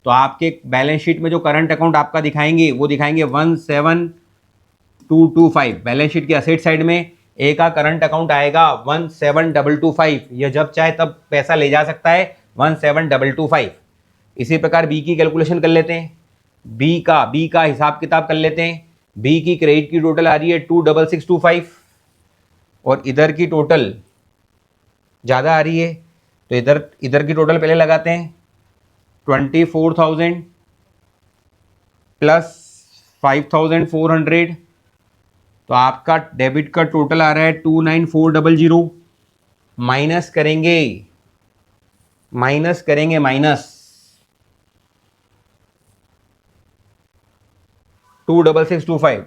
तो आपके बैलेंस शीट में जो करंट अकाउंट आपका दिखाएंगे वो दिखाएंगे 17,225। बैलेंस शीट की असेट साइड में ए का करंट अकाउंट आएगा 17,225। यह जब चाहे तब पैसा ले जा सकता है, 17,225। इसी प्रकार बी की कैलकुलेशन कर लेते हैं। बी का हिसाब किताब कर लेते हैं। बी की क्रेडिट की टोटल आ रही है 2,662,5 और इधर की टोटल ज़्यादा आ रही है, तो इधर की टोटल पहले लगाते हैं। 24,000 प्लस 5,400, तो आपका डेबिट का टोटल आ रहा है 29,400। माइनस करेंगे माइनस 2,662,5।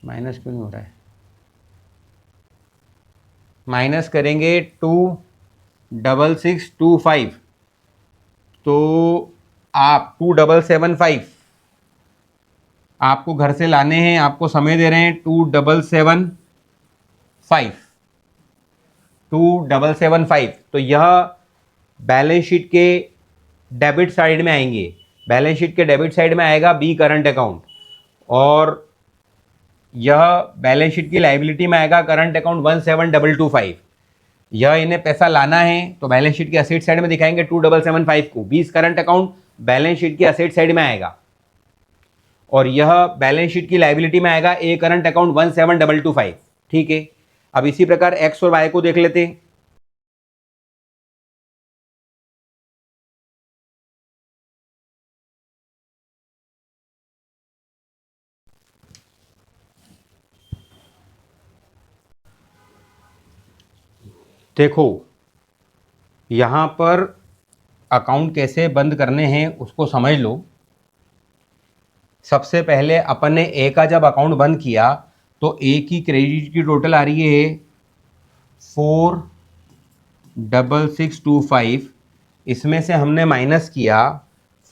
माइनस क्यों नहीं हो रहा है? माइनस करेंगे 2,662,5, तो आप 2,775 आपको घर से लाने हैं, आपको समय दे रहे हैं 2,775। तो यह बैलेंस शीट के डेबिट साइड में आएंगे। बैलेंस शीट के डेबिट साइड में आएगा बी करंट अकाउंट, और यह बैलेंस शीट की लाइबिलिटी में आएगा करंट अकाउंट 17,225। यह इन्हें पैसा लाना है तो बैलेंस शीट की असेट साइड में दिखाएंगे 2,775 को। 20 करंट अकाउंट बैलेंस शीट की असेट साइड में आएगा, और यह बैलेंस शीट की लाइबिलिटी में आएगा ए करंट अकाउंट 17,225। ठीक है, अब इसी प्रकार एक्स और वाई को देख लेते हैं। देखो, यहाँ पर अकाउंट कैसे बंद करने हैं उसको समझ लो। सबसे पहले अपन ने ए का जब अकाउंट बंद किया तो ए की क्रेडिट की टोटल आ रही है 46625। इसमें से हमने माइनस किया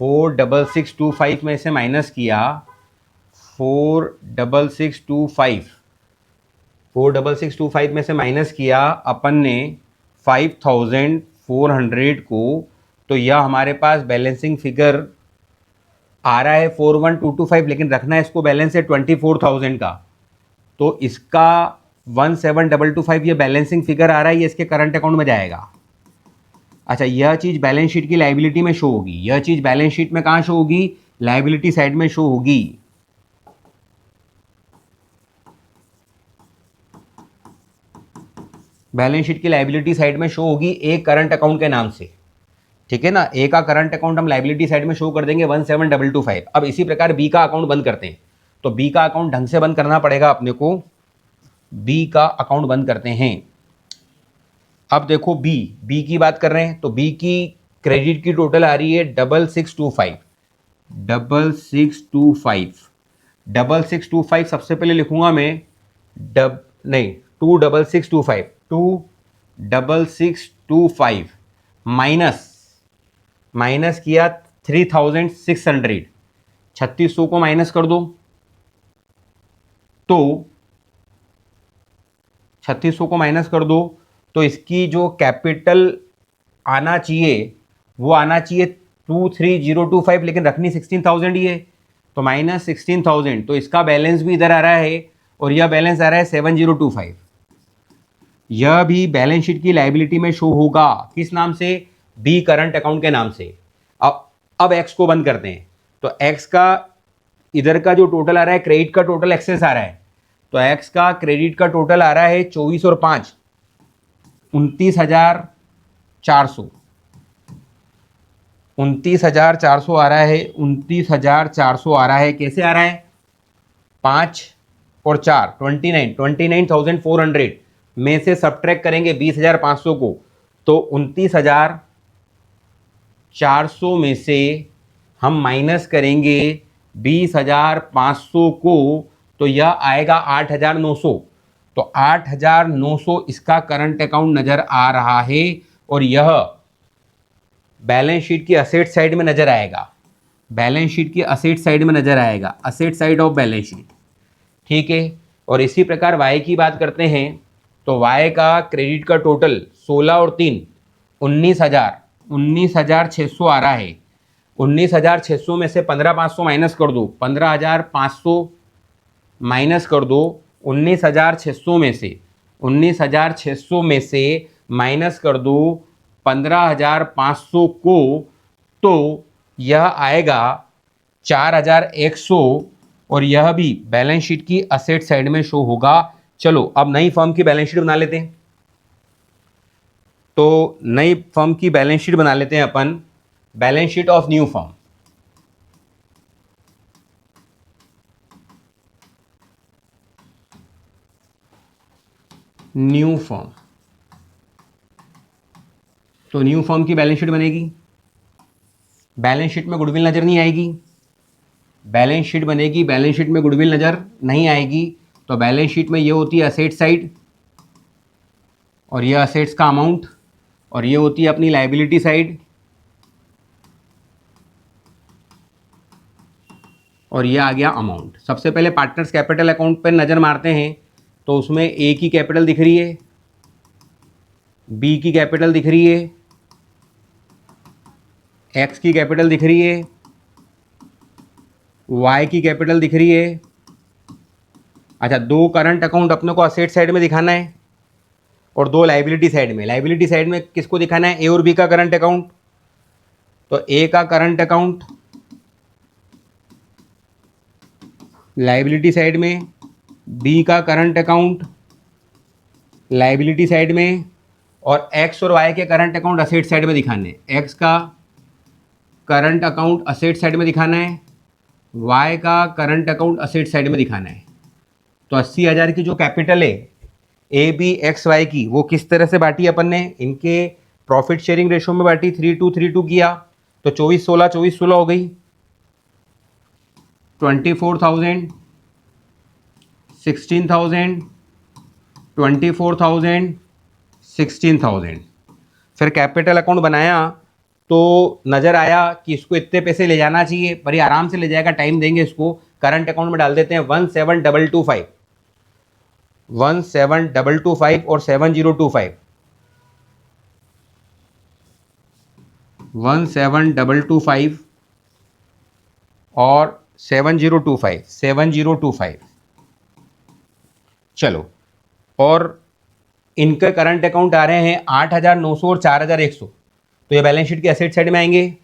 46625 में से माइनस किया 46625 46625 में से माइनस किया अपन ने 5400 को, तो यह हमारे पास बैलेंसिंग फिगर आ रहा है 41225, लेकिन रखना है इसको बैलेंस है 24,000 का, तो इसका 17,225 ये बैलेंसिंग फिगर आ रहा है, ये इसके करंट अकाउंट में जाएगा। अच्छा, यह चीज़ बैलेंस शीट की लाइबिलिटी में शो होगी, यह चीज़ बैलेंस शीट में कहाँ शो होगी, लाइबिलिटी साइड में शो होगी। बैलेंस शीट की लाइबिलिटी साइड में शो होगी ए करंट अकाउंट के नाम से, ठीक है ना। ए का करंट अकाउंट हम लाइबिलिटी साइड में शो कर देंगे 17,225। अब इसी प्रकार बी का अकाउंट बंद करते हैं, तो बी का अकाउंट ढंग से बंद करना पड़ेगा अपने को। बी का अकाउंट बंद करते हैं। अब देखो बी की बात कर रहे हैं, तो बी की क्रेडिट की टोटल आ रही है 6625। 6625 सबसे पहले लिखूंगा मैं 26625 माइनस किया 3600, 3600 को माइनस कर दो, तो 3600 को माइनस कर दो तो इसकी जो कैपिटल आना चाहिए वो आना चाहिए 23,025, लेकिन रखनी 16,000 ही है, तो माइनस 16,000, तो इसका बैलेंस भी इधर आ रहा है और यह बैलेंस आ रहा है 7025। यह भी बैलेंस शीट की लाइबिलिटी में शो होगा, किस नाम से, बी करंट अकाउंट के नाम से। अब एक्स को बंद करते हैं, तो एक्स का इधर का जो टोटल आ रहा है, क्रेडिट का टोटल एक्सेस आ रहा है, तो एक्स का क्रेडिट का टोटल आ रहा है 24 और 5 29,400 29,400 आ रहा है, 29,400 आ रहा है। कैसे आ रहा है, 5 और 4 29,400 में से सब्ट्रैक्ट करेंगे 20,500 को, तो 29,400 में से हम माइनस करेंगे 20,500 को, तो यह आएगा 8,900, तो 8,900 इसका करंट अकाउंट नजर आ रहा है और यह बैलेंस शीट की असेट साइड में नजर आएगा, बैलेंस शीट की असेट साइड में नजर आएगा, asset side of balance sheet, ठीक है। और इसी प्रकार वाई की बात करते हैं, तो वाई का क्रेडिट का टोटल 16 और 3 19,600 आ रहा है। 19,600 में से 15,500 माइनस कर दो, 15,500 माइनस कर दो 19,600 में से, 19,600 में से माइनस कर दो 15,500 को, तो यह आएगा 4,100 और यह भी बैलेंस शीट की असेट साइड में शो होगा। चलो अब नई फर्म की बैलेंस शीट बना लेते हैं, तो नई फर्म की बैलेंस शीट बना लेते हैं अपन, balance sheet of new firm. New firm, तो न्यू फर्म की बैलेंस शीट बनेगी, बैलेंस शीट में गुडविल नजर नहीं आएगी, बैलेंस शीट बनेगी, बैलेंस शीट में गुडविल नजर नहीं आएगी, तो बैलेंस शीट में ये होती है असेट साइड और ये असेट्स का अमाउंट, और ये होती है अपनी लाइबिलिटी साइड, और ये आ गया अमाउंट। सबसे पहले पार्टनर्स कैपिटल अकाउंट पर नज़र मारते हैं, तो उसमें ए की कैपिटल दिख रही है, बी की कैपिटल दिख रही है, एक्स की कैपिटल दिख रही है, वाई की कैपिटल दिख रही है। अच्छा, दो करंट अकाउंट अपने को असेट साइड में दिखाना है और दो लाइबिलिटी साइड में। लाइबिलिटी साइड में किसको दिखाना है, ए और बी का करंट अकाउंट, तो ए का करंट अकाउंट लाइबिलिटी साइड में, बी का करंट अकाउंट लाइबिलिटी साइड में, और एक्स और वाई के करंट अकाउंट असेट साइड में दिखाने हैं। एक्स का करंट अकाउंट असेट साइड में दिखाना है, वाई का करंट अकाउंट असेट साइड में दिखाना है। तो 80,000 की जो कैपिटल है ए बी एक्स वाई की, वो किस तरह से बांटी अपन ने, इनके प्रॉफिट शेयरिंग रेशो में बांटी 3:2 किया तो 24/16 हो गई। 24,000, 16,000, 24,000, 16,000। फिर कैपिटल अकाउंट बनाया तो नज़र आया कि इसको इतने पैसे ले जाना चाहिए, पर ये आराम से ले जाएगा, टाइम देंगे इसको। करंट अकाउंट में डाल देते हैं 17,225, 17,225 और 7025, 17,225 और 7025, 7025। चलो, और इनके करंट अकाउंट आ रहे हैं 8,900 और 4,100, तो ये बैलेंस शीट की एसेट साइड में आएंगे।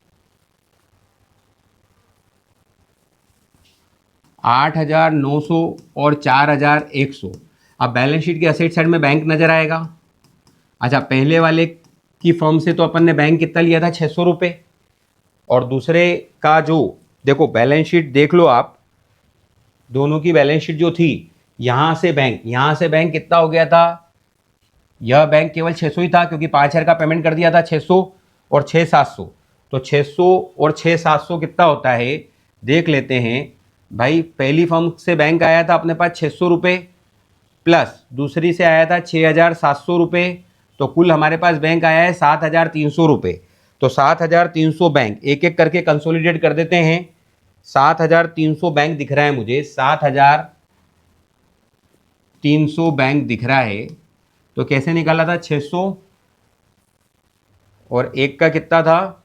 8,900 और 4,100। अब बैलेंस शीट की एसेट साइड में बैंक नजर आएगा। अच्छा, पहले वाले की फर्म से तो अपन ने बैंक कितना लिया था, 600 रुपये, और दूसरे का जो देखो बैलेंस शीट देख लो आप, दोनों की बैलेंस शीट जो थी, यहाँ से बैंक कितना हो गया था, यह बैंक केवल 600 ही था क्योंकि 5,000 का पेमेंट कर दिया था, 600 और 6,700, तो 600 और 6,700 कितना होता है देख लेते हैं भाई। पहली फर्म से बैंक आया था अपने पास 600 रुपये, प्लस दूसरी से आया था 6,700 रुपये, तो कुल हमारे पास बैंक आया है 7,300 रुपये। तो 7,300 बैंक एक एक करके कंसोलिडेट कर देते हैं। 7,300 बैंक दिख रहा है मुझे, 7,300 बैंक दिख रहा है। तो कैसे निकाला था, 600 और एक का कितना था,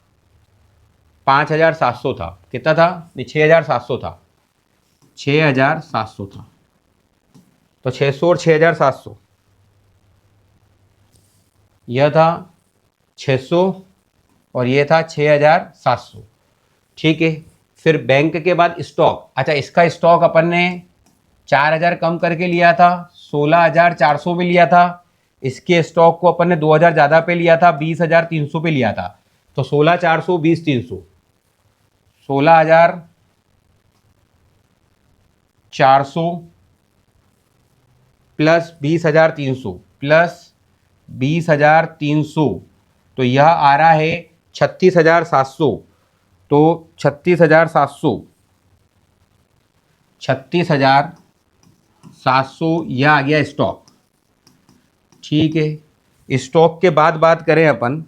5,700 था, कितना था, 6,700 था, 6,700 था। तो 600 और 6,700, यह था 600 और यह था 6,700, ठीक है। फिर बैंक के बाद स्टॉक, अच्छा इसका स्टॉक अपन ने 4,000 कम करके लिया था, 16,400 में लिया था। इसके स्टॉक को अपन ने 2,000 ज़्यादा पे लिया था, 20,300 पे लिया था। तो 16,400, 20,300, 16,400 प्लस 20,300 प्लस 20,300, तो यह आ रहा है 36,700। तो 36,700, 36,700 यह आ गया स्टॉक, ठीक है। स्टॉक के बाद बात करें अपन,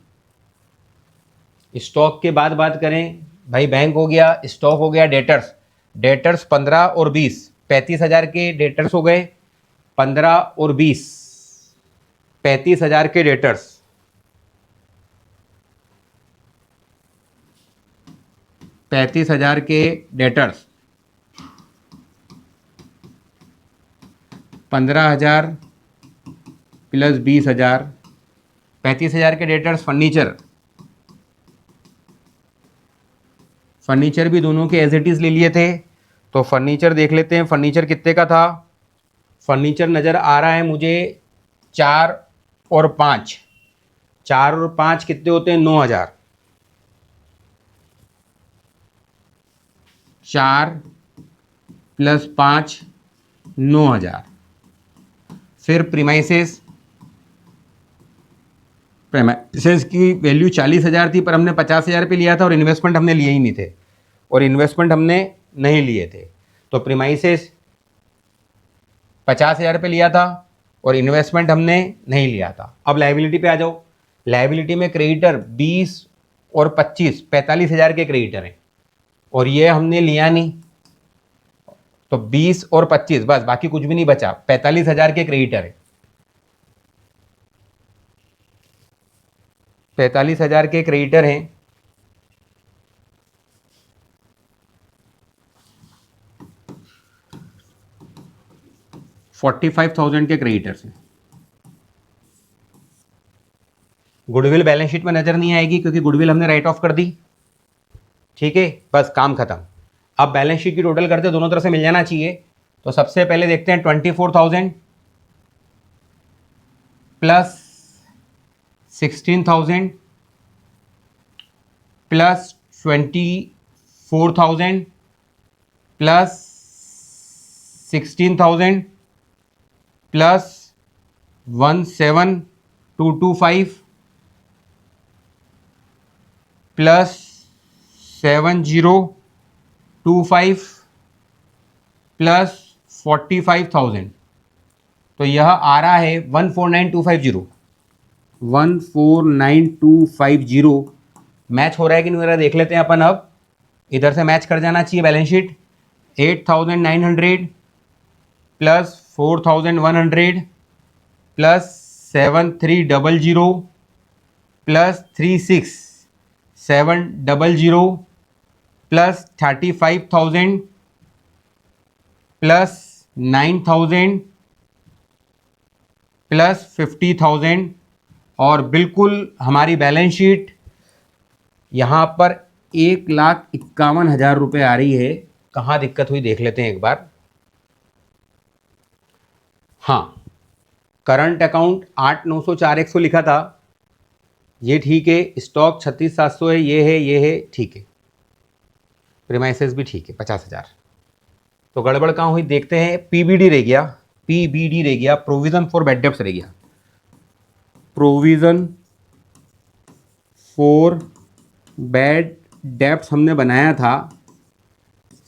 स्टॉक के बाद बात करें भाई, बैंक हो गया, स्टॉक हो गया, डेटर्स, डेटर्स 15 और 20, 35,000 के डेटर्स हो गए, 15 और 20, 35,000 के डेटर्स, 35,000 के डेटर्स, 15,000 प्लस 20,000, 35,000 के डेटर्स। फर्नीचर, फर्नीचर भी दोनों के एज इट इज़ ले लिए थे, तो फर्नीचर देख लेते हैं, फर्नीचर कितने का था। फर्नीचर नज़र आ रहा है मुझे 4 और 5, 4 और 5 कितने होते हैं, 9,000, 4 प्लस 5 9,000। फिर प्रीमाइसेस, प्रीमाइसेस की वैल्यू 40,000 थी, पर हमने 50,000 पे लिया था, और इन्वेस्टमेंट हमने लिए ही नहीं थे, और इन्वेस्टमेंट हमने नहीं लिए थे। तो प्रीमाइसेस 50,000 पे लिया था और इन्वेस्टमेंट हमने नहीं लिया था। अब लाइबिलिटी पे आ जाओ। लाइबिलिटी में क्रेडिटर 20 और 25, 45,000 के क्रेडिटर हैं, और ये हमने लिया नहीं, तो 20 और 25 बस, बाकी कुछ भी नहीं बचा, 45,000 के क्रेडिटर है, 45,000 के क्रेडिटर हैं। 45,000 के क्रेडिटर्स हैं। गुडविल बैलेंस शीट में नजर नहीं आएगी क्योंकि गुडविल हमने राइट ऑफ कर दी, ठीक है, बस काम खत्म। अब बैलेंस शीट की टोटल करते, दोनों तरफ से मिल जाना चाहिए। तो सबसे पहले देखते हैं 24,000 plus 16,000 plus 24,000 plus 16,000 plus 17,225 plus 7025 plus 45,000, तो यह आ रहा है 149250। 149250 मैच हो रहा है कि नहीं हो रहा है देख लेते हैं अपन। अब इधर से मैच कर जाना चाहिए balance sheet. 8,900 plus 4,100 plus 7,300 plus 36,700 plus 35,000 plus 9,000 plus 50,000, और बिल्कुल हमारी बैलेंस शीट यहाँ पर 1,51,000 रुपये आ रही है। कहाँ दिक्कत हुई देख लेते हैं एक बार। हाँ, करंट अकाउंट 8,900 लिखा था, ये ठीक है। स्टॉक 36,700 है, ये है ठीक है। प्रीमाइसेस भी ठीक है 50,000। तो गड़बड़ कहाँ हुई देखते हैं। पीबीडी रह गया, प्रोविजन फॉर बैड डेब्ट्स रह गया। प्रोविजन फॉर बैड डेब्ट्स हमने बनाया था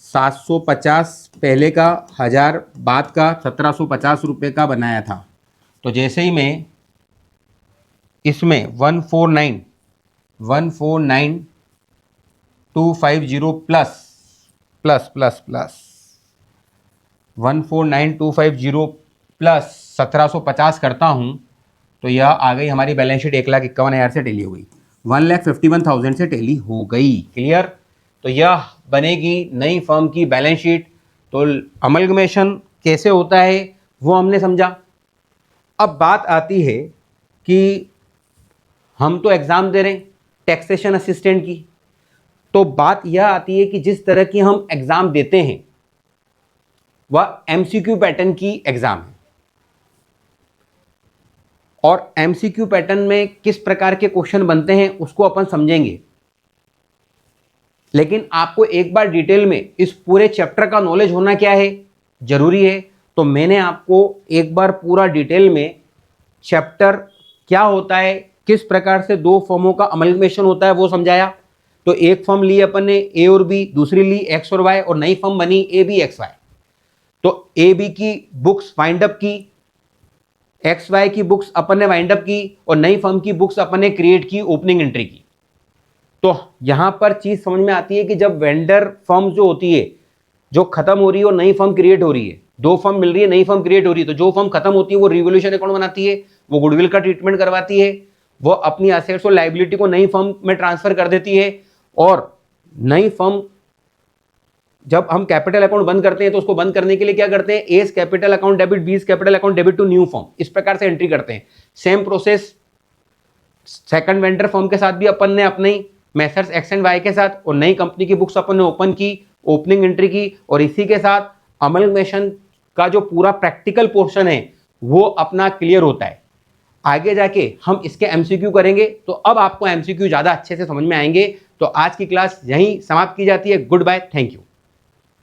750 पहले का, 1000 बाद का, 1750 रुपये का बनाया था। तो जैसे ही मैं इसमें 149,250 प्लस 149,250 प्लस 1750 करता हूँ, तो यह आ गई हमारी बैलेंस शीट 1,51,000 से टैली हो गई, 1,51,000 से टैली हो गई। क्लियर। तो यह बनेगी नई फर्म की बैलेंस शीट। तो अमलगमेशन कैसे होता है वो हमने समझा। अब बात आती है कि हम तो एग्ज़ाम दे रहे हैं टैक्सेशन असिस्टेंट की, तो बात यह आती है कि जिस तरह की हम एग्ज़ाम देते हैं वह एमसीक्यू पैटर्न की एग्ज़ाम है, और एमसीक्यू पैटर्न में किस प्रकार के क्वेश्चन बनते हैं उसको अपन समझेंगे। लेकिन आपको एक बार डिटेल में इस पूरे चैप्टर का नॉलेज होना क्या है, जरूरी है। तो मैंने आपको एक बार पूरा डिटेल में चैप्टर क्या होता है, किस प्रकार से दो फर्मों का अमलगमेशन होता है वो समझाया। तो एक फर्म ली अपन ने ए और बी, दूसरी ली एक्स और वाई, और नई फर्म बनी ए बी एक्स वाई। तो ए बी की बुक्स वाइंड अप की, एक्स वाई की बुक्स अपन ने वाइंड अप की, और नई फर्म की बुक्स अपन ने क्रिएट की, ओपनिंग एंट्री की। तो यहां पर चीज समझ में आती है कि जब वेंडर फर्म जो होती है जो खत्म हो रही है और नई फर्म क्रिएट हो रही है, दो फर्म मिल रही है, नई फर्म क्रिएट हो रही है, तो जो फर्म खत्म होती है वो रिवोल्यूशन अकाउंट बनाती है, वो गुडविल का ट्रीटमेंट करवाती है, वो अपनी एसेट्स और लायबिलिटी को नई फर्म में ट्रांसफर कर देती है। और नई फर्म जब हम कैपिटल अकाउंट बंद करते हैं तो उसको बंद करने के लिए क्या करते हैं, A capital account debit, B capital account debit to new firm, इस प्रकार से एंट्री करते हैं। Same process second vendor firm के साथ भी अपन ने अपनी मेसर्स एक्स एंड वाई के साथ, और नई कंपनी की बुक्स अपन ने ओपन की, ओपनिंग एंट्री की, और इसी के साथ अमलगमेशन का जो पूरा प्रैक्टिकल पोर्शन है वो अपना क्लियर होता है। आगे जाके हम इसके एमसीक्यू करेंगे, तो अब आपको एमसीक्यू ज्यादा अच्छे से समझ में आएंगे। तो आज की क्लास यहीं समाप्त की जाती है। Good bye, thank you.